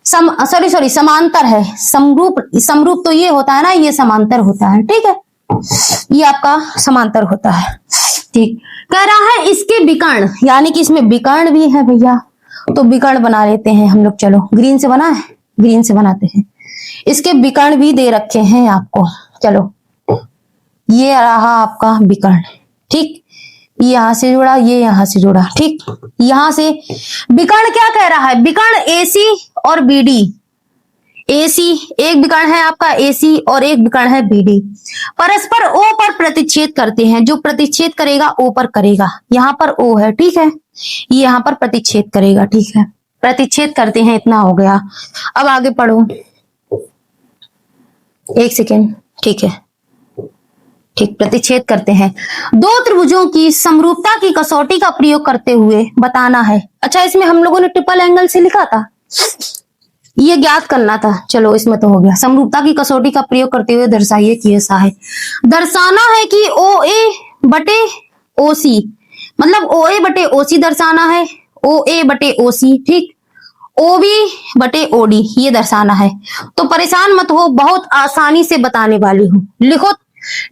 सॉरी समांतर है। समरूप तो ये होता है ना, ये समांतर होता है, ठीक है, ये आपका समांतर होता है, ठीक। कह रहा है इसके विकर्ण, यानी कि इसमें विकर्ण भी है भैया, तो विकर्ण बना लेते हैं हम लोग। चलो ग्रीन से बना है, ग्रीन से बनाते हैं। इसके विकर्ण भी दे रखे हैं आपको, चलो ये रहा आपका विकर्ण, ठीक। ये यहां से जुड़ा, ये यहां से जुड़ा, ठीक। यहां से विकर्ण क्या कह रहा है, विकर्ण AC और BD, AC एक विकर्ण है आपका AC और एक विकर्ण है BD, परस्पर O पर प्रतिच्छेद करते हैं। जो प्रतिच्छेद करेगा O पर करेगा, यहाँ पर O है, ठीक है, ये यहाँ पर प्रतिच्छेद करेगा, ठीक है, प्रतिच्छेद करते हैं, इतना हो गया। अब आगे पढ़ो, एक सेकेंड, ठीक है, ठीक, प्रतिच्छेद करते हैं। दो त्रिभुजों की समरूपता की कसौटी का प्रयोग करते हुए बताना है। अच्छा, इसमें हम लोगों ने ट्रिपल एंगल से लिखा था, ये ज्ञात करना था, चलो इसमें तो हो गया। समरूपता की कसौटी का प्रयोग करते हुए दर्शाइए कि ऐसा है, दर्शाना है कि OA बटे OC, मतलब OA बटे OC दर्शाना है, OA बटे OC, ठीक, OB बटे OD ये दर्शाना है। तो परेशान मत हो, बहुत आसानी से बताने वाली हूँ।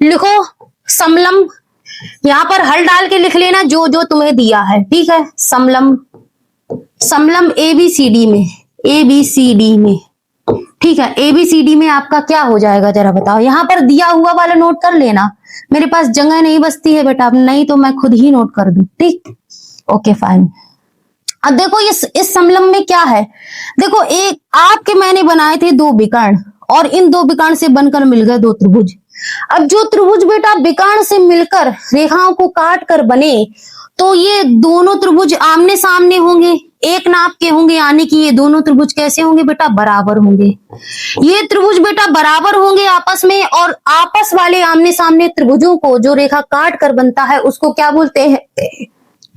लिखो समलम, यहाँ पर हल डाल के लिख लेना जो जो तुम्हें दिया है, ठीक है। समलम ABCD में, ABCD में, ठीक है, ABCD में आपका क्या हो जाएगा जरा बताओ। यहाँ पर दिया हुआ वाला नोट कर लेना, मेरे पास जगह नहीं बचती है बेटा, नहीं तो मैं खुद ही नोट कर दूं, ठीक, ओके फाइन। अब देखो इस समलम में क्या है, देखो एक आपके मैंने बनाए थे 2 विकर्ण, और इन 2 विकर्ण से बनकर मिल गए 2 त्रिभुज। अब जो त्रिभुज बेटा विकर्ण से मिलकर रेखाओं को काट कर बने, तो ये दोनों त्रिभुज आमने सामने होंगे, एक नाप के होंगे, यानी कि ये दोनों त्रिभुज कैसे होंगे बेटा, बराबर होंगे। ये त्रिभुज बेटा बराबर होंगे आपस में, और आपस वाले आमने सामने त्रिभुजों को जो रेखा काट कर बनता है उसको क्या बोलते हैं,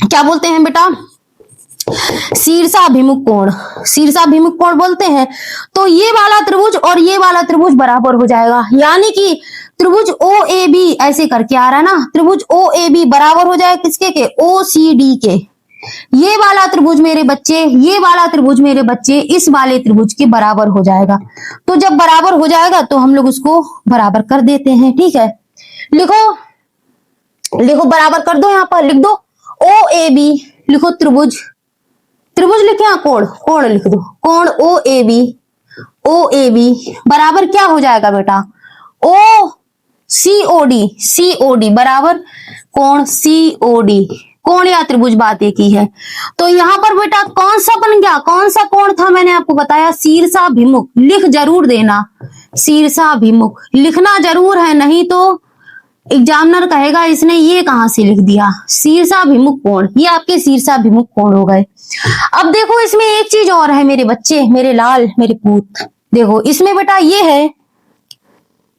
क्या बोलते हैं बेटा, शीर्षाभिमुख कोण, शीर्षाभिमुख कोण बोलते हैं। तो ये वाला त्रिभुज और ये वाला त्रिभुज बराबर हो जाएगा, यानी कि त्रिभुज OAB ऐसे करके आ रहा है ना, त्रिभुज OAB बराबर हो जाएगा किसके के, OCD के। ये वाला त्रिभुज मेरे बच्चे, ये वाला त्रिभुज मेरे बच्चे इस वाले त्रिभुज के बराबर हो जाएगा। तो जब बराबर हो जाएगा तो हम लोग उसको बराबर कर देते हैं, ठीक है। लिखो बराबर कर दो, यहाँ पर लिख दो OAB, लिखो त्रिभुज लिखे, यहाँ कोण लिख दो, कोण OAB बराबर क्या हो जाएगा बेटा, COD बराबर कोण COD, कोण या त्रिभुज बात एक ही है। तो यहाँ पर बेटा कौन सा बन गया, कौन सा कोण था, मैंने आपको बताया शीर्षाभिमुख, लिख जरूर देना, शीर्षाभिमुख लिखना जरूर है, नहीं तो एग्जामिनर कहेगा इसने ये कहां से लिख दिया। शीर्षाभिमुख कोण, ये आपके शीर्षाभिमुख कोण हो गए। अब देखो इसमें एक चीज और है मेरे बच्चे, मेरे लाल, मेरे पूत, देखो इसमें बेटा ये है,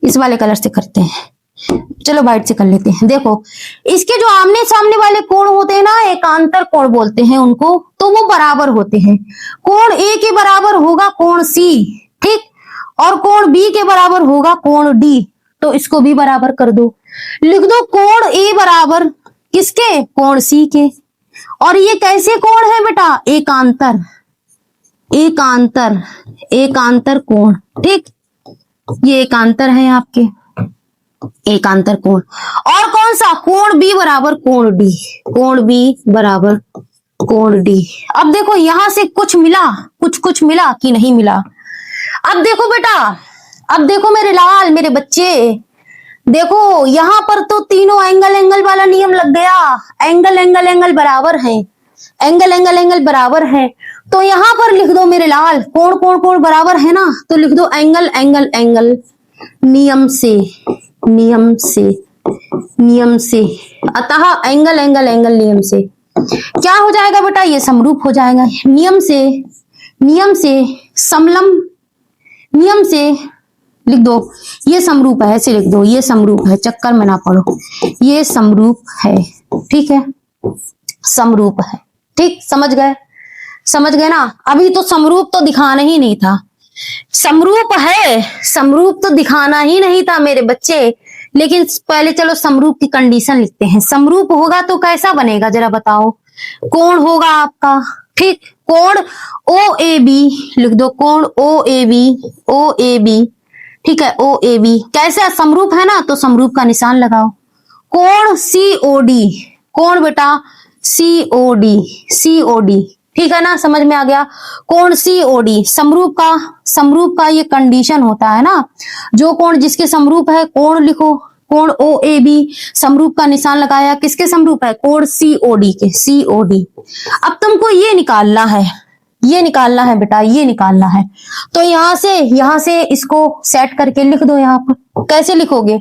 इस वाले कलर से करते हैं, चलो व्हाइट से कर लेते हैं। देखो इसके जो आमने सामने वाले कोण होते हैं ना, एकांतर कोण बोलते हैं उनको, तो वो बराबर होते हैं। कोण A के बराबर होगा कोण C, ठीक, और कोण B के बराबर होगा कोण D, तो इसको भी बराबर कर दो। लिख दो कोण A बराबर किसके, कोण C के। और ये कैसे कोण है बेटा, एकांतर कोण, ठीक, ये एकांतर है आपके, एकांतर कोण। और कौन सा, कोण बी बराबर कोण डी, कोण बी बराबर कोण डी। अब देखो यहां से कुछ मिला, कुछ मिला कि नहीं मिला। अब देखो बेटा, अब देखो मेरे लाल, मेरे बच्चे, देखो यहां पर तो तीनों एंगल एंगल वाला नियम लग गया। एंगल एंगल एंगल बराबर है, एंगल एंगल एंगल बराबर है। तो यहां पर लिख दो मेरे लाल, कोण कोण कोण बराबर है ना, तो लिख दो एंगल एंगल एंगल नियम से, नियम से, नियम से। अतः एंगल एंगल एंगल नियम से क्या हो जाएगा बेटा, ये समरूप हो जाएगा। नियम से, नियम से समलम, नियम से लिख दो ये समरूप है, ऐसे लिख दो ये समरूप है, चक्कर में ना पड़ो, ये समरूप है, ठीक है, समरूप है, ठीक, समझ गए, समझ गए ना। अभी तो समरूप तो दिखाना ही नहीं था, समरूप है, समरूप तो दिखाना ही नहीं था मेरे बच्चे। लेकिन पहले चलो समरूप की कंडीशन लिखते हैं। समरूप होगा तो कैसा बनेगा जरा बताओ। कोण होगा आपका, ठीक, कोण ओ ए बी लिख दो, कोण ओ A B, O A B, ठीक है, ओ ए बी कैसा समरूप है ना, तो समरूप का निशान लगाओ। कोण सी ओ डी, कोण बेटा सी ओ डी, सी ओ डी, ठीक है ना, समझ में आ गया। कोण सी ओ डी समरूप का, समरूप का ये कंडीशन होता है ना, जो कोण जिसके समरूप है कोण लिखो, कोण ओ ए बी, समरूप का निशान लगाया, किसके समरूप है, कोण सी ओ डी के, सी ओ डी। अब तुमको ये निकालना है, ये निकालना है बेटा, ये निकालना है। तो यहां से इसको सेट करके लिख दो। यहाँ पर कैसे लिखोगे,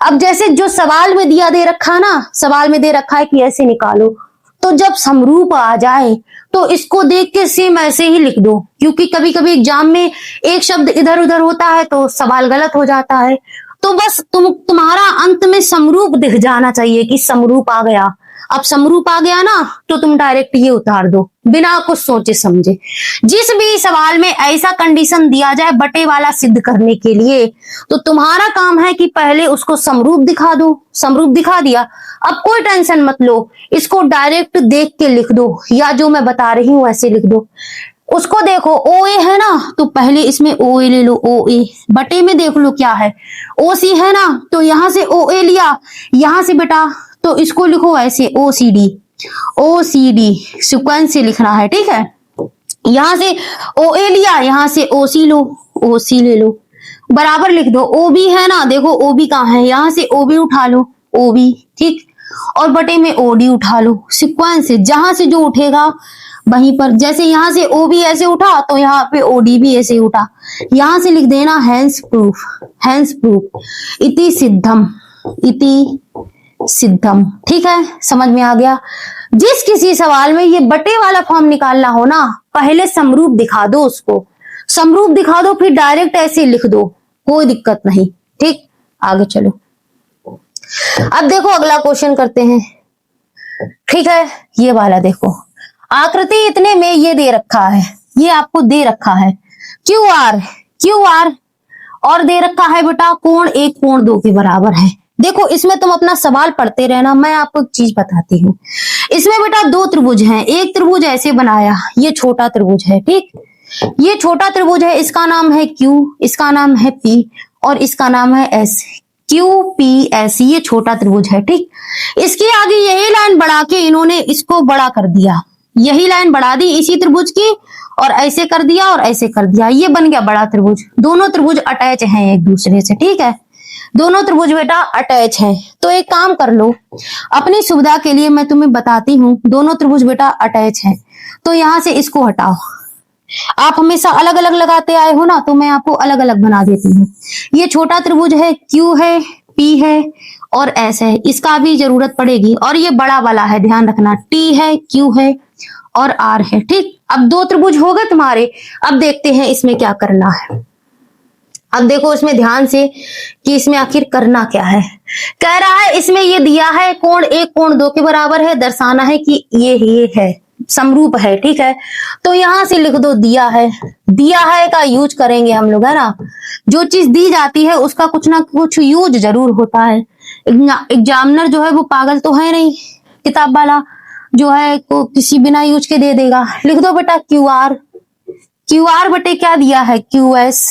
अब जैसे जो सवाल में दिया दे रखा है ना, सवाल में दे रखा है कि ऐसे निकालो, तो जब समरूप आ जाए तो इसको देख के सेम ऐसे ही लिख दो, क्योंकि कभी कभी एग्जाम में एक शब्द इधर उधर होता है तो सवाल गलत हो जाता है। तो बस तुम्हारा अंत में समरूप दिख जाना चाहिए कि समरूप आ गया। अब समरूप आ गया ना, तो तुम डायरेक्ट ये उतार दो बिना कुछ सोचे समझे। जिस भी सवाल में ऐसा कंडीशन दिया जाए बटे वाला सिद्ध करने के लिए, तो तुम्हारा काम है कि पहले उसको समरूप दिखा दो। समरूप दिखा दिया, अब कोई टेंशन मत लो, इसको डायरेक्ट देख के लिख दो, या जो मैं बता रही हूं ऐसे लिख दो। उसको देखो ओ ए है ना, तो पहले इसमें ओ ए ले लो, ओ ए बटे में देख लो क्या है, ओ सी है ना, तो यहां से ओ ए लिया, यहां से बेटा तो इसको लिखो ऐसे ओ सी डी, ओ सी डी सीक्वेंस से लिखना है, ठीक है। यहां से ओ ए लिया, यहां से ओ सी लो, ओ सी ले लो, बराबर लिख दो। ओ बी है ना, देखो ओ बी कहाँ है, यहां से ओ बी उठा लो, ओ बी, ठीक, और बटे में ओ डी उठा लो। सीक्वेंस से जहां से जो उठेगा वहीं पर, जैसे यहां से ओ बी ऐसे उठा तो यहाँ पे ओ डी भी ऐसे उठा, यहां से लिख देना हैंस प्रूफ, हैंस प्रूफ इति सिद्धम, इति सिद्धम, ठीक है, समझ में आ गया। जिस किसी सवाल में ये बटे वाला फॉर्म निकालना हो ना, पहले समरूप दिखा दो, उसको समरूप दिखा दो, फिर डायरेक्ट ऐसे लिख दो, कोई दिक्कत नहीं, ठीक। आगे चलो, अब देखो अगला क्वेश्चन करते हैं, ठीक है। ये वाला देखो, आकृति इतने में ये दे रखा है, ये आपको दे रखा है क्यू आर, क्यू आर, और दे रखा है बेटा कोण एक कोण दो के बराबर है। देखो इसमें तुम अपना सवाल पढ़ते रहना, मैं आपको एक चीज बताती हूँ। इसमें बेटा दो त्रिभुज हैं, एक त्रिभुज ऐसे बनाया, ये छोटा त्रिभुज है, ठीक, ये छोटा त्रिभुज है, इसका नाम है क्यू, इसका नाम है पी, और इसका नाम है एस, क्यू पी एस, ये छोटा त्रिभुज है, ठीक। इसके आगे यही लाइन बढ़ा के इन्होंने इसको बड़ा कर दिया, यही लाइन बढ़ा दी इसी त्रिभुज की, और ऐसे कर दिया और ऐसे कर दिया, ये बन गया बड़ा त्रिभुज। दोनों त्रिभुज अटैच हैं एक दूसरे से, ठीक है, दोनों त्रिभुज बेटा अटैच है। तो एक काम कर लो, अपनी सुविधा के लिए मैं तुम्हें बताती हूँ, दोनों त्रिभुज बेटा अटैच है, तो यहां से इसको हटाओ। आप हमेशा अलग अलग लगाते आए हो ना, तो मैं आपको अलग अलग बना देती हूँ। ये छोटा त्रिभुज है, क्यू है, पी है और एस है, इसका भी जरूरत पड़ेगी। और ये बड़ा वाला है, ध्यान रखना, टी है, क्यू है और आर है, ठीक। अब दो त्रिभुज हो गए तुम्हारे। अब देखते हैं इसमें क्या करना है। अब देखो इसमें ध्यान से कि इसमें आखिर करना क्या है। कह रहा है इसमें ये दिया है कोण एक कोण दो के बराबर है, दर्शाना है कि ये है, समरूप है, ठीक है। तो यहां से लिख दो दिया है, दिया है का यूज करेंगे हम लोग, है ना। जो चीज दी जाती है उसका कुछ ना कुछ यूज जरूर होता है। एग्जामिनर जो है वो पागल तो है नहीं, किताब वाला जो है को किसी बिना यूज के दे देगा। लिख दो बेटा क्यू आर, क्यू आर बटे क्या दिया है, क्यू एस,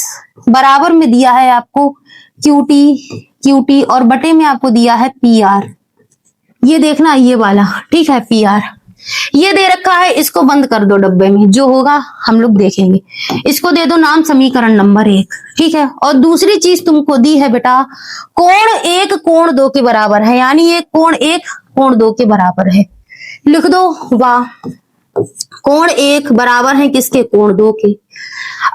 बराबर में दिया है आपको क्यूटी क्यूटी और बटे में आपको दिया है पी आर। ये देखना ये वाला, ठीक है, पी आर ये दे रखा है, इसको बंद कर दो डब्बे में, जो होगा हम लोग देखेंगे। इसको दे दो नाम समीकरण नंबर 1, ठीक है। और दूसरी चीज तुमको दी है बेटा, कोण 1 कोण 2 के बराबर है, यानी ये कोण 1 कोण 2 के बराबर है। लिख दो वाह, कोण 1 बराबर है किसके, कोण 2 के।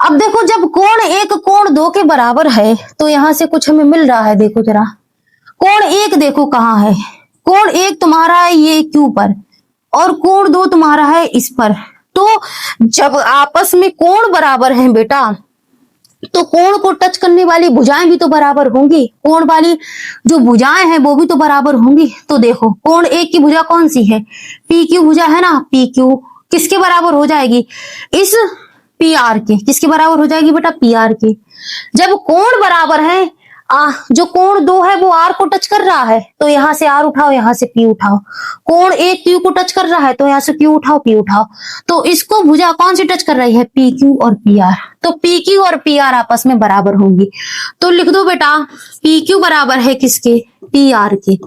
अब देखो जब कोण 1 कोण 2 के बराबर है तो यहां से कुछ हमें मिल रहा है, देखो जरा। कोण 1 देखो कहाँ है, कोण 1 तुम्हारा है ये क्यू पर, और कोण 2 तुम्हारा है इस पर। तो जब आपस में कोण बराबर हैं बेटा, तो कोण को टच करने वाली भुजाएं भी तो बराबर होंगी, कोण वाली जो भुजाएं हैं वो भी तो बराबर होंगी। तो देखो कोण 1 की भुजा कौन सी है, पी क्यू भुजा है ना, पी क्यू किसके बराबर हो जाएगी, इस पी आर के। किसके बराबर हो जाएगी बेटा, पी आर के। जब कोण बराबर है, जो कोण 2 है वो आर को टच कर रहा है, तो यहां से आर उठाओ, यहां से पी उठाओ। कोण 1 क्यू को टच कर रहा है, तो यहां से क्यू उठाओ, पी उठाओ। तो इसको भुजा कौन सी टच कर रही है, पी क्यू और पी आर। तो पी क्यू और पी आर आपस में बराबर होंगी। तो लिख दो बेटा, पी क्यू बराबर है किसके, पी आर के,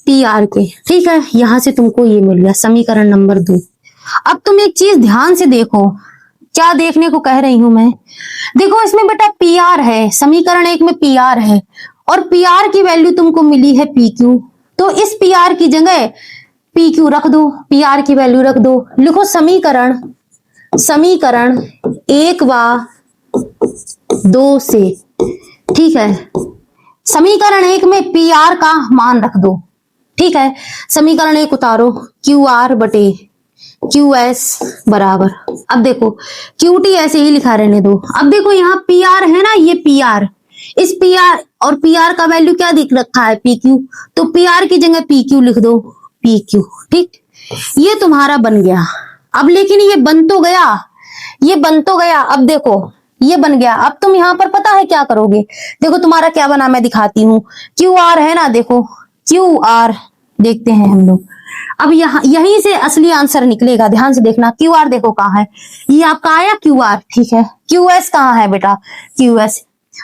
पी आर के, ठीक है। यहां से तुमको ये मिल गया समीकरण नंबर 2। अब तुम एक चीज ध्यान से देखो, क्या देखने को कह रही हूं मैं, देखो इसमें बेटा पी आर है, समीकरण 1 में पी आर है, और पी आर की वैल्यू तुमको मिली है पी क्यू। तो इस पी आर की जगह पी क्यू रख दो, पी आर की वैल्यू रख दो। लिखो समीकरण 1 व 2 से, ठीक है। समीकरण 1 में पी आर का मान रख दो, ठीक है। समीकरण 1 उतारो, क्यू आर बटे क्यू एस बराबर, अब देखो क्यू टी ऐसे ही लिखा रहने दो। अब देखो यहाँ पी आर है ना, ये पी आर, इस पी आर और पी आर का वैल्यू क्या दिख रखा है, पी क्यू। तो पी आर की जगह पी क्यू लिख दो, पी क्यू, ठीक। ये तुम्हारा बन गया। अब लेकिन ये बन तो गया, ये बन तो गया। अब देखो ये बन गया। अब तुम यहाँ पर पता है क्या करोगे, देखो तुम्हारा क्या बना, मैं दिखाती हूँ। क्यू आर है ना, देखो क्यू आर देखते हैं हम लोग। अब यहाँ यहीं से असली आंसर निकलेगा, ध्यान से देखना। क्यू आर देखो कहाँ है, ये आपका आया क्यू आर, ठीक है। क्यू एस कहाँ है बेटा, क्यू एस,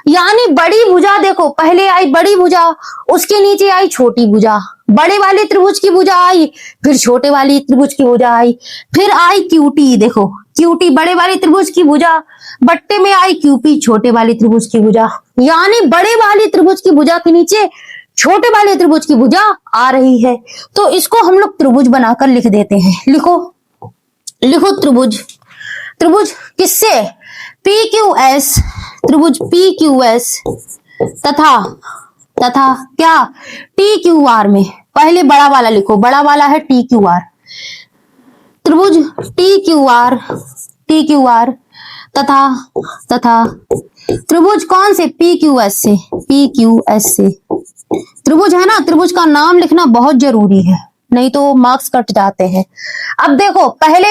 यानी बड़ी भुजा देखो, पहले आई बड़ी भुजा, उसके नीचे आई छोटी भुजा, बड़े वाले त्रिभुज की भुजा आई, फिर छोटे वाली त्रिभुज की भुजा आई, फिर आई क्यूटी। देखो क्यूटी बड़े वाले त्रिभुज की भुजा, बट्टे में आई क्यूपी छोटे वाले त्रिभुज की भुजा, यानी बड़े वाले त्रिभुज की भुजा के नीचे छोटे वाले त्रिभुज की भुजा आ रही है। तो इसको हम लोग त्रिभुज बनाकर लिख देते हैं। लिखो लिखो त्रिभुज, त्रिभुज किससे, पी क्यू एस, त्रिभुज पी क्यू एस तथा तथा क्या, टी क्यू आर में। पहले बड़ा वाला लिखो, बड़ा वाला है टी क्यू आर, त्रिभुज टी क्यू आर तथा तथा त्रिभुज कौन से, पी क्यू एस से, पी क्यू एस से। त्रिभुज है ना, त्रिभुज का नाम लिखना बहुत जरूरी है, नहीं तो मार्क्स कट जाते हैं। अब देखो पहले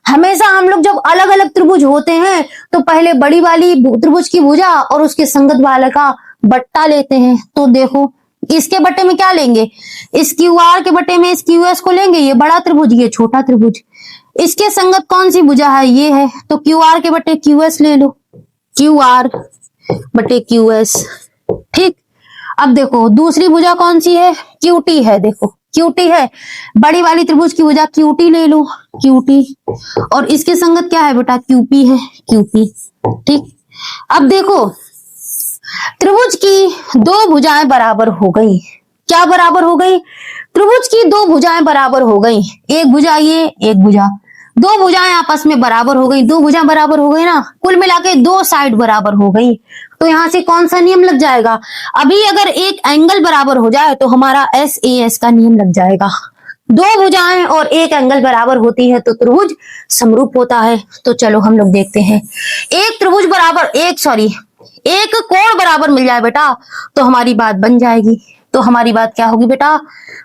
हमेशा हम लोग जब अलग अलग त्रिभुज होते हैं तो पहले बड़ी वाली त्रिभुज की भुजा और उसके संगत वाले का बट्टा लेते हैं। तो देखो इसके बट्टे में क्या लेंगे, इस क्यू आर के बट्टे में इस क्यू एस को लेंगे, ये बड़ा त्रिभुज ये छोटा त्रिभुज। इसके संगत कौन सी भुजा है, ये है, तो क्यू आर के बट्टे क्यू एस ले लो, क्यू आर बटे क्यू एस, ठीक। अब देखो दूसरी भुजा कौन सी है, क्यूटी है, देखो क्यूटी है, बड़ी वाली त्रिभुज की भुजा क्यूटी ले लो, क्यूटी। और इसके संगत क्या है बेटा, क्यूपी है, क्यूपी, ठीक। अब देखो त्रिभुज की दो भुजाएं बराबर हो गई, क्या बराबर हो गई, त्रिभुज की दो भुजाएं बराबर हो गई, एक भुजा ये एक भुजा, दो भुजाएं आपस में बराबर हो गई, दो भुजा बराबर हो गई ना, कुल मिलाके दो साइड बराबर हो गई। तो यहां से कौन सा नियम लग जाएगा, अभी अगर एक एंगल बराबर हो जाए तो हमारा एस ए एस का नियम लग जाएगा। दो भुजाएं और एक एंगल बराबर होती है तो त्रिभुज समरूप होता है। तो चलो हम लोग देखते हैं, एक त्रिभुज बराबर एक कोण बराबर मिल जाए बेटा तो हमारी बात बन जाएगी। तो हमारी बात क्या होगी बेटा,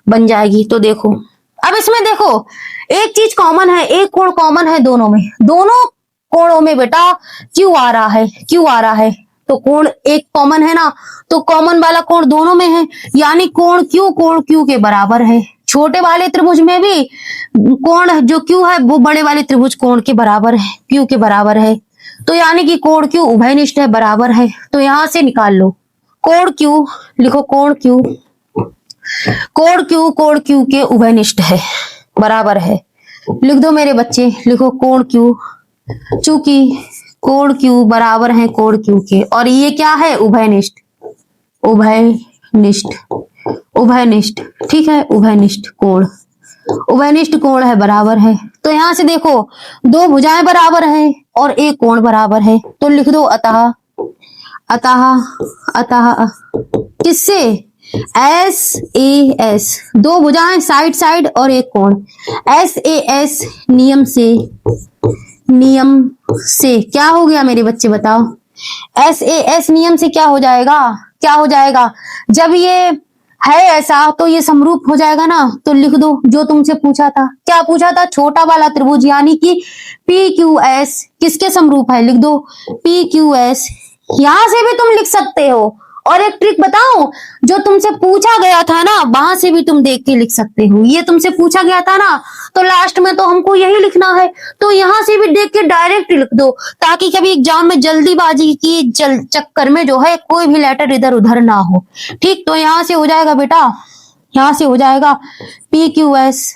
बन जाएगी। तो देखो अब इसमें देखो एक चीज कॉमन है, एक कोण कॉमन है दोनों में, दोनों कोणों में बेटा क्यू आ रहा है, क्यू आ रहा है। तो कोण एक कॉमन है ना, तो कॉमन वाला कोण दोनों में है, यानी कोण क्यू के बराबर है। छोटे वाले त्रिभुज में भी कोण जो क्यू है वो बड़े वाले त्रिभुज कोण के बराबर है, क्यू के बराबर है। तो यानी कि कोण क्यू उभयनिष्ठ है, बराबर है। तो यहां से निकाल लो कोण क्यू, लिखो कोण क्यू, कोण क्यू के उभयनिष्ठ है, बराबर है। लिख दो मेरे बच्चे, लिखो कोण क्यू, चूंकि कोण क्यू बराबर है कोण क्यू के, और ये क्या है, उभयनिष्ठ, उभयनिष्ठ, उभयनिष्ठ, ठीक है, उभयनिष्ठ कोण, उभयनिष्ठ कोण है, बराबर है। तो यहां से देखो दो भुजाएं बराबर हैं और एक कोण बराबर है, तो लिख दो अतः, अतः, अतः किससे, एस ए एस, दो भुजाएं साइड साइड और एक कोण, एस ए एस नियम से, नियम से क्या हो गया मेरे बच्चे बताओ, एस ए एस नियम से क्या हो जाएगा, क्या हो जाएगा, जब ये है ऐसा तो ये समरूप हो जाएगा ना, तो लिख दो जो तुमसे पूछा था, क्या पूछा था, छोटा वाला त्रिभुज यानी कि पी क्यू एस किसके समरूप है, लिख दो पी क्यू एस, यहां से भी तुम लिख सकते हो। और एक ट्रिक बताऊं, जो तुमसे पूछा गया था ना वहां से भी तुम देख के लिख सकते हो, ये तुमसे पूछा गया था ना तो लास्ट में तो हमको यही लिखना है, तो यहां से भी देख के डायरेक्ट लिख दो, ताकि कभी एग्जाम में जल्दीबाजी की चक्कर में जो है कोई भी लेटर इधर उधर ना हो, ठीक। तो यहां से हो जाएगा बेटा, यहां से हो जाएगा पी क्यू एस,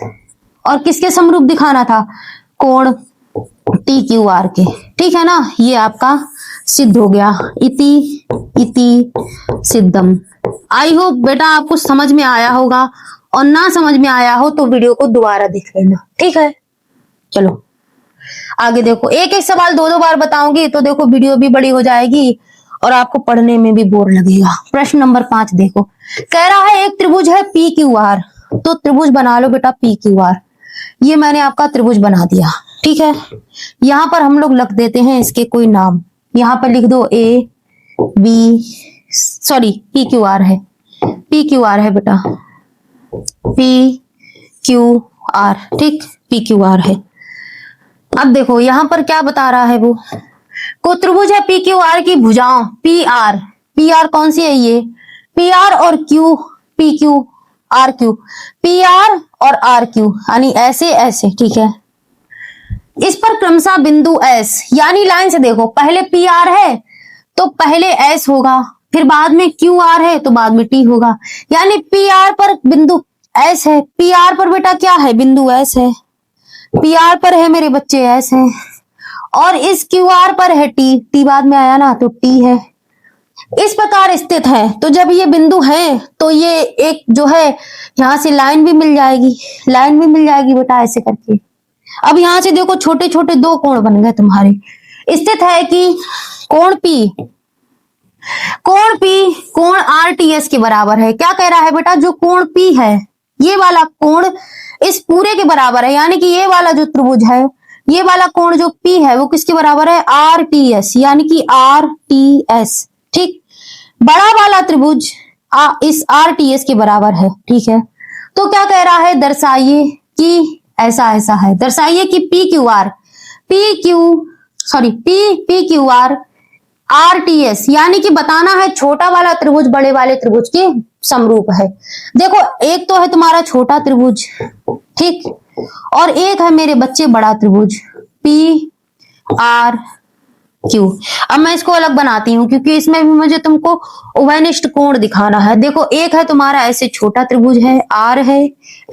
और किसके समरूप दिखाना था, कोण टी क्यू आर के, ठीक है ना, ये आपका सिद्ध हो गया, इति इति सिद्धम। आई होप बेटा आपको समझ में आया होगा, और ना समझ में आया हो तो वीडियो को दोबारा देख लेना, ठीक है। चलो आगे देखो, एक एक सवाल दो दो बार बताऊंगी तो देखो वीडियो भी बड़ी हो जाएगी और आपको पढ़ने में भी बोर लगेगा। प्रश्न नंबर 5 देखो, कह रहा है एक त्रिभुज है पी क्यू आर, तो त्रिभुज बना लो बेटा पी क्यू आर, ये मैंने आपका त्रिभुज बना दिया, ठीक है। यहां पर हम लोग लिख देते हैं इसके कोई नाम, यहां पर लिख दो A B, sorry P Q R है, पी क्यू आर है बेटा, पी क्यू आर, ठीक, पी क्यू आर है। अब देखो यहां पर क्या बता रहा है वो, को त्रिभुज है पी क्यू आर की भुजाओं पी आर, पी आर कौन सी है, ये पी आर और Q, P Q are Q, P R और आर क्यू यानी ऐसे ऐसे, ठीक है। इस पर क्रमशः बिंदु एस, यानी लाइन से देखो, पहले पी आर है तो पहले एस होगा, फिर बाद में क्यू आर है तो बाद में टी होगा, यानी पी आर पर बिंदु एस है, पी आर पर बेटा क्या है, बिंदु एस है, पी आर पर है मेरे बच्चे एस है, और इस क्यू आर पर है टी, टी बाद में आया ना तो टी है, इस प्रकार स्थित है। तो जब ये बिंदु है तो ये एक जो है यहां से लाइन भी मिल जाएगी, लाइन भी मिल जाएगी बेटा ऐसे करके। अब यहां से देखो छोटे छोटे दो कोण बन गए तुम्हारे, स्थित है कि कोण पी, कोण पी कोण आर टी एस के बराबर है। क्या कह रहा है बेटा, जो कोण पी है ये वाला कोण इस पूरे के बराबर है, यानी कि ये वाला जो त्रिभुज है, ये वाला कोण जो पी है वो किसके बराबर है, आर टी एस, यानी कि आर टी एस, ठीक। बड़ा वाला त्रिभुज इस आर टी एस के बराबर है, ठीक है। तो क्या कह रहा है, दर्शाइए कि ऐसा ऐसा है, दर्शाइए कि P Q are, P Q are R T S, यानी कि बताना है छोटा वाला त्रिभुज बड़े वाले त्रिभुज के समरूप है। देखो एक तो है तुम्हारा छोटा त्रिभुज, ठीक, और एक है मेरे बच्चे बड़ा त्रिभुज पी आर क्यू। अब मैं इसको अलग बनाती हूँ क्योंकि इसमें भी मुझे तुमको उभयनिष्ठ कोण दिखाना है। देखो एक है तुम्हारा ऐसे छोटा त्रिभुज है, आर है,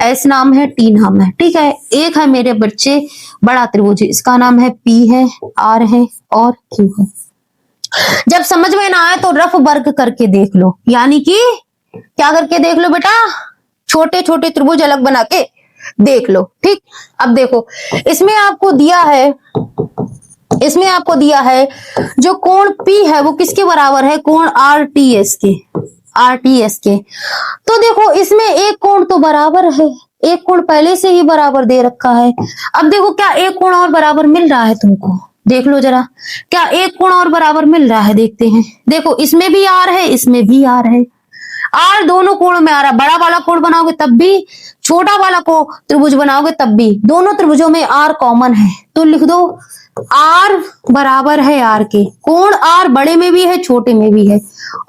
एस नाम है, टी नाम है, ठीक है। एक है मेरे बच्चे बड़ा त्रिभुज, इसका नाम है पी है, आर है और क्यू है। जब समझ में ना आए तो रफ वर्ग करके देख लो, यानी कि क्या करके देख लो बेटा, छोटे छोटे त्रिभुज अलग बना के देख लो, ठीक। अब देखो इसमें आपको दिया है, इसमें आपको दिया है जो कोण P है वो किसके बराबर है, कोण RTS के, RTS के। तो देखो इसमें एक कोण तो बराबर है, एक कोण पहले से ही बराबर दे रखा है। अब देखो क्या एक कोण और बराबर मिल रहा है तुमको, देख लो जरा, क्या एक कोण और बराबर मिल रहा है, देखते हैं। देखो इसमें भी R है, इसमें भी R है, R दोनों कोण में आ रहा। बड़ा वाला कोण बनाओगे तब भी, छोटा वाला को त्रिभुज बनाओगे तब भी, दोनों त्रिभुजों में R कॉमन है। तो लिख दो R बराबर है R के, कोण R बड़े में भी है छोटे में भी है,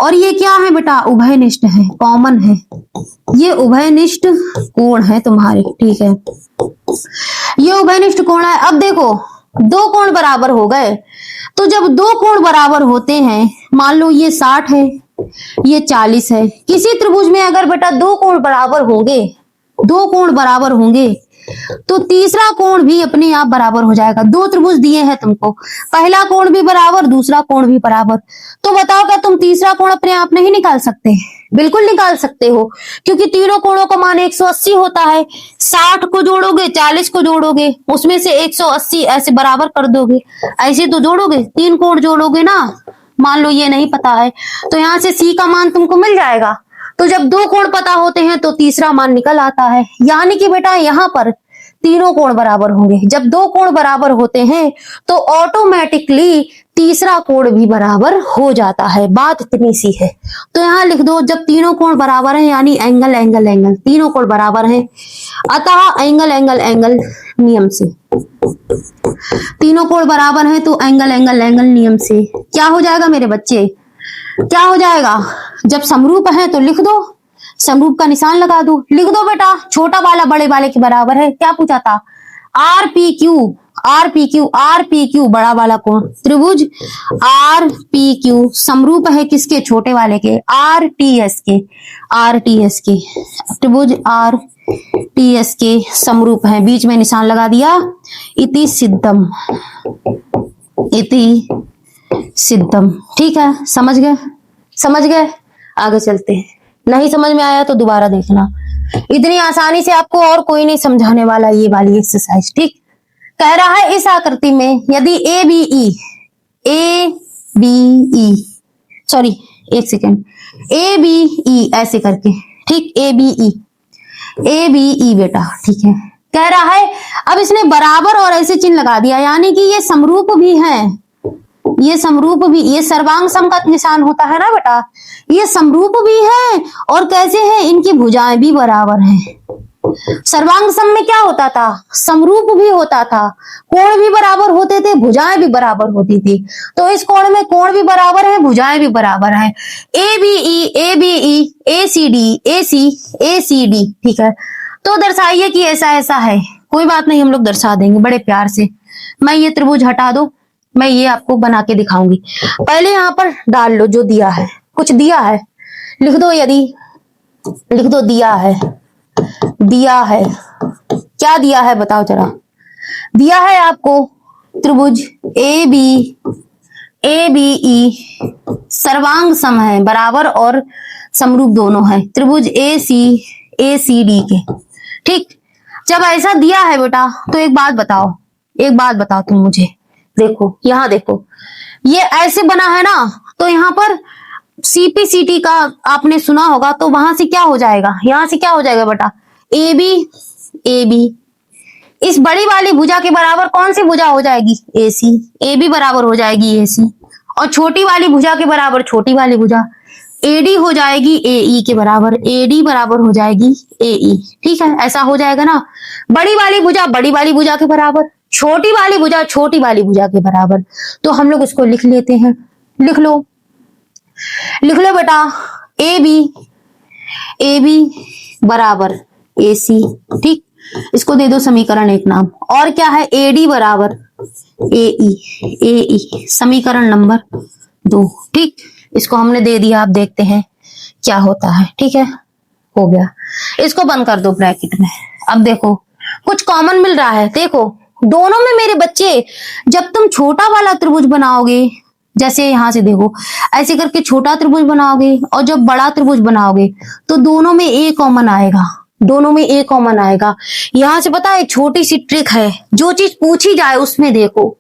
और ये क्या है बेटा, उभयनिष्ठ है, कॉमन है, ये उभयनिष्ठ कोण है तुम्हारे, ठीक है, ये उभयनिष्ठ कोण है। अब देखो दो कोण बराबर हो गए, तो जब दो कोण बराबर होते हैं, मान लो ये 60 है ये 40 है। किसी त्रिभुज में अगर बेटा दो कोण बराबर होंगे, दो कोण बराबर होंगे, तो तीसरा कोण भी अपने आप बराबर हो जाएगा। दो त्रिभुज दिए हैं तुमको, पहला कोण भी बराबर, दूसरा कोण भी बराबर, तो बताओ क्या तुम तीसरा कोण अपने आप नहीं निकाल सकते? बिल्कुल निकाल सकते हो, क्योंकि तीनों कोणों का मान 180 होता है। 60 को जोड़ोगे, 40 को जोड़ोगे, उसमें से 180 ऐसे बराबर कर दोगे, ऐसे तो जोड़ोगे, तीन कोण जोड़ोगे ना। मान लो ये नहीं पता है, तो यहां से सी का मान तुमको मिल जाएगा। तो जब दो कोण पता होते हैं तो तीसरा मान निकल आता है, यानी कि बेटा यहाँ पर तीनों कोण बराबर होंगे। जब दो कोण बराबर होते हैं तो ऑटोमेटिकली तीसरा कोण भी बराबर हो जाता है। बात इतनी सी है। तो यहां लिख दो, जब तीनों कोण बराबर हैं, यानी एंगल एंगल एंगल, तीनों कोण बराबर हैं, अतः एंगल एंगल एंगल नियम से, तीनों कोण बराबर हैं तो एंगल एंगल एंगल नियम से क्या हो जाएगा मेरे बच्चे? क्या हो जाएगा? जब समरूप है तो लिख दो, समरूप का निशान लगा दो, लिख दो बेटा, छोटा वाला बड़े वाले के बराबर है। क्या पूछा था? R P Q, R P Q, R P Q बड़ा वाला कोण, त्रिभुज आर पी क्यू समरूप है किसके? छोटे वाले के, आर टी एस के, आर टी एस के, त्रिभुज आर टी एस के समरूप है। बीच में निशान लगा दिया, इति सिद्धम, इति सिद्धम। ठीक है, समझ गए? समझ गए? आगे चलते हैं। नहीं समझ में आया तो दोबारा देखना। इतनी आसानी से आपको और कोई नहीं समझाने वाला ये वाली एक्सरसाइज। ठीक, कह रहा है इस आकृति में यदि ए बी ई, सॉरी एक सेकेंड, ए बी ई ऐसे करके, ठीक, ए बी ई बेटा, ठीक है। कह रहा है, अब इसने बराबर और ऐसे चिन्ह लगा दिया, यानी कि ये समरूप भी है, ये समरूप भी, ये सर्वांग सम का निशान होता है ना बेटा, ये समरूप भी है और कैसे है, इनकी भुजाएं भी बराबर हैं। सर्वांग सम में क्या होता था? समरूप भी होता था, कोण भी बराबर होते थे, भुजाएं भी बराबर होती थी। तो इस कोण में कोण भी बराबर है, भुजाएं भी बराबर है। A B E, A C D, ठीक है। तो दर्शाइए कि ऐसा ऐसा है। कोई बात नहीं, हम लोग दर्शा देंगे बड़े प्यार से। मैं ये त्रिभुज हटा दो, मैं ये आपको बना के दिखाऊंगी। पहले यहाँ पर डाल लो जो दिया है, कुछ दिया है लिख दो, यदि लिख दो दिया है, दिया है, क्या दिया है बताओ जरा। दिया है आपको त्रिभुज ए बी ई सर्वांग सम है, बराबर और समरूप दोनों है, त्रिभुज ए सी डी के। ठीक, जब ऐसा दिया है बेटा तो एक बात बताओ तुम मुझे, देखो यहां देखो, ये ऐसे बना है ना, तो यहाँ पर सीपीसीटी का आपने सुना होगा, तो वहां से क्या हो जाएगा, यहां से क्या हो जाएगा बेटा, ए बी इस बड़ी वाली भुजा के बराबर कौन सी भुजा हो जाएगी? एसी, ए बी बराबर हो जाएगी एसी, और छोटी वाली भुजा के बराबर छोटी वाली भुजा एडी हो जाएगी एई के बराबर, एडी बराबर हो जाएगी एई। ठीक है, ऐसा हो जाएगा ना, बड़ी वाली भुजा बड़ी वाली भुजा के बराबर, छोटी वाली भुजा छोटी वाली भुजा के बराबर। तो हम लोग इसको लिख लेते हैं, लिख लो बेटा, ए बी बराबर एसी। ठीक, इसको दे दो समीकरण एक नाम, और क्या है, एडी बराबर एई, समीकरण नंबर 2। ठीक, इसको हमने दे दिया, आप देखते हैं क्या होता है। ठीक है, हो गया, इसको बंद कर दो ब्रैकेट में। अब देखो कुछ कॉमन मिल रहा है, देखो दोनों में मेरे बच्चे, जब तुम छोटा वाला त्रिभुज बनाओगे, जैसे यहां से देखो ऐसे करके छोटा त्रिभुज बनाओगे, और जब बड़ा त्रिभुज बनाओगे तो दोनों में ए कॉमन आएगा, दोनों में ए कॉमन आएगा। यहां से पता है छोटी सी ट्रिक है, जो चीज पूछी जाए उसमें देखो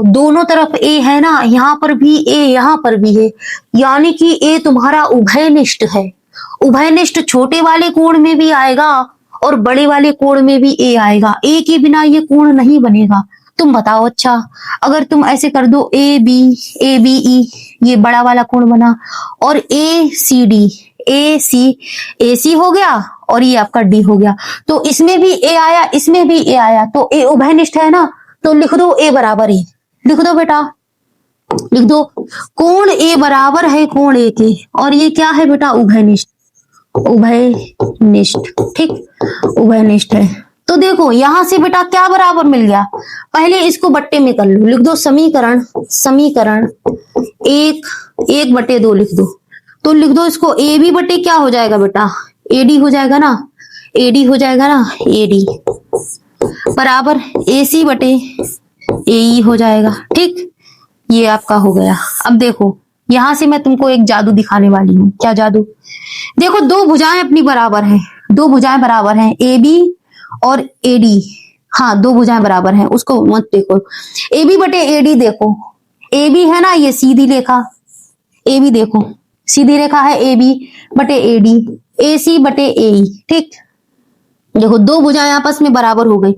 दोनों तरफ ए है ना, यहाँ पर भी ए यहाँ पर भी है, यानी कि ए तुम्हारा उभयनिष्ठ है। उभयनिष्ठ छोटे वाले कोण में भी आएगा और बड़े वाले कोण में भी ए आएगा, ए के बिना ये कोण नहीं बनेगा। तुम बताओ, अच्छा अगर तुम ऐसे कर दो ए बी ई, ये बड़ा वाला कोण बना, और ए सी हो गया, और ये आपका डी हो गया, तो इसमें भी ए आया, इसमें भी ए आया, तो ए उभयनिष्ठ है ना, तो लिख दो ए बराबर ए, लिख दो बेटा, लिख दो कोण ए बराबर है कोण ए के, और ये क्या है बेटा, उभयनिष्ठ, ठीक, उभयनिष्ठ है। तो देखो यहां से बेटा क्या बराबर मिल गया, पहले इसको बट्टे में कर लो, लिख दो समीकरण 1/2 लिख दो, तो लिख दो इसको, ए बी बटे क्या हो जाएगा बेटा, एडी हो जाएगा ना, एडी हो जाएगा ना, एडी बराबर ए सी बटे ए ई हो जाएगा। ठीक, ये आपका हो गया। अब देखो यहां से मैं तुमको एक जादू दिखाने वाली हूँ। क्या जादू? देखो दो भुजाएं अपनी बराबर हैं, दो भुजाएं बराबर हैं, ए बी और ए डी। हाँ, दो भुजाएं बराबर हैं, उसको मत देखो। ए बी बटे ए डी देखो, ए बी है ना ये सीधी रेखा, ए बी देखो सीधी रेखा है, ए बी बटे ए डी, ए सी बटे ए ई। ठीक, देखो दो भुजाएं आपस में बराबर हो गई,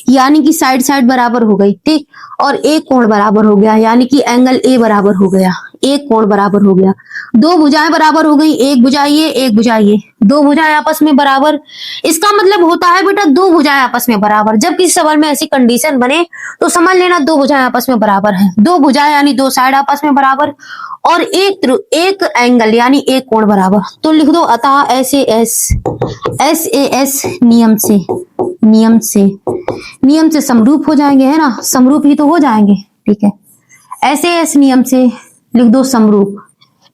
यानी कि साइड साइड बराबर हो गई। ठीक, और एक कोण बराबर हो गया, यानी कि एंगल ए बराबर हो गया, एक कोण बराबर हो गया। दो भुजाएं बराबर हो गई, एक भुजा ये, एक भुजा ये, दो भुजाएं आपस में बराबर। इसका मतलब होता है बेटा दो भुजाएं आपस में बराबर। जब किसी सवाल में ऐसी कंडीशन बने तो समझ लेना दो भुजाएं आपस में बराबर है। दो भुजाएं यानी दो साइड आपस में बराबर, और एक एंगल यानी एक कोण बराबर। तो लिख दो अतः ऐसे एस ए एस नियम से समरूप हो जाएंगे, है ना, समरूप ही तो हो जाएंगे। ठीक है, ऐसे एस नियम से लिख दो समरूप।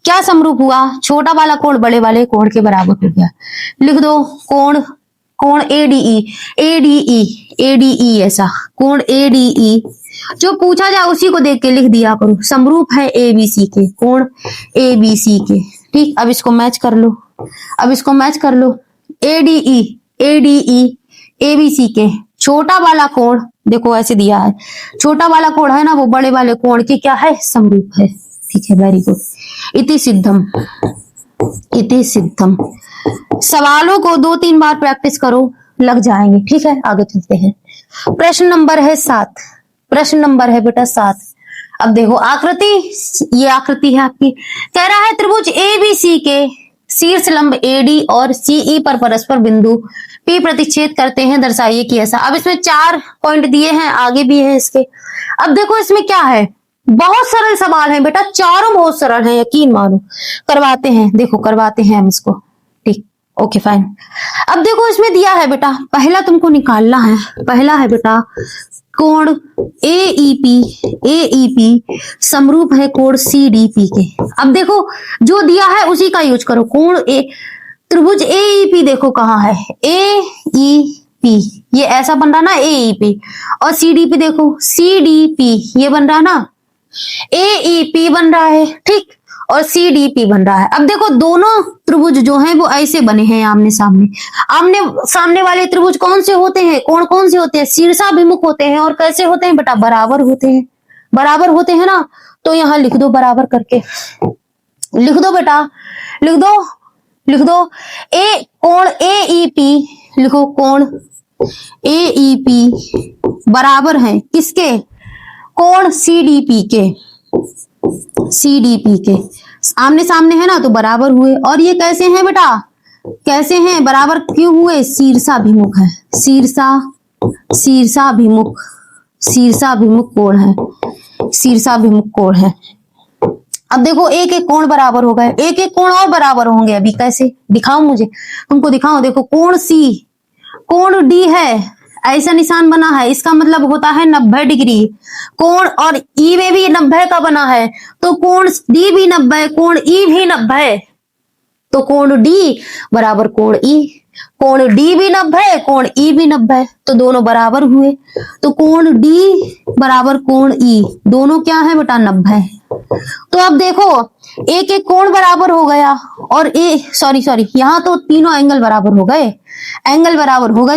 क्या समरूप हुआ? छोटा वाला कोण बड़े वाले कोण के बराबर हो गया। लिख दो कोण एडीई ऐसा कोण एडीई, जो पूछा जाए उसी को देख के लिख दिया करो। समरूप है एबीसी के, कोण एबीसी के। ठीक, अब इसको मैच कर लो, एडीई एबीसी के छोटा वाला कोण देखो ऐसे दिया है, छोटा वाला कोण है ना वो बड़े वाले कोण के क्या है, समरूप है। ठीक है, वेरी गुड। इति सिद्धम। सवालों को 2-3 बार प्रैक्टिस करो, लग जाएंगे। ठीक है, आगे चलते हैं। प्रश्न नंबर है 7, प्रश्न नंबर है बेटा 7। अब देखो आकृति, ये आकृति है आपकी। कह रहा है त्रिभुज एबीसी के शीर्ष लंब एडी और सीई पर परस्पर बिंदु पी प्रतिच्छेद करते हैं, दर्शाइए कि ऐसा। अब इसमें 4 पॉइंट दिए हैं, आगे भी है इसके। अब देखो इसमें क्या है, बहुत सरल सवाल है बेटा, चारों बहुत सरल है, यकीन मानो। करवाते हैं, देखो करवाते हैं हम इसको। ठीक, ओके फाइन। अब देखो इसमें दिया है बेटा, पहला तुमको निकालना है, पहला है बेटा कोण एईपी समरूप है कोण सीडीपी के। अब देखो जो दिया है उसी का यूज करो। कोण त्रिभुज एईपी देखो कहाँ है, एईपी ये ऐसा बन रहा ना एईपी, और सीडीपी देखो सीडीपी ये बन रहा ना, एईपी बन रहा है। ठीक, और सीडीपी बन रहा है। अब देखो दोनों त्रिभुज जो हैं वो ऐसे बने हैं आमने सामने वाले त्रिभुज कौन से होते हैं, कोण कौन से होते हैं, शीर्षाभिमुख होते हैं। और कैसे होते हैं बेटा, बराबर होते हैं ना। तो यहां लिख दो बराबर करके, लिख दो बेटा, लिख दो कोण एईपी, लिखो कोण एईपी बराबर है किसके, कोण सीडीपी के। आमने सामने है ना तो बराबर हुए। और ये कैसे हैं बेटा, कैसे हैं, बराबर क्यों हुए, शीर्षाभिमुख है, शीर्षाभिमुख कोण है। अब देखो एक एक कोण बराबर हो गए, एक एक कोण और बराबर होंगे। अभी कैसे दिखाऊं, मुझे तुमको दिखाऊं। देखो कोण सी, कोण डी है, ऐसा निशान बना है, इसका मतलब होता है 90 डिग्री। कोण और ई में भी 90 का बना है, तो कोण डी भी 90, कोण ई भी 90, तो कोण डी बराबर कोण ई, कोण डी भी 90, कोण ई भी 90, तो दोनों बराबर हुए। तो कोण डी बराबर कोण ई, दोनों क्या है बेटा 90। तो अब देखो एक एक कोण बराबर हो गया, और सॉरी यहाँ तो तीनों एंगल बराबर हो गए,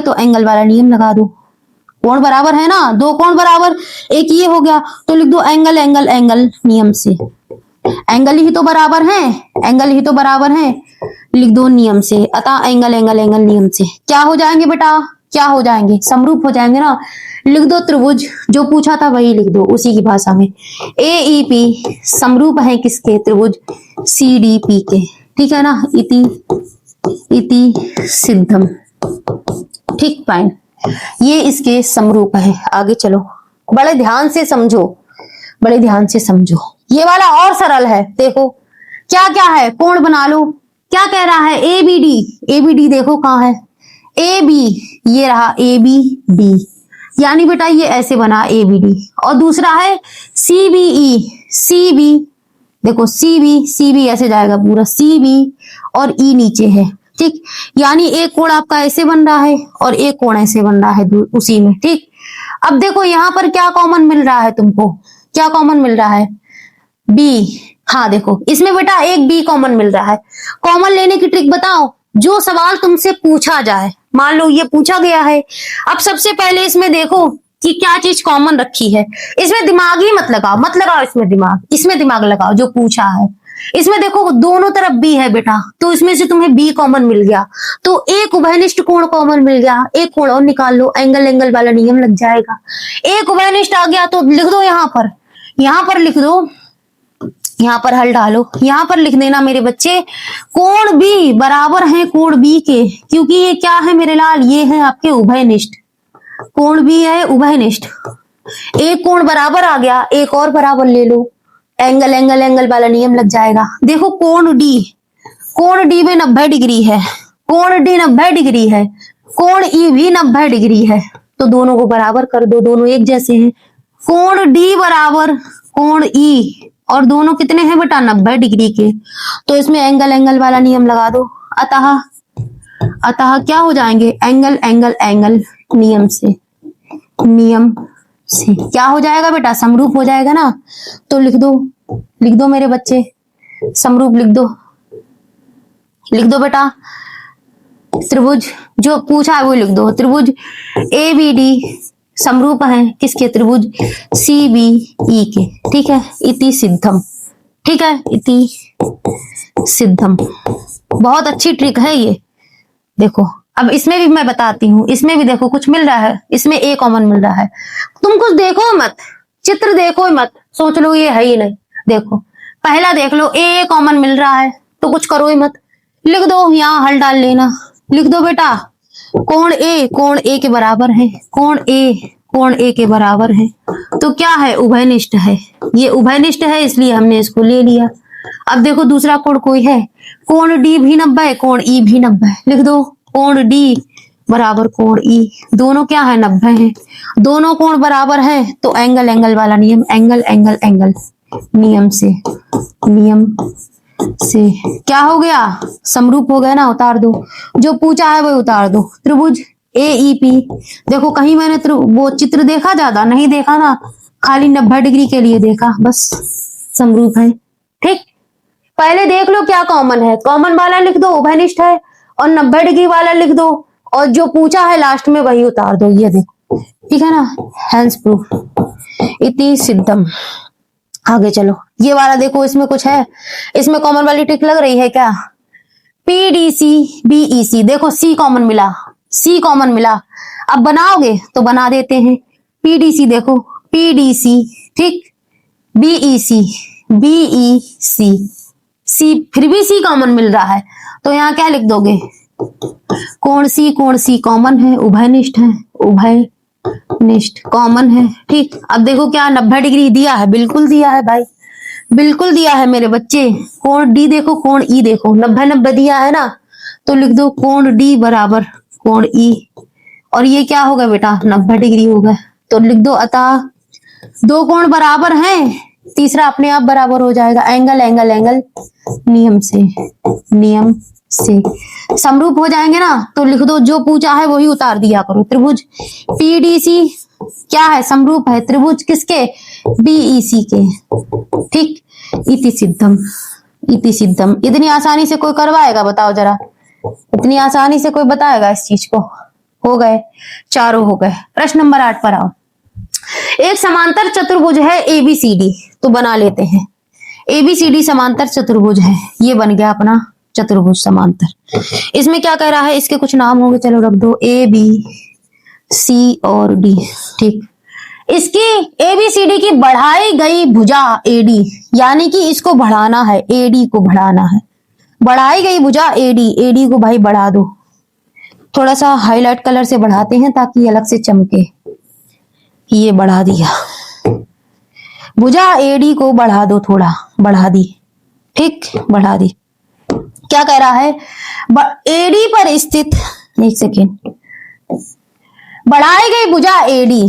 तो एंगल वाला नियम लगा दो। कोण बराबर है ना, दो कोण बराबर, एक ये हो गया, तो लिख दो एंगल नियम से। एंगल ही तो बराबर है, लिख दो नियम से। अतः एंगल नियम से क्या हो जाएंगे बेटा, क्या हो जाएंगे, समरूप हो जाएंगे ना। लिख दो त्रिभुज, जो पूछा था वही लिख दो उसी की भाषा में। एईपी समरूप है किसके, त्रिभुज सीडीपी के। ठीक है ना, इति सिद्धम। ठीक, फाइन, ये इसके समरूप है। आगे चलो, बड़े ध्यान से समझो, ये वाला और सरल है। देखो क्या क्या है, कोण बना लो। क्या कह रहा है, एबीडी देखो कहाँ है, ए बी, ये रहा ए बी डी, यानी बेटा ये ऐसे बना ए बी डी। और दूसरा है सीबीई, देखो सी बी ऐसे जाएगा पूरा, सी बी और ई नीचे है, ठीक। यानी एक कोण आपका ऐसे बन रहा है और एक कोण ऐसे बन रहा है उसी में, ठीक। अब देखो यहाँ पर क्या कॉमन मिल रहा है तुमको, क्या कॉमन मिल रहा है, बी। हाँ देखो इसमें बेटा एक बी कॉमन मिल रहा है। कॉमन लेने की ट्रिक बताओ, जो सवाल तुमसे पूछा जाए, मान लो ये पूछा गया है, अब सबसे पहले इसमें देखो कि क्या चीज कॉमन रखी है। इसमें दिमाग ही मत लगाओ, मत लगाओ इसमें दिमाग, इसमें दिमाग लगाओ जो पूछा है। इसमें देखो दोनों तरफ बी है बेटा, तो इसमें से तुम्हें बी कॉमन मिल गया, तो एक उभयनिष्ठ कोण कॉमन मिल गया। एक कोण और निकाल लो, एंगल एंगल वाला नियम लग जाएगा। एक उभयनिष्ठ आ गया तो लिख दो यहाँ पर, यहाँ पर लिख दो, यहाँ पर हल डालो, यहाँ पर लिख देना मेरे बच्चे, कोण बी बराबर है कोण बी के, क्योंकि ये क्या है मेरे लाल, ये है आपके उभयनिष्ठ, कोण बी है उभयनिष्ठ। एक कोण बराबर आ गया, एक और बराबर ले लो, एंगल एंगल एंगल वाला नियम लग जाएगा। देखो कोण डी में 90 डिग्री है, कोण डी 90 डिग्री है, कोण ई भी 90 डिग्री है, तो दोनों को बराबर कर दो, दोनों एक जैसे हैं। कोण डी बराबर कोण ई, और दोनों कितने हैं बेटा 90 डिग्री के, तो इसमें एंगल एंगल वाला नियम लगा दो। अतः क्या हो जाएंगे, एंगल एंगल एंगल नियम से क्या हो जाएगा बेटा, समरूप हो जाएगा ना। तो लिख दो मेरे बच्चे, समरूप लिख दो बेटा। त्रिभुज जो पूछा है वो लिख दो, त्रिभुज ए बी डी समरूप है किसके, त्रिभुज सी बी ई के, ठीक है। इति सिद्धम, ठीक है, इति सिद्धम। बहुत अच्छी ट्रिक है ये। देखो अब इसमें भी मैं बताती हूँ, इसमें भी देखो कुछ मिल रहा है, इसमें ए कॉमन मिल रहा है। तुम कुछ देखो मत, चित्र देखो मत, सोच लो ये है ही नहीं। देखो पहला देख लो, ए कॉमन मिल रहा है, तो कुछ करो ही मत, लिख दो, यहाँ हल डाल लेना। लिख दो बेटा, कोण ए के बराबर है, कोण ए के बराबर है, तो क्या है, उभयनिष्ठ है। ये उभयनिष्ठ है इसलिए हमने इसको ले लिया। अब देखो दूसरा कोण कोई है, कोण डी भी 90, कोण ई भी 90, लिख दो कोण डी बराबर कोण ई, दोनों क्या है 90 है, दोनों कोण बराबर है, तो एंगल एंगल वाला नियम, एंगल एंगल एंगल नियम से क्या हो गया, समरूप हो गया ना। उतार दो, जो पूछा है वो उतार दो। त्रिभुज ए ई पी, देखो कहीं मैंने वो चित्र देखा, ज्यादा नहीं देखा ना, खाली 90 डिग्री के लिए देखा, बस समरूप है, ठीक। पहले देख लो क्या कॉमन है, कॉमन वाला लिख दो, उभयनिष्ठ है, और 90 डिग्री वाला लिख दो, और जो पूछा है लास्ट में वही उतार दो, ये देखो, ठीक है ना। हैंस प्रूफ इति सिद्धम। आगे चलो, ये वाला देखो, इसमें कुछ है, इसमें कॉमन वाली ट्रिक लग रही है क्या, पीडीसी बीईसी, देखो सी कॉमन मिला, सी कॉमन मिला। अब बनाओगे तो बना देते हैं, पीडीसी देखो, पीडीसी, ठीक, बीईसी बीईसी, सी फिर भी सी कॉमन मिल रहा है, तो यहाँ क्या लिख दोगे, कोण सी कॉमन है, उभयनिष्ठ है, उभयनिष्ठ कॉमन है, ठीक। अब देखो क्या 90 डिग्री दिया है, बिल्कुल दिया है भाई, बिल्कुल दिया है मेरे बच्चे। कोण डी देखो, कोण ई देखो, 90 दिया है ना, तो लिख दो कोण डी बराबर कोण ई, और ये क्या होगा बेटा 90 डिग्री होगा, तो लिख दो अतः दो कोण बराबर हैं, तीसरा अपने आप बराबर हो जाएगा, एंगल एंगल एंगल नियम से समरूप हो जाएंगे ना। तो लिख दो, जो पूछा है वही उतार दिया करो। त्रिभुज पीडीसी क्या है, समरूप है त्रिभुज किसके, बीईसी के, ठीक। इति सिद्धम, इति सिद्धम। इतनी आसानी से कोई करवाएगा बताओ जरा, इतनी आसानी से कोई बताएगा इस चीज को। हो गए, चारों हो गए। प्रश्न नंबर 8 पर आओ। एक समांतर चतुर्भुज है एबीसीडी, तो बना लेते हैं। एबीसीडी समांतर चतुर्भुज है, ये बन गया अपना चतुर्भुज समांतर। इसमें क्या कह रहा है, इसके कुछ नाम होंगे, चलो रख दो, ए बी सी और डी, ठीक। इसकी एबीसीडी की बढ़ाई गई भुजा एडी, यानी कि इसको बढ़ाना है, एडी को बढ़ाना है, बढ़ाई गई भुजा एडी, एडी को भाई बढ़ा दो, थोड़ा सा हाईलाइट कलर से बढ़ाते हैं ताकि अलग से चमके। ये बढ़ा दिया, भुजा एडी को बढ़ा दो, थोड़ा बढ़ा दी, ठीक, बढ़ा दी। क्या कह रहा है, एडी पर स्थित, एक सेकेंड, बढ़ाई गई भुजा एडी,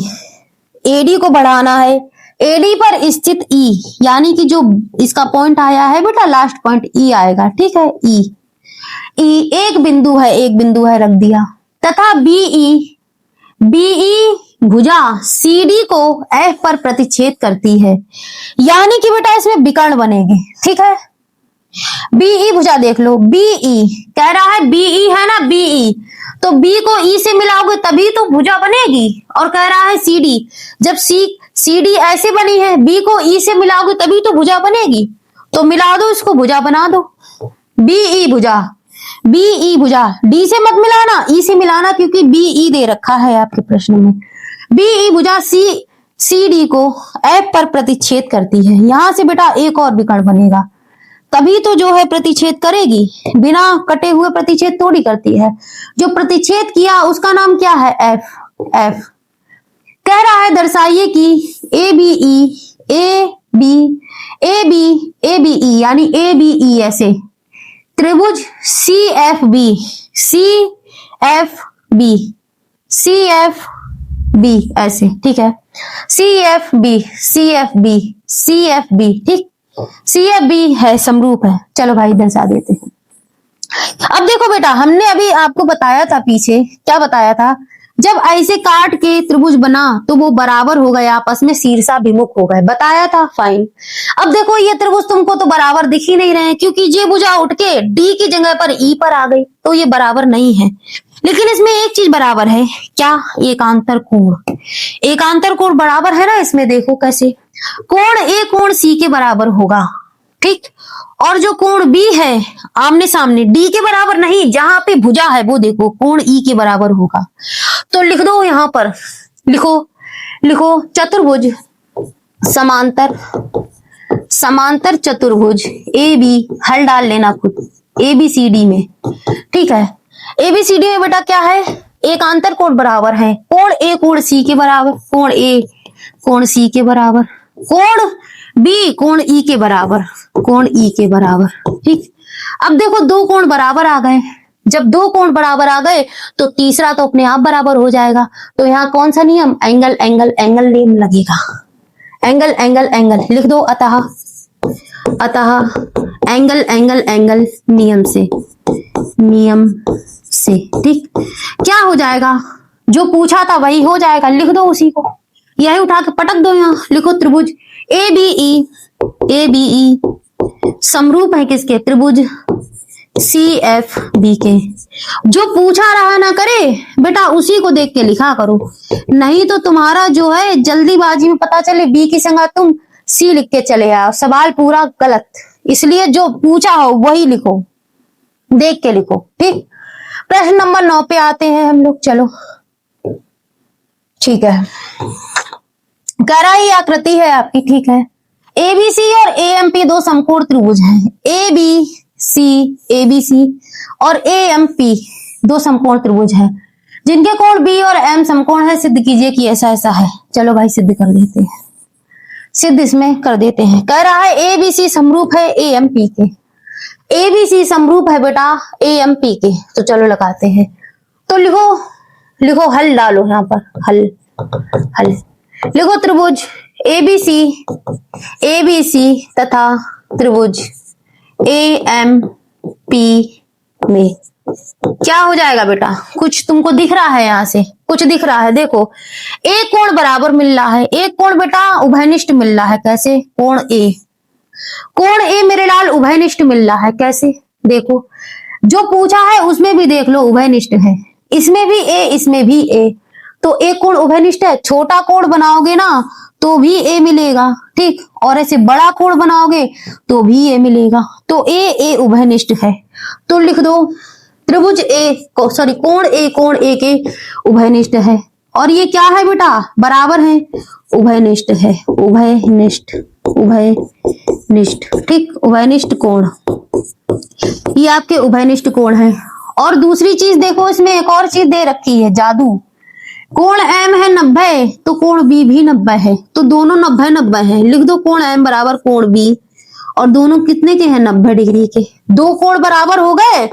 एडी को बढ़ाना है, एडी पर स्थित ई, यानी कि जो इसका पॉइंट आया है बेटा लास्ट पॉइंट ई आएगा, ठीक है। ई, ई एक बिंदु है, एक बिंदु है रख दिया, तथा बीई, बीई भुजा सीडी को एफ पर प्रतिच्छेद करती है, यानी कि बेटा इसमें विकर्ण बनेगी, ठीक है। बीई भुजा देख लो, बीई कह रहा है, बीई है ना, बीई, तो बी को ई से मिलाओगे तभी तो भुजा बनेगी। और कह रहा है सीडी, जब सीडी ऐसे बनी है, बी को ई से मिलाओगे तभी तो भुजा बनेगी, तो मिला दो इसको, भुजा बना दो। बीई भुजा, बीई भुजा, डी से मत मिलाना, ई से मिलाना, क्योंकि बीई दे रखा है आपके प्रश्न में। बीई भुजा सी डी को एफ पर प्रतिच्छेद करती है, यहां से बेटा एक और विकर्ण बनेगा, तभी तो जो है प्रतिच्छेद करेगी, बिना कटे हुए प्रतिच्छेद थोड़ी करती है। जो प्रतिच्छेद किया उसका नाम क्या है, एफ। एफ कह रहा है दर्शाइए कि ए बी ई यानी ए बी ई ऐसे त्रिभुज सी एफ बी ऐसे, ठीक है। सी एफ बी, ठीक, सी एफ बी है, समरूप है। चलो भाई दर्शा देते हैं। अब देखो बेटा, हमने अभी आपको बताया था, पीछे क्या बताया था, जब ऐसे काट के त्रिभुज बना तो वो बराबर हो गए, आपस में शीर्षाभिमुख हो गए, बताया था, फाइन। अब देखो ये त्रिभुज तुमको तो बराबर दिख ही नहीं रहे हैं, क्योंकि ये भुजा उठ के डी की जगह पर ई पर आ गई, तो ये बराबर नहीं है। लेकिन इसमें एक चीज बराबर है, क्या, एकांतर कोण। एकांतर कोण बराबर है ना, इसमें देखो कैसे, कोण ए कोण सी के बराबर होगा, ठीक। और जो कोण बी है आमने सामने डी के बराबर नहीं, जहां पे भुजा है वो देखो कोण ई के बराबर होगा। तो लिख दो यहां पर, लिखो चतुर्भुज समांतर चतुर्भुज ए बी, हल डाल लेना खुद, ए बी सी डी में, ठीक है। ए बी सी डी में बेटा क्या है, एकांतर कोण बराबर है, कोण ए कोण सी के बराबर, कोण ए कोण सी के बराबर, कोण बी कोण ई के बराबर, कोण ई के बराबर, ठीक। अब देखो दो कोण बराबर आ गए, जब दो कोण बराबर आ गए तो तीसरा तो अपने आप बराबर हो जाएगा। तो यहाँ कौन सा नियम, एंगल एंगल एंगल नियम लगेगा, एंगल एंगल एंगल लिख दो, अतः एंगल एंगल एंगल नियम से, ठीक। क्या हो जाएगा, जो पूछा था वही हो जाएगा, लिख दो उसी को, यही उठा के पटक दो, यहाँ लिखो त्रिभुज ए बी ई समरूप है किसके, त्रिभुज सी एफ बी के। जो पूछा रहा ना करे बेटा उसी को देख के लिखा करो, नहीं तो तुम्हारा जो है जल्दीबाजी में पता चले बी की संगत तुम सी लिख के चले आओ, सवाल पूरा गलत। इसलिए जो पूछा हो वही लिखो, देख के लिखो, ठीक। प्रश्न नंबर 9 पे आते हैं हम लोग, चलो ठीक है। गहराई आकृति है आपकी, ठीक है। एबीसी और एएमपी दो समकोण त्रिभुज हैं, एबीसी और एएमपी दो समकोण त्रिभुज हैं, जिनके कोण बी और एम समकोण है। सिद्ध कीजिए कि ऐसा ऐसा है। चलो भाई सिद्ध कर देते हैं, सिद्ध इसमें कर देते हैं। कह रहा है एबीसी समरूप है एएमपी के, एबीसी समरूप है बेटा एएमपी के। तो चलो लगाते हैं, तो लिखो हल डालो यहाँ पर, हल लिखो त्रिभुज एबीसी तथा त्रिभुज एएमपी में क्या हो जाएगा बेटा, कुछ तुमको दिख रहा है, यहाँ से कुछ दिख रहा है। देखो एक कोण बराबर मिल रहा है, एक कोण बेटा उभयनिष्ठ मिल रहा है। कैसे, कोण ए मेरे लाल उभयनिष्ठ मिल रहा है। कैसे, देखो जो पूछा है उसमें भी देख लो उभयनिष्ठ है, इसमें भी ए इसमें भी ए, तो एक कोण उभयनिष्ठ है। छोटा कोण बनाओगे ना तो भी ए मिलेगा, ठीक, और ऐसे बड़ा कोण बनाओगे तो भी ए मिलेगा। तो ए उभयनिष्ठ है, तो लिख दो त्रिभुज कोण ए के उभयनिष्ठ है। और ये क्या है बेटा, बराबर है, उभयनिष्ठ है, उभयनिष्ठ, ठीक, उभयनिष्ठ कोण, ये आपके उभयनिष्ठ कोण है। और दूसरी चीज देखो, इसमें एक और चीज दे रखी है, जादू। कोण एम है 90, तो कोण बी भी 90 है, तो दोनों 90 है। लिख दो कोण एम बराबर कोण बी, और दोनों कितने के हैं, 90 डिग्री के। दो कोण बराबर हो गए,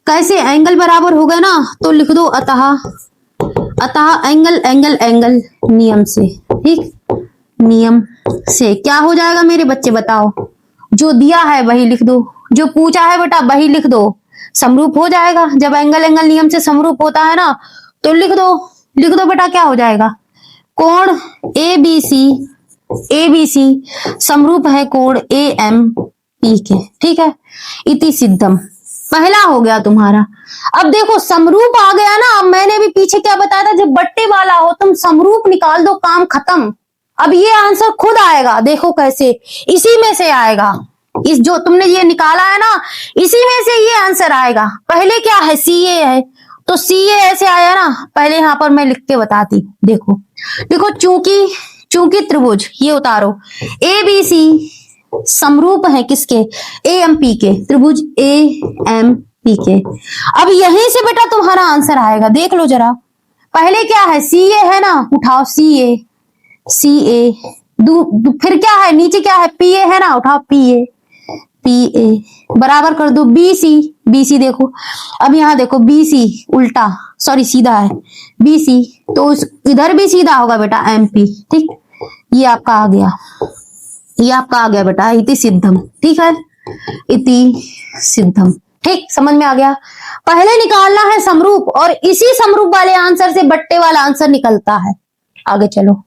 कैसे, एंगल बराबर हो गए ना, तो लिख दो अतः एंगल एंगल एंगल नियम से, ठीक। नियम से क्या हो जाएगा मेरे बच्चे बताओ? जो दिया है वही लिख दो, जो पूछा है बेटा वही लिख दो, समरूप हो जाएगा। जब एंगल एंगल नियम से समरूप होता है ना तो लिख दो बेटा, क्या हो जाएगा? कोण ए बी सी समरूप है कोण ए एम पी के, ठीक है। इति सिद्धम पहला हो गया तुम्हारा। अब देखो समरूप आ गया ना, अब मैंने भी पीछे क्या बताया था, जब बट्टे वाला हो तुम समरूप निकाल दो, काम खत्म। अब ये आंसर खुद आएगा, देखो कैसे, इसी में से आएगा, इस जो तुमने ये निकाला है ना इसी में से ये आंसर आएगा। पहले क्या है, सी ए है, तो सी ए ऐसे आया ना, पहले यहां पर मैं लिख के बताती। देखो चूंकि त्रिभुज, ये उतारो, ए बी सी समरूप है किसके, ए एम पी के, त्रिभुज ए एम पी के। अब यहीं से बेटा तुम्हारा आंसर आएगा, देख लो जरा। पहले क्या है, सी ए है ना, उठाओ सी ए, फिर क्या है नीचे, क्या है, पी ए है ना, उठाओ पी ए बराबर कर दो बी सी देखो। अब यहाँ देखो बी सी उल्टा, सॉरी सीधा है बी सी, तो इधर भी सीधा होगा बेटा एम पी, ठीक। ये आपका आ गया बेटा इति सिद्धम, ठीक है, इति सिद्धम, ठीक, समझ में आ गया। पहले निकालना है समरूप, और इसी समरूप वाले आंसर से बट्टे वाला आंसर निकलता है। आगे चलो,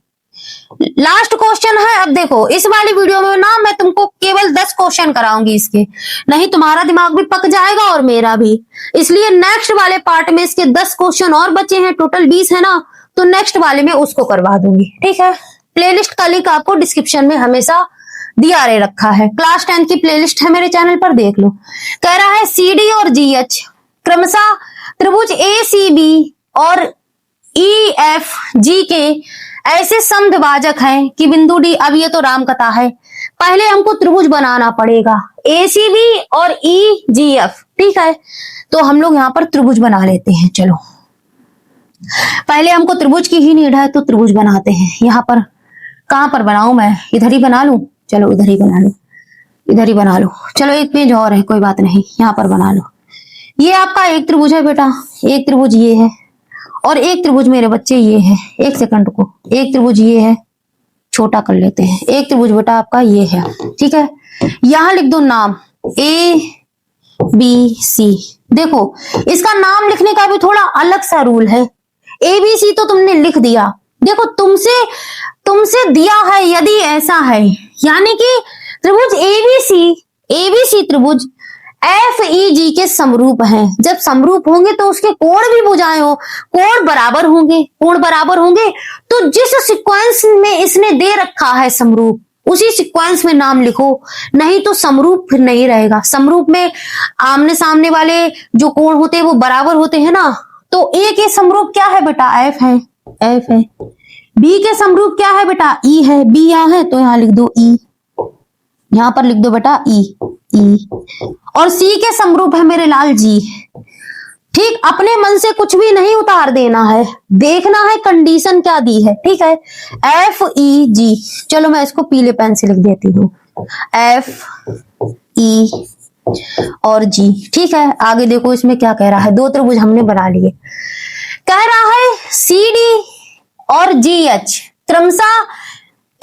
लास्ट क्वेश्चन है। अब देखो इस वाली वीडियो में ना मैं तुमको केवल 10 क्वेश्चन कराऊंगी इसके, नहीं तुम्हारा दिमाग भी पक जाएगा और मेरा भी, इसलिए नेक्स्ट वाले पार्ट में इसके 10 क्वेश्चन और बचे हैं, टोटल 20 है ना, तो नेक्स्ट वाले में उसको करवा दूंगी, ठीक है। प्लेलिस्ट का लिंक आपको डिस्क्रिप्शन में हमेशा दिया रखा है, क्लास 10 की प्लेलिस्ट है मेरे चैनल पर, देख लो। कह रहा है सी डी और जी एच क्रमशः त्रिभुज ए सी बी और ई एफ जी के ऐसे समद्विभाजक हैं कि बिंदु डी, अब ये तो राम कथा है, पहले हमको त्रिभुज बनाना पड़ेगा ए सी बी और ई जी एफ, ठीक है। तो हम लोग यहाँ पर त्रिभुज बना लेते हैं, चलो पहले हमको त्रिभुज की ही नीड है तो त्रिभुज बनाते हैं। यहाँ पर कहां पर बनाऊं मैं, इधर ही बना लूं, चलो इधर ही बना लो, चलो एक पेज और है, कोई बात नहीं, यहाँ पर बना लो। ये आपका एक त्रिभुज है बेटा, एक त्रिभुज ये है, और एक त्रिभुज मेरे बच्चे ये है, एक सेकंड को, एक त्रिभुज ये है, छोटा कर लेते हैं, एक त्रिभुज बेटा आपका ये है, ठीक है। यहां लिख दो नाम ए बी सी। देखो इसका नाम लिखने का भी थोड़ा अलग सा रूल है, ए बी सी तो तुमने लिख दिया, देखो तुमसे दिया है यदि ऐसा है, यानी कि त्रिभुज एबीसी त्रिभुज एफ ई जी के समरूप हैं। जब समरूप होंगे तो उसके कोण भी भुजाएं हो, कोण बराबर होंगे, तो जिस सीक्वेंस में इसने दे रखा है समरूप, उसी सीक्वेंस में नाम लिखो, नहीं तो समरूप फिर नहीं रहेगा। समरूप में आमने सामने वाले जो कोण होते हैं वो बराबर होते हैं ना, तो ए के समरूप क्या है बेटा, एफ है। बी के समरूप क्या है बेटा, ई है, बी यहाँ है तो यहाँ लिख दो ई, यहाँ पर लिख दो बेटा ई। और सी के समरूप है मेरे लाल जी, ठीक। अपने मन से कुछ भी नहीं उतार देना है, देखना है कंडीशन क्या दी है, ठीक है। एफ ई जी, चलो मैं इसको पीले पेन से लिख देती हूँ, एफ ई और जी, ठीक है। आगे देखो इसमें क्या कह रहा है, दो त्रिभुज हमने बना लिए, कह रहा है सी डी और जी एच क्रमशः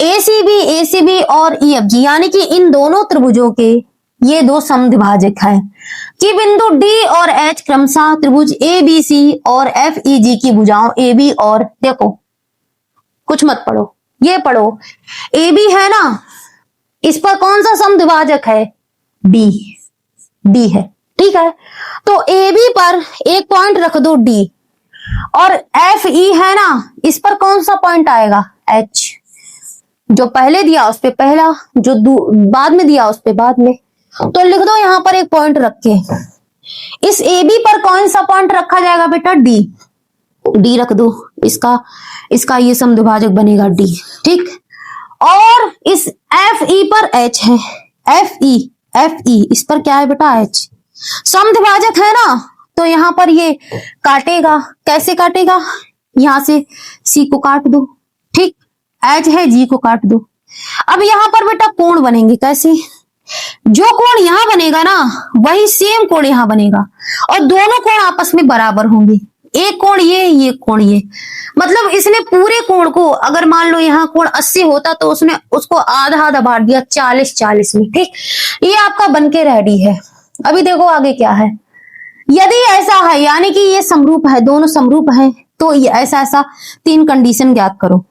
एसीबी और ईएफ जी, यानी कि इन दोनों त्रिभुजों के ये दो समद्विभाजक हैं कि बिंदु डी और एच क्रमशः त्रिभुज ए बी सी और एफ ई जी की भुजाओं ए बी और, देखो कुछ मत पढ़ो, ये पढ़ो, ए बी है ना, इस पर कौन सा समद्विभाजक है, डी है, ठीक है। तो ए बी पर एक पॉइंट रख दो डी, और एफ ई है ना, इस पर कौन सा पॉइंट आएगा, एच, जो पहले दिया उस पे पहला, जो बाद में दिया उस पे बाद में, तो लिख दो यहाँ पर एक पॉइंट रख के। इस ए बी पर कौन सा पॉइंट रखा जाएगा बेटा, डी रख दो, इसका ये समद्विभाजक बनेगा डी, ठीक। और इस एफ ई पर एच है, एफ ई इस पर क्या है बेटा, एच, समद्विभाजक है ना, तो यहां पर ये काटेगा, कैसे काटेगा, यहां से सी को काट दो, ठीक, एच है, जी को काट दो। अब यहां पर बेटा कोण बनेंगे, कैसे, जो कोण यहां बनेगा ना वही सेम कोण यहां बनेगा, और दोनों कोण आपस में बराबर होंगे, एक कोण ये कोण ये, मतलब इसने पूरे कोण को, अगर मान लो यहाँ कोण 80 होता तो उसने उसको आधा आधा बांट दिया 40-40 में। ठीक, ये आपका बनके रेडी है। अभी देखो आगे क्या है। यदि ऐसा है, यानी कि ये समरूप है, दोनों समरूप हैं, तो ये ऐसा ऐसा 3 कंडीशन ज्ञात करो।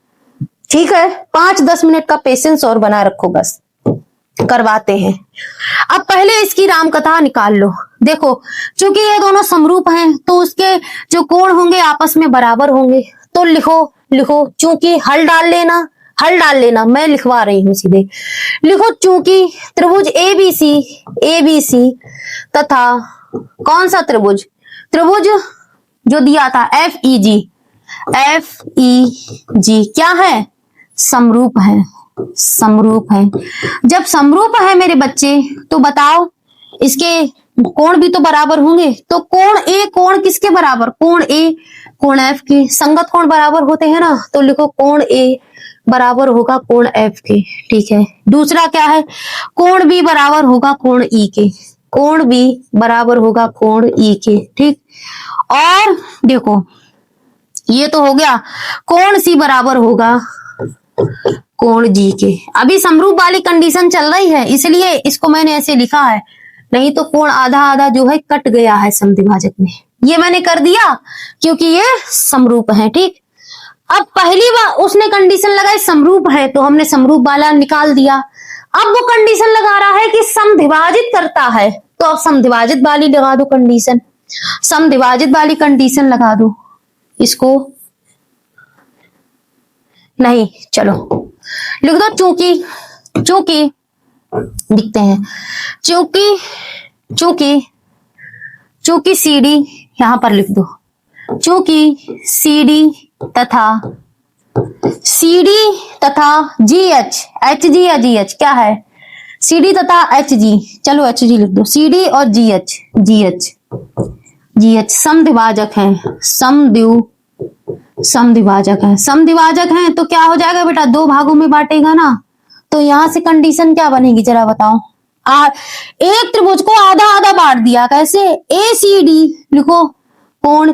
ठीक है, 5-10 मिनट का पेशेंस और बना रखो, बस करवाते हैं। अब पहले इसकी राम कथा निकाल लो। देखो, चूंकि ये दोनों समरूप हैं तो उसके जो कोण होंगे आपस में बराबर होंगे। तो लिखो चूंकि, हल डाल लेना, मैं लिखवा रही हूं सीधे। लिखो चूंकि त्रिभुज एबीसी तथा कौन सा त्रिभुज जो दिया था एफ ई जी क्या है, समरूप है। जब समरूप है मेरे बच्चे, तो बताओ इसके कोण भी तो बराबर होंगे। तो कोण ए कोण किसके बराबर, कोण ए कोण एफ के, संगत कोण बराबर होते हैं ना। तो लिखो कोण ए बराबर होगा कोण एफ के। ठीक है, दूसरा क्या है, कोण बी बराबर होगा कोण ई के, कोण बी बराबर होगा कोण ई के। ठीक, और देखो ये तो हो गया, कोण सी बराबर होगा कोण जी के। अभी समरूप वाली कंडीशन चल रही है, इसलिए इसको मैंने ऐसे लिखा है, नहीं तो कोण आधा आधा जो है कट गया है समद्विभाजक में। ये मैंने कर दिया क्योंकि ये समरूप है। ठीक, अब पहली बार उसने कंडीशन लगाई समरूप है, तो हमने समरूप वाला निकाल दिया। अब वो कंडीशन लगा रहा है कि समद्विभाजित करता है, तो अब समद्विभाजित वाली लगा दो कंडीशन, समद्विभाजित वाली कंडीशन लगा दो। इसको नहीं, चलो लिख दो चूंकि लिखते हैं, चूंकि सी डी, यहां पर लिख दो, चूंकि सी डी तथा जी एच जी या जी एच क्या है, सी डी तथा एच जी, चलो एच जी लिख दो, सी डी और जी एच समद्विभाजक हैं, समद्विभाजक हैं। तो क्या हो जाएगा बेटा, 2 भागों में बांटेगा ना। तो यहां से कंडीशन क्या बनेगी जरा बताओ। एक त्रिभुज को आधा आधा बांट दिया, कैसे, ए सी डी लिखो, कोण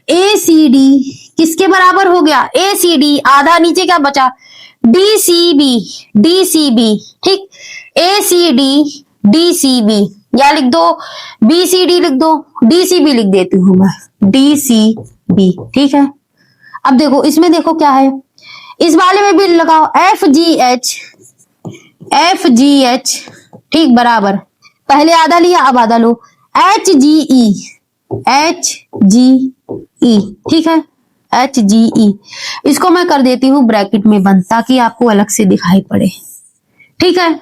ए सी डी किसके बराबर हो गया, ए सी डी आधा, नीचे क्या बचा, डी सी बी। ठीक, ए सी डी सी बी, या लिख दो बी सी डी, लिख दो डी सी बी, लिख देती हूं मैं डी सी बी। ठीक है, अब देखो इसमें देखो क्या है, इस वाले में भी लगाओ एफ जी एच, ठीक, बराबर, पहले आधा लिया अब आधा लो, एच जी ई, ठीक है, एच जी ई। इसको मैं कर देती हूँ ब्रैकेट में बंद, ताकि आपको अलग से दिखाई पड़े। ठीक है,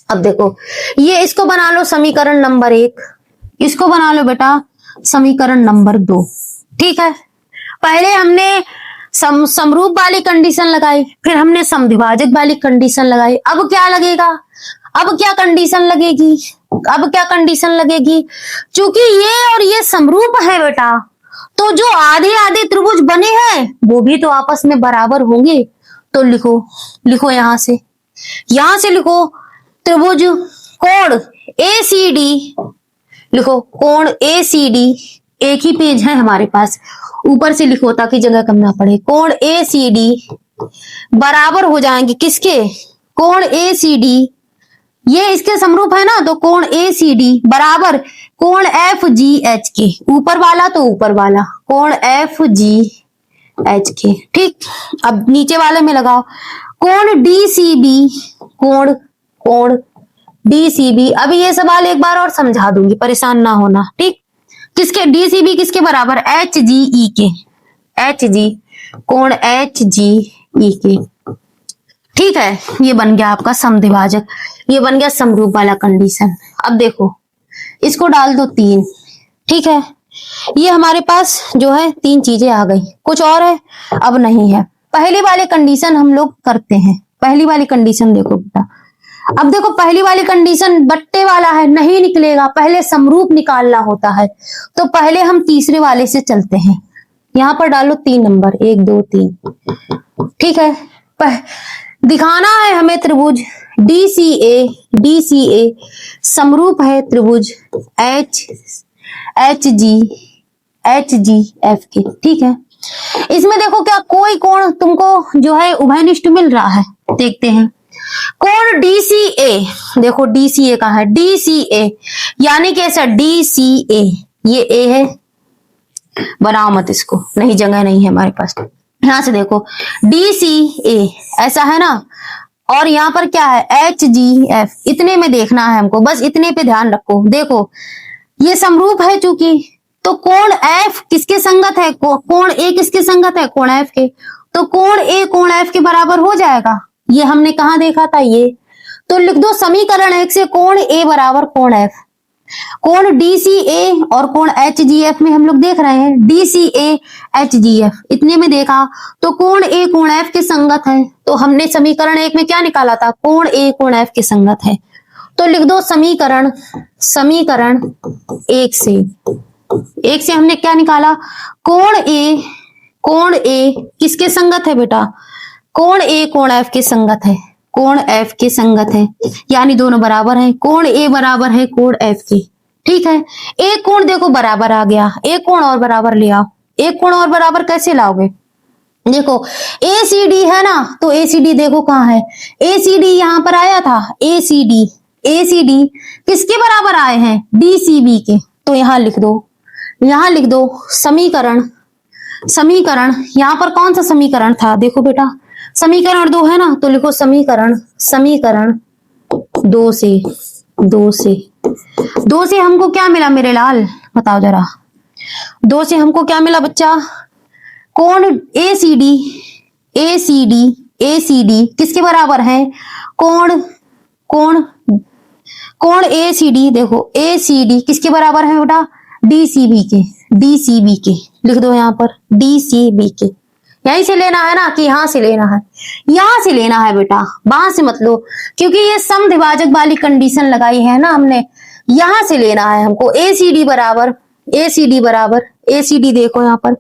अब देखो ये, इसको बना लो समीकरण नंबर 1, इसको बना लो बेटा समीकरण नंबर 2। ठीक है, पहले हमने समरूप वाली कंडीशन लगाई, फिर हमने समद्विभाजक वाली कंडीशन लगाई। अब क्या लगेगा, अब क्या कंडीशन लगेगी, चूंकि ये और ये समरूप है बेटा, तो जो आधे आधे त्रिभुज बने हैं वो भी तो आपस में बराबर होंगे। तो लिखो यहां से लिखो त्रिभुज कोण ए सी डी, लिखो कोण ए सी डी, एक ही पेज है हमारे पास, ऊपर से लिखो ताकि जगह कम ना पड़े। कोण ए सी डी बराबर हो जाएंगे किसके, कोण ए सी डी, ये इसके समरूप है ना, तो कोण ए सी डी बराबर कोण एफ जी एच के, ऊपर वाला तो ऊपर वाला कोण एफ जी एच के। ठीक, अब नीचे वाले में लगाओ कोण डी सी बी, कोण डी सी बी। अभी ये सवाल एक बार और समझा दूंगी, परेशान ना होना। ठीक, किसके, डी सी बी किसके बराबर, एच जी ई के, एच जी, कोण एच जी ई के। ठीक है, ये बन गया आपका समद्विभाजक, ये बन गया समरूप वाला कंडीशन। अब देखो इसको डाल दो 3। ठीक है, ये हमारे पास जो है 3 चीजें आ गई, कुछ और है अब नहीं है। पहली वाली कंडीशन हम लोग करते हैं, पहली वाली कंडीशन देखो बेटा। अब देखो पहली वाली कंडीशन बट्टे वाला है, नहीं निकलेगा, पहले समरूप निकालना होता है। तो पहले हम तीसरे वाले से चलते हैं, यहां पर डालो 3 नंबर, 1 2 3। ठीक है, दिखाना है हमें त्रिभुज DCA समरूप है त्रिभुज एच जी HGF के। ठीक है, इसमें देखो क्या कोई कोण तुमको जो है उभयनिष्ठ मिल रहा है, देखते हैं। कोण DCA, देखो DCA कहाँ है, DCA यानी कि ऐसा DCA, ये A है, बनाओ मत इसको, नहीं जगह नहीं है हमारे पास। यहां से देखो DCA ऐसा है ना, और यहाँ पर क्या है HGF, इतने में देखना है हमको, बस इतने पे ध्यान रखो। देखो ये समरूप है चूंकि, तो कोण F किसके संगत है, कोण A किसके संगत है, कोण F के, तो कोण A कोण F के बराबर हो जाएगा। ये हमने कहा देखा था ये, तो लिख दो समीकरण 1 से कोण A बराबर कोण F। कोण DCA और कोण HGF में हम लोग देख रहे हैं, DCA HGF इतने में देखा, तो कोण A कोण F के संगत है, तो हमने समीकरण 1 में क्या निकाला था, कोण A कोण F के संगत है। तो लिख दो समीकरण 1 से हमने क्या निकाला, कोण A किसके संगत है बेटा, कोण A कोण F के संगत है, कोण F के संगत है, यानी दोनों बराबर हैं, कोण A बराबर है कोण F के। ठीक है, एक कोण देखो बराबर आ गया, एक कोण और बराबर ले आओ। एक कोण और बराबर कैसे लाओगे, देखो ACD है ना, तो ACD देखो कहाँ है, ACD यहां पर आया था, ACD किसके बराबर आए हैं, DCB के। तो यहां लिख दो समीकरण यहां पर कौन सा समीकरण था, देखो बेटा समीकरण 2 है ना, तो लिखो समीकरण 2 से हमको क्या मिला मेरे लाल, बताओ जरा। 2 से हमको क्या मिला बच्चा, कोण ACD किसके बराबर है, कोण ACD, देखो ACD किसके बराबर है बेटा, DCB के। लिख दो यहाँ पर DCB के। यहीं से लेना है ना कि यहां से लेना है, यहां से लेना है बेटा, वहां से मत लो, क्योंकि ये समद्विभाजक वाली कंडीशन लगाई है ना हमने, यहां से लेना है हमको। ACD बराबर ACD देखो यहाँ पर,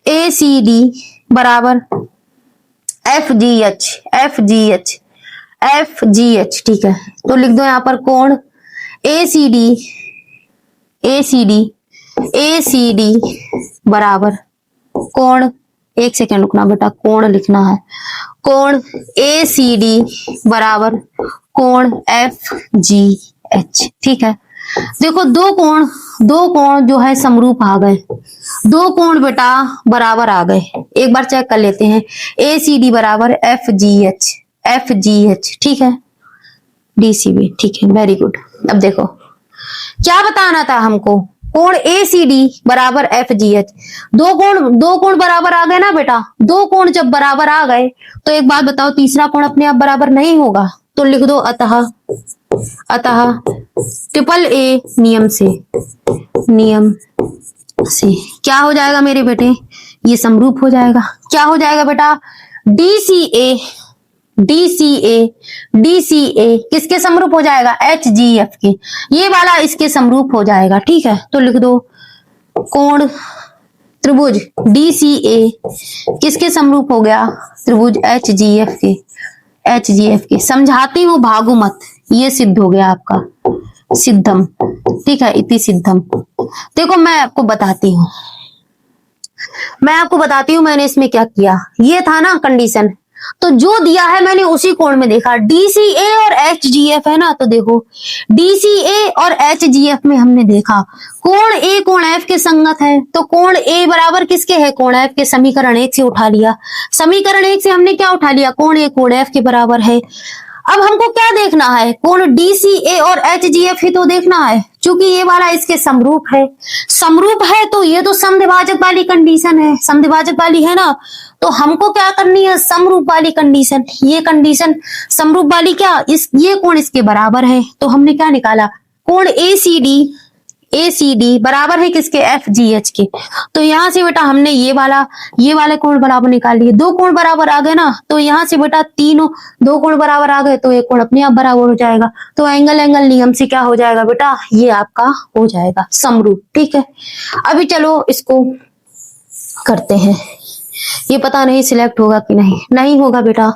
ACD बराबर FGH। ठीक है, तो लिख दो यहाँ पर कोण ACD बराबर कोण, एक सेकेंड रुकना बेटा, कोण लिखना है, कोण ACD बराबर कोण FGH। ठीक है, देखो दो कोण जो है समरूप आ गए, दो कोण बेटा बराबर आ गए। एक बार चेक कर लेते हैं, ACD बराबर FGH। ठीक है, DCB। ठीक है, वेरी गुड। अब देखो क्या बताना था हमको, कोण ACD बराबर FGH, दो कोण बराबर आ गए ना बेटा। दो कोण जब बराबर आ गए तो एक बात बताओ, तीसरा कोण अपने आप बराबर नहीं होगा, तो लिख दो अतः AAA नियम से क्या हो जाएगा मेरे बेटे, ये समरूप हो जाएगा। क्या हो जाएगा बेटा, DCA किसके समरूप हो जाएगा, HGF के। ये वाला इसके समरूप हो जाएगा। ठीक है, तो लिख दो कोण त्रिभुज DCA किसके समरूप हो गया, त्रिभुज HGF के। समझाती हूँ, भागो मत, ये सिद्ध हो गया आपका सिद्धम। ठीक है, इति सिद्धम। देखो मैं आपको बताती हूँ मैंने इसमें क्या किया। ये था ना कंडीशन, तो जो दिया है मैंने उसी कोण में देखा, DCA और HGF है ना, तो देखो DCA और HGF में हमने देखा कोण A कोण F के संगत है, तो कोण A बराबर किसके है, कोण F के। समीकरण 1 से उठा लिया, समीकरण 1 से हमने क्या उठा लिया, कोण A कोण F के बराबर है। अब हमको क्या देखना है, कोण DCA और HGF ही तो देखना है, क्योंकि ये वाला इसके समरूप है, तो ये तो समद्विभाजक वाली कंडीशन है, समद्विभाजक वाली है ना, तो हमको क्या करनी है, समरूप वाली कंडीशन। ये कंडीशन समरूप वाली क्या, ये कोण इसके बराबर है, तो हमने क्या निकाला, कोण ACD बराबर है किसके, FGH के। तो यहां से बेटा हमने ये वाले कोण बराबर निकाल लिए। दो कोण बराबर आ गए ना, तो यहां से बेटा दो कोण बराबर आ गए, तो एक कोण अपने आप बराबर हो जाएगा। तो एंगल नियम से क्या हो जाएगा बेटा, ये आपका हो जाएगा समरूप। ठीक है, अभी चलो इसको करते हैं। ये पता नहीं सिलेक्ट होगा कि नहीं होगा बेटा।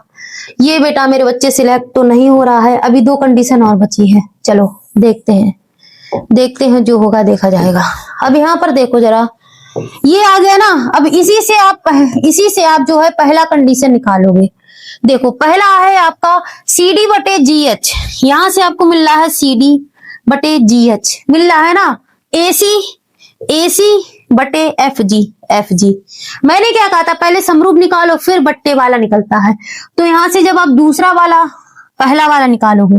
ये बेटा मेरे बच्चे सिलेक्ट तो नहीं हो रहा है, अभी 2 कंडीशन और बची है। चलो देखते हैं जो होगा देखा जाएगा। अब यहाँ पर देखो जरा, ये आ गया ना। अब इसी से आप जो है पहला कंडीशन निकालोगे। देखो पहला है आपका सी डी बटे जी एच, यहां से आपको मिल रहा है सी डी बटे जी एच मिल रहा है ना, एसी बटे एफ जी। मैंने क्या कहा था, पहले समरूप निकालो फिर बट्टे वाला निकलता है। तो यहां से जब आप दूसरा वाला पहला वाला निकालोगे,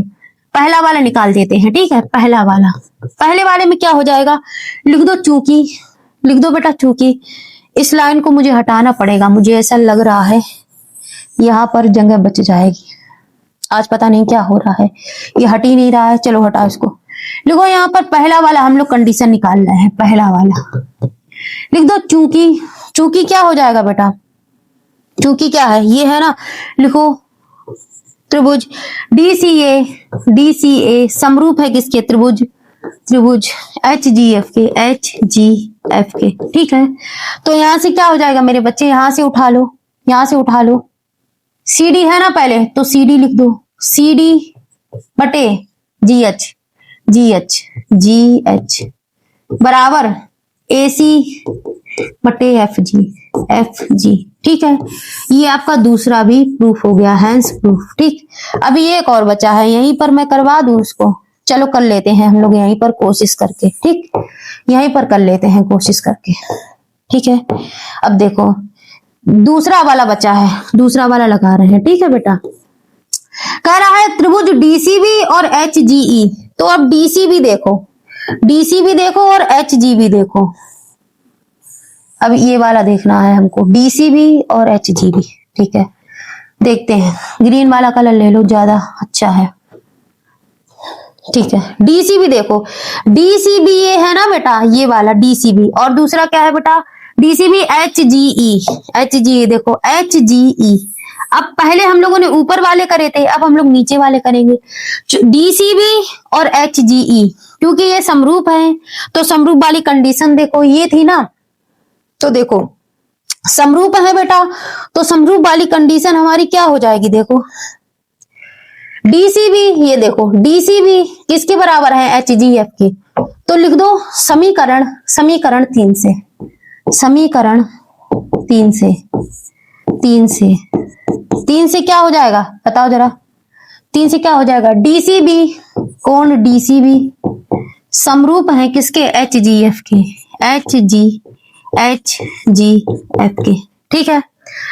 पहला वाला निकाल देते हैं, ठीक है। पहला वाला, पहले वाले में क्या हो जाएगा, लिख दो चूंकि, लिख दो बेटा चूंकि। इस लाइन को मुझे हटाना पड़ेगा, मुझे ऐसा लग रहा है यहां पर जगह बच जाएगी। आज पता नहीं क्या हो रहा है, ये हट ही नहीं रहा है। चलो हटाओ इसको। लिखो यहाँ पर पहला वाला हम लोग कंडीशन निकाल रहे हैं, पहला वाला लिख दो चूंकि। चूंकि क्या हो जाएगा बेटा, चूंकि क्या है, ये है ना, लिखो त्रिभुज डीसीए समरूप है किसके, त्रिभुज एच जी एफ के, ठीक है। तो यहां से क्या हो जाएगा मेरे बच्चे, यहां से उठा लो, यहां से उठा लो। सी डी है ना पहले, तो सी डी लिख दो, सी डी बटे जी एच बराबर ए सी बटे एफ जी, ठीक है। ये आपका दूसरा भी प्रूफ हो गया, हैंस प्रूफ, ठीक। अभी एक और बचा है, यहीं पर मैं करवा दूं उसको। चलो कर लेते हैं हम लोग यहीं पर कोशिश करके, ठीक, यहीं पर कर लेते हैं कोशिश करके, ठीक है। अब देखो दूसरा वाला बचा है, दूसरा वाला लगा रहे हैं, ठीक है बेटा। कह रहा है त्रिभुज डीसीबी और एचजीई, तो अब डीसीबी देखो और एचजीबी देखो। अब ये वाला देखना है हमको, डीसीबी और एचजीबी, ठीक है। देखते हैं, ग्रीन वाला कलर ले लो, ज्यादा अच्छा है, ठीक है। डीसीबी देखो, डीसीबी ये है ना बेटा, ये वाला डीसीबी, और दूसरा क्या है बेटा, डीसीबी एचजीई देखो, एचजीई। अब पहले हम लोगों ने ऊपर वाले करे थे, अब हम लोग नीचे वाले करेंगे। डीसीबी और एचजीई क्योंकि ये समरूप है, तो समरूप वाली कंडीशन देखो ये थी ना, तो देखो समरूप है बेटा, तो समरूप वाली कंडीशन हमारी क्या हो जाएगी, देखो डीसीबी, ये देखो डीसीबी किसके बराबर है, एचजीएफ के। तो लिख दो समीकरण 3 से, समीकरण 3 से क्या हो जाएगा बताओ जरा, 3 से क्या हो जाएगा, डीसीबी कोण डीसीबी समरूप है किसके, एचजीएफ के, एचजीएफ के, ठीक है।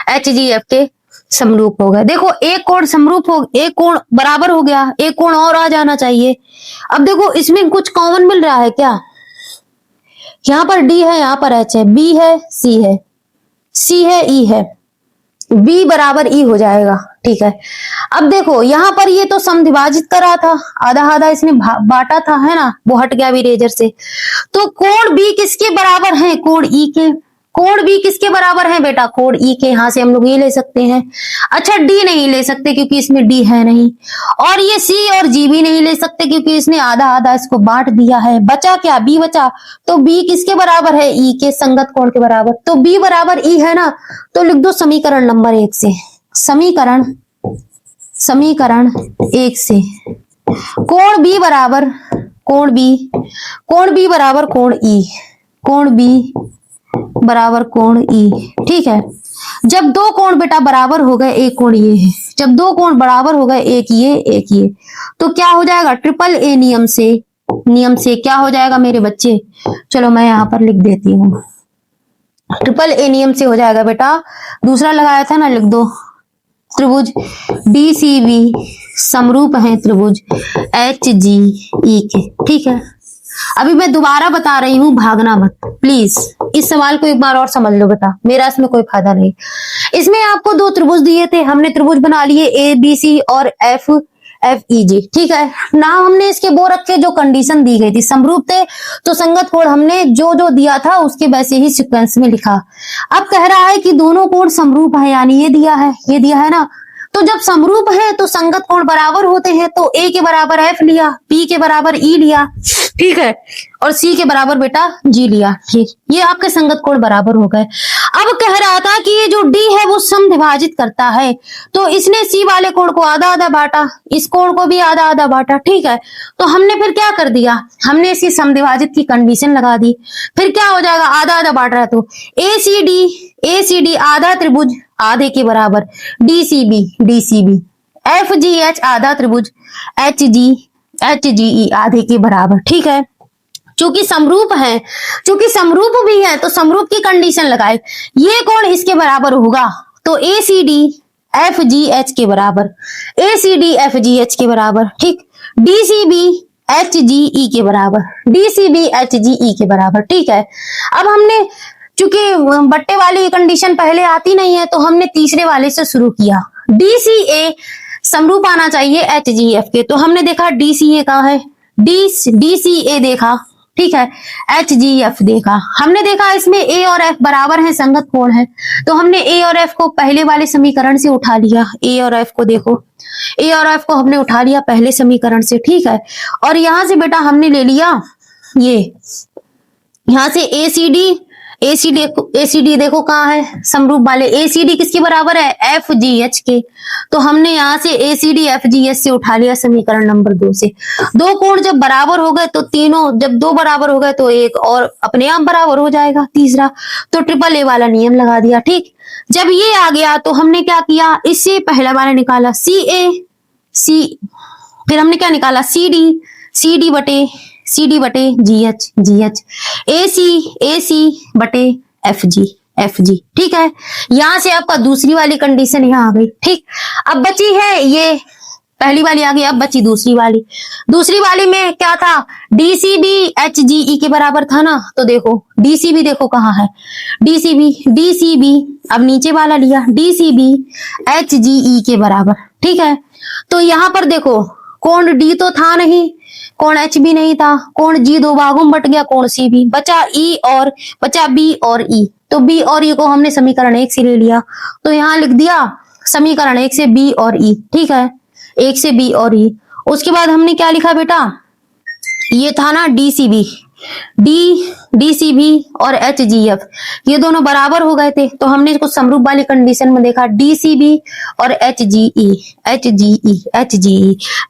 एचजीएफ के समरूप हो गए। देखो एक कोण समरूप हो, एक कोण बराबर हो गया, एक कोण और आ जाना चाहिए। अब देखो इसमें कुछ कॉमन मिल रहा है क्या, यहां पर डी है, यहां पर एच है, बी है, सी है, सी है, ई है, बी बराबर ई हो जाएगा, ठीक है। अब देखो यहां पर ये तो समद्विभाजित करा था, आधा आधा इसने बांटा था, है ना, वो हट गया इरेजर से। तो कोण बी किसके बराबर है, कोण ई के। कोण बी किसके बराबर है बेटा, कोण ई के। यहां से हम लोग ये ले सकते हैं। अच्छा डी नहीं ले सकते क्योंकि इसमें डी है नहीं, और ये सी और जी भी नहीं ले सकते क्योंकि इसने आधा आधा इसको बांट दिया है। बचा क्या, बी बचा। तो बी किसके बराबर है, ई के, संगत कोण के बराबर। तो बी बराबर ई है ना, तो लिख दो समीकरण नंबर 1 से, समीकरण 1 से कोण बी बराबर कोण बी बराबर कोण ई, कोण बी बराबर कोण ई, ठीक है। जब दो कोण बेटा बराबर हो गए, एक कोण ये है, जब दो कोण बराबर हो गए, एक ये, तो क्या हो जाएगा, ट्रिपल ए नियम से क्या हो जाएगा मेरे बच्चे, चलो मैं यहां पर लिख देती हूँ, ट्रिपल ए नियम से हो जाएगा बेटा। दूसरा लगाया था ना, लिख दो त्रिभुज डीसीबी समरूप है त्रिभुज एचजीई के, ठीक है। अभी मैं दोबारा बता रही हूं, भागना मत प्लीज। इस सवाल को एक बार और समझ लो बेटा, मेरा इसमें कोई फायदा नहीं। इसमें आपको 2 त्रिभुज दिए थे, हमने त्रिभुज बना लिए ए बी सी और एफ ई जी, ठीक है। नाम हमने इसके वो रखे जो कंडीशन दी गई थी, समरूप थे तो संगत कोण हमने जो जो दिया था उसके वैसे ही सीक्वेंस में लिखा। अब कह रहा है कि दोनों कोण समरूप है, यानी ये दिया है ना, तो जब समरूप है तो संगत कोण बराबर होते हैं, तो ए के बराबर एफ लिया, बी के बराबर ई लिया, ठीक है, और सी के बराबर बेटा जी लिया। ठीक, ये आपके संगत कोण बराबर हो गए। अब कह रहा था कि ये जो डी है वो समद्विभाजित करता है, तो इसने सी वाले कोण को आधा आधा बांटा, इस कोण को भी आधा आधा बांटा। ठीक है, तो हमने फिर क्या कर दिया, हमने इसकी समद्विभाजित की कंडीशन लगा दी। फिर क्या हो जाएगा, आधा आधा बांट रहा है तो ए सी डी आधा त्रिभुज आधे के बराबर, D C B F G H आधा त्रिभुज एच जी ई आधे के बराबर। ठीक है, चूंकि समरूप है, चूंकि समरूप भी है तो समरूप की कंडीशन लगाए, ये कोण इसके बराबर होगा तो A C D F G H के बराबर, A C D F G H के बराबर। ठीक, D C B H G E के बराबर, D C B H G E के बराबर। ठीक है, अब हमने चूंकि बट्टे वाली कंडीशन पहले आती नहीं है तो हमने तीसरे वाले से शुरू किया। डी सी ए समरूप आना चाहिए एच जी एफ के, तो हमने देखा डी सी ए कहाँ है, डी सी ए देखा। ठीक है, एच जी एफ देखा, हमने देखा इसमें ए और एफ बराबर है, संगत कोण है, तो हमने ए और एफ को पहले वाले समीकरण से उठा लिया। ए और एफ को देखो, ए और एफ को हमने उठा लिया पहले समीकरण से। ठीक है, और यहां से बेटा हमने ले लिया ये, यहां से ए सी डी देखो कहाँ है, समरूप वाले ए सी डी किसके बराबर है, एफ जी एच के, तो हमने यहाँ से A C D F G H से उठा लिया समीकरण नंबर 2 से। दो कोण जब बराबर हो गए तो तीनों, जब दो बराबर हो गए तो एक और अपने आप बराबर हो जाएगा तीसरा, तो ट्रिपल ए वाला नियम लगा दिया। ठीक, जब ये आ गया तो हमने क्या किया, इससे पहला वाला निकाला फिर हमने क्या निकाला सी डी बटे जी एच ए सी बटे एफ जी। ठीक है, यहां से आपका दूसरी वाली कंडीशन यहाँ आ गई। ठीक, अब बची है ये पहली वाली आ गई, अब बची दूसरी वाली में क्या था, डीसीबी एच जी ई के बराबर था ना, तो देखो डीसीबी देखो कहाँ है, डीसीबी अब नीचे वाला लिया, डीसीबी एच जी ई के बराबर। ठीक है, तो यहां पर देखो कोण डी तो था नहीं, कोण एच भी नहीं था, कोण जी दो भागों में बट गया, कोण सी भी बचा, बचा बी और ई, तो बी और ई को हमने समीकरण 1 से ले लिया, तो यहाँ लिख दिया समीकरण 1 से बी और ई। ठीक है, 1 से बी और ई, उसके बाद हमने क्या लिखा बेटा, ये था ना डीसीबी और एच जी एफ, ये दोनों बराबर हो गए थे, तो हमने इसको समरूप वाली कंडीशन में देखा, डीसीबी और एच जी ई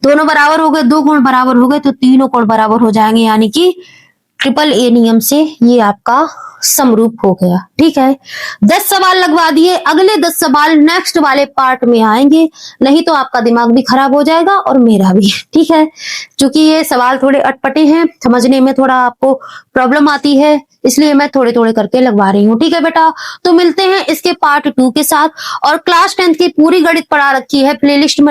दोनों बराबर हो गए, दो कोण बराबर हो गए तो तीनों कोण बराबर हो जाएंगे, यानी कि ट्रिपल ए नियम से ये आपका समरूप हो गया। ठीक है, 10 सवाल लगवा दिए, अगले 10 सवाल नेक्स्ट वाले पार्ट में आएंगे, नहीं तो आपका दिमाग भी खराब हो जाएगा और मेरा भी। ठीक है, क्योंकि ये सवाल थोड़े अटपटे हैं, समझने में थोड़ा आपको प्रॉब्लम आती है, इसलिए मैं थोड़े थोड़े करके लगवा रही हूँ। ठीक है बेटा, तो मिलते हैं इसके पार्ट 2 के साथ, और क्लास 10th की पूरी गणित पढ़ा रखी है प्लेलिस्ट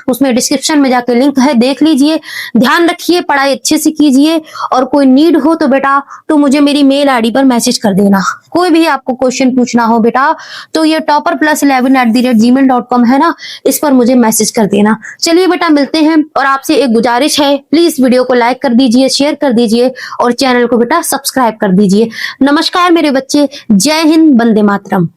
उसमें डिस्क्रिप्शन में जाके लिंक है, देख लीजिए, ध्यान रखिए, पढ़ाई अच्छे से कीजिए, और कोई नीड हो तो बेटा तो मुझे मेरी मेल आईडी पर मैसेज कर देना, कोई भी आपको क्वेश्चन पूछना हो बेटा तो ये topper+11@gmail.com है ना, इस पर मुझे मैसेज कर देना। चलिए बेटा मिलते हैं, और आपसे एक गुजारिश है, प्लीज वीडियो को लाइक कर दीजिए, शेयर कर दीजिए, और चैनल को बेटा सब्सक्राइब कर दीजिए। नमस्कार मेरे बच्चे, जय हिंद, वंदे मातरम।